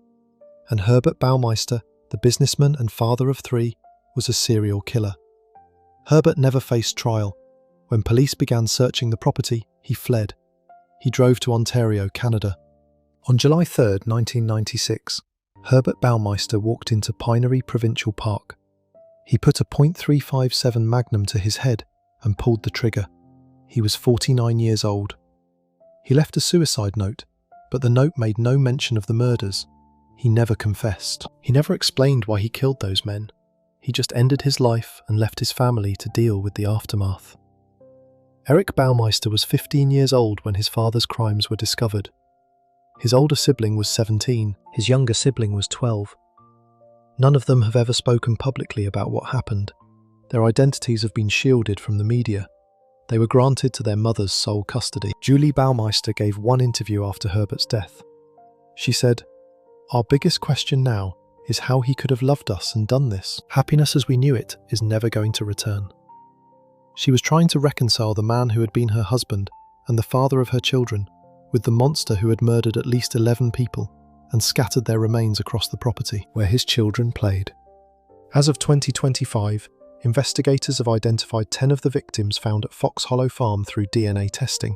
And Herbert Baumeister, the businessman and father of 3, was a serial killer. Herbert never faced trial. When police began searching the property, he fled. He drove to Ontario, Canada. On July 3, 1996, Herbert Baumeister walked into Pinery Provincial Park. He put a .357 Magnum to his head and pulled the trigger. He was 49 years old. He left a suicide note, but the note made no mention of the murders. He never confessed. He never explained why he killed those men. He just ended his life and left his family to deal with the aftermath. Eric Baumeister was 15 years old when his father's crimes were discovered. His older sibling was 17, his younger sibling was 12. None of them have ever spoken publicly about what happened. Their identities have been shielded from the media. They were granted to their mother's sole custody. Julie Baumeister gave one interview after Herbert's death. She said, "Our biggest question now is how he could have loved us and done this. Happiness as we knew it is never going to return." She was trying to reconcile the man who had been her husband and the father of her children with the monster who had murdered at least 11 people and scattered their remains across the property where his children played. As of 2025, investigators have identified 10 of the victims found at Fox Hollow Farm through DNA testing.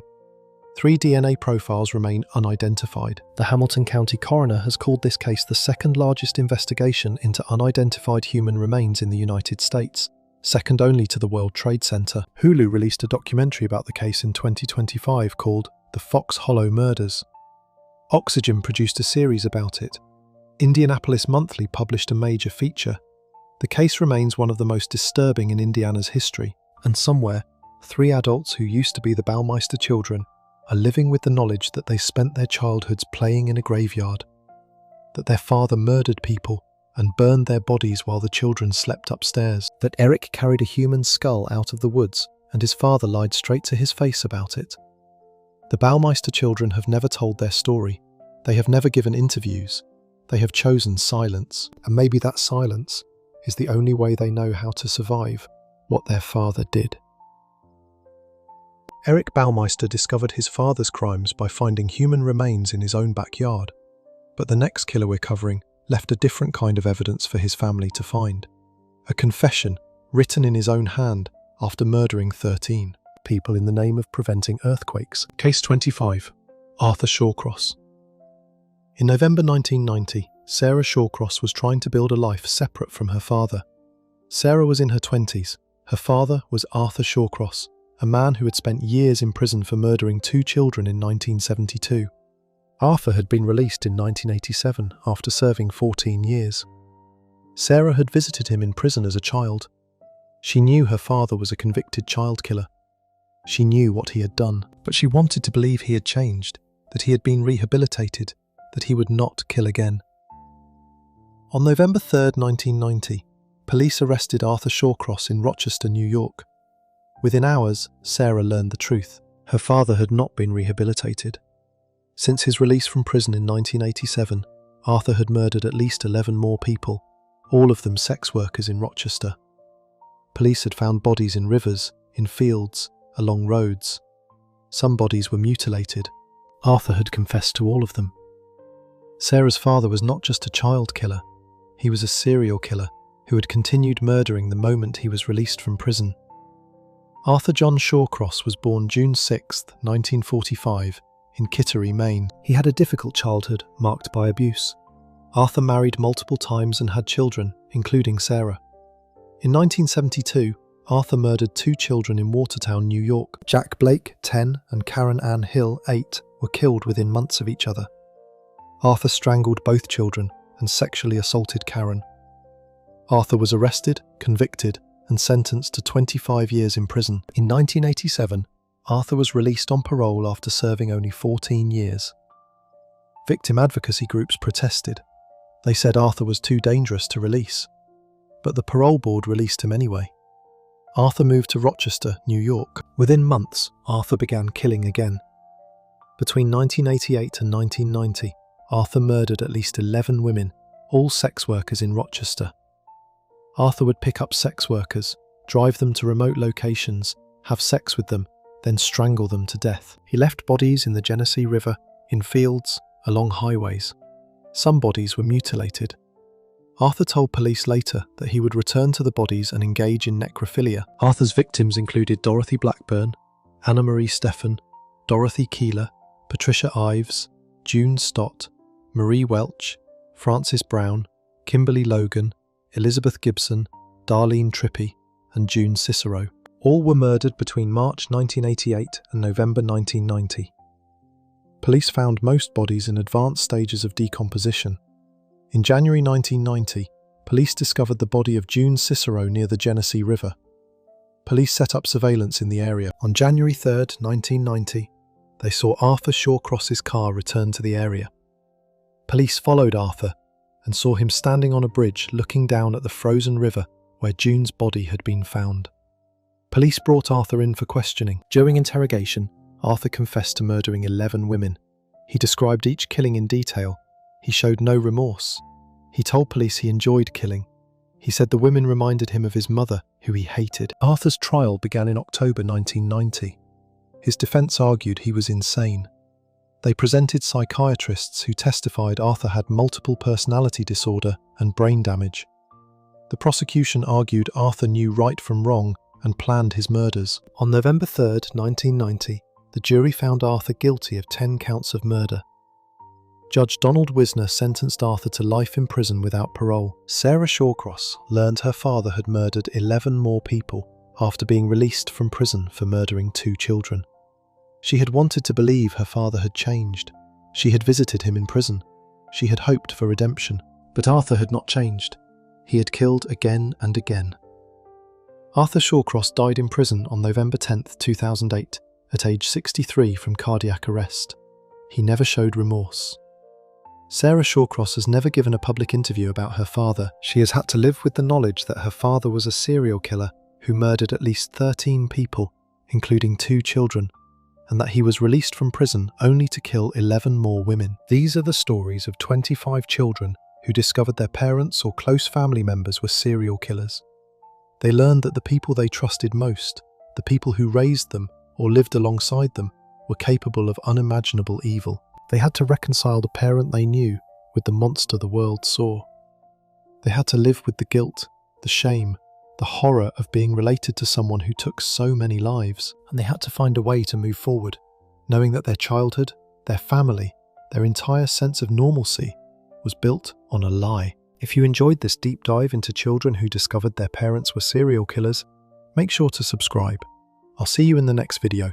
3 DNA profiles remain unidentified. The Hamilton County coroner has called this case the second largest investigation into unidentified human remains in the United States, second only to the World Trade Center. Hulu released a documentary about the case in 2025 called The Fox Hollow Murders. Oxygen produced a series about it. Indianapolis Monthly published a major feature. The case remains one of the most disturbing in Indiana's history, and somewhere, 3 adults who used to be the Baumeister children are living with the knowledge that they spent their childhoods playing in a graveyard, that their father murdered people and burned their bodies while the children slept upstairs, that Eric carried a human skull out of the woods and his father lied straight to his face about it. The Baumeister children have never told their story. They have never given interviews. They have chosen silence, and maybe that silence is the only way they know how to survive what their father did. Eric Baumeister discovered his father's crimes by finding human remains in his own backyard, but the next killer we're covering left a different kind of evidence for his family to find. A confession written in his own hand after murdering 13 people in the name of preventing earthquakes. Case 25. Arthur Shawcross. In November 1990, Sarah Shawcross was trying to build a life separate from her father. Sarah was in her 20s. Her father was Arthur Shawcross, a man who had spent years in prison for murdering 2 children in 1972. Arthur had been released in 1987 after serving 14 years. Sarah had visited him in prison as a child. She knew her father was a convicted child killer. She knew what he had done, but she wanted to believe he had changed, that he had been rehabilitated, that he would not kill again. On November 3rd, 1990, police arrested Arthur Shawcross in Rochester, New York. Within hours, Sarah learned the truth. Her father had not been rehabilitated. Since his release from prison in 1987, Arthur had murdered at least 11 more people, all of them sex workers in Rochester. Police had found bodies in rivers, in fields, along roads. Some bodies were mutilated. Arthur had confessed to all of them. Sarah's father was not just a child killer, he was a serial killer who had continued murdering the moment he was released from prison. Arthur John Shawcross was born June 6, 1945, in Kittery, Maine. He had a difficult childhood marked by abuse. Arthur married multiple times and had children, including Sarah. In 1972, Arthur murdered 2 children in Watertown, New York. Jack Blake, 10, and Karen Ann Hill, 8, were killed within months of each other. Arthur strangled both children and sexually assaulted Karen. Arthur was arrested, convicted, and sentenced to 25 years in prison. In 1987, Arthur was released on parole after serving only 14 years. Victim advocacy groups protested. They said Arthur was too dangerous to release. But the parole board released him anyway. Arthur moved to Rochester, New York. Within months, Arthur began killing again. Between 1988 and 1990, Arthur murdered at least 11 women, all sex workers in Rochester. Arthur would pick up sex workers, drive them to remote locations, have sex with them, then strangle them to death. He left bodies in the Genesee River, in fields, along highways. Some bodies were mutilated. Arthur told police later that he would return to the bodies and engage in necrophilia. Arthur's victims included Dorothy Blackburn, Anna Marie Steffen, Dorothy Keeler, Patricia Ives, June Stott, Marie Welch, Frances Brown, Kimberly Logan, Elizabeth Gibson, Darlene Trippi, and June Cicero. All were murdered between March 1988 and November 1990. Police found most bodies in advanced stages of decomposition. In January 1990, police discovered the body of June Cicero near the Genesee River. Police set up surveillance in the area. On January 3, 1990, they saw Arthur Shawcross's car return to the area. Police followed Arthur and saw him standing on a bridge looking down at the frozen river where June's body had been found. Police brought Arthur in for questioning. During interrogation, Arthur confessed to murdering 11 women. He described each killing in detail. He showed no remorse. He told police he enjoyed killing. He said the women reminded him of his mother, who he hated. Arthur's trial began in October 1990. His defense argued he was insane. They presented psychiatrists who testified Arthur had multiple personality disorder and brain damage. The prosecution argued Arthur knew right from wrong and planned his murders. On November 3, 1990, the jury found Arthur guilty of 10 counts of murder. Judge Donald Wisner sentenced Arthur to life in prison without parole. Sarah Shawcross learned her father had murdered 11 more people after being released from prison for murdering 2 children. She had wanted to believe her father had changed. She had visited him in prison. She had hoped for redemption. But Arthur had not changed. He had killed again and again. Arthur Shawcross died in prison on November 10, 2008, at age 63 from cardiac arrest. He never showed remorse. Sarah Shawcross has never given a public interview about her father. She has had to live with the knowledge that her father was a serial killer who murdered at least 13 people, including 2 children, and that he was released from prison only to kill 11 more women. These are the stories of 25 children who discovered their parents or close family members were serial killers. They learned that the people they trusted most, the people who raised them or lived alongside them, were capable of unimaginable evil. They had to reconcile the parent they knew with the monster the world saw. They had to live with the guilt, the shame, the horror of being related to someone who took so many lives, and they had to find a way to move forward, knowing that their childhood, their family, their entire sense of normalcy was built on a lie. If you enjoyed this deep dive into children who discovered their parents were serial killers, make sure to subscribe. I'll see you in the next video.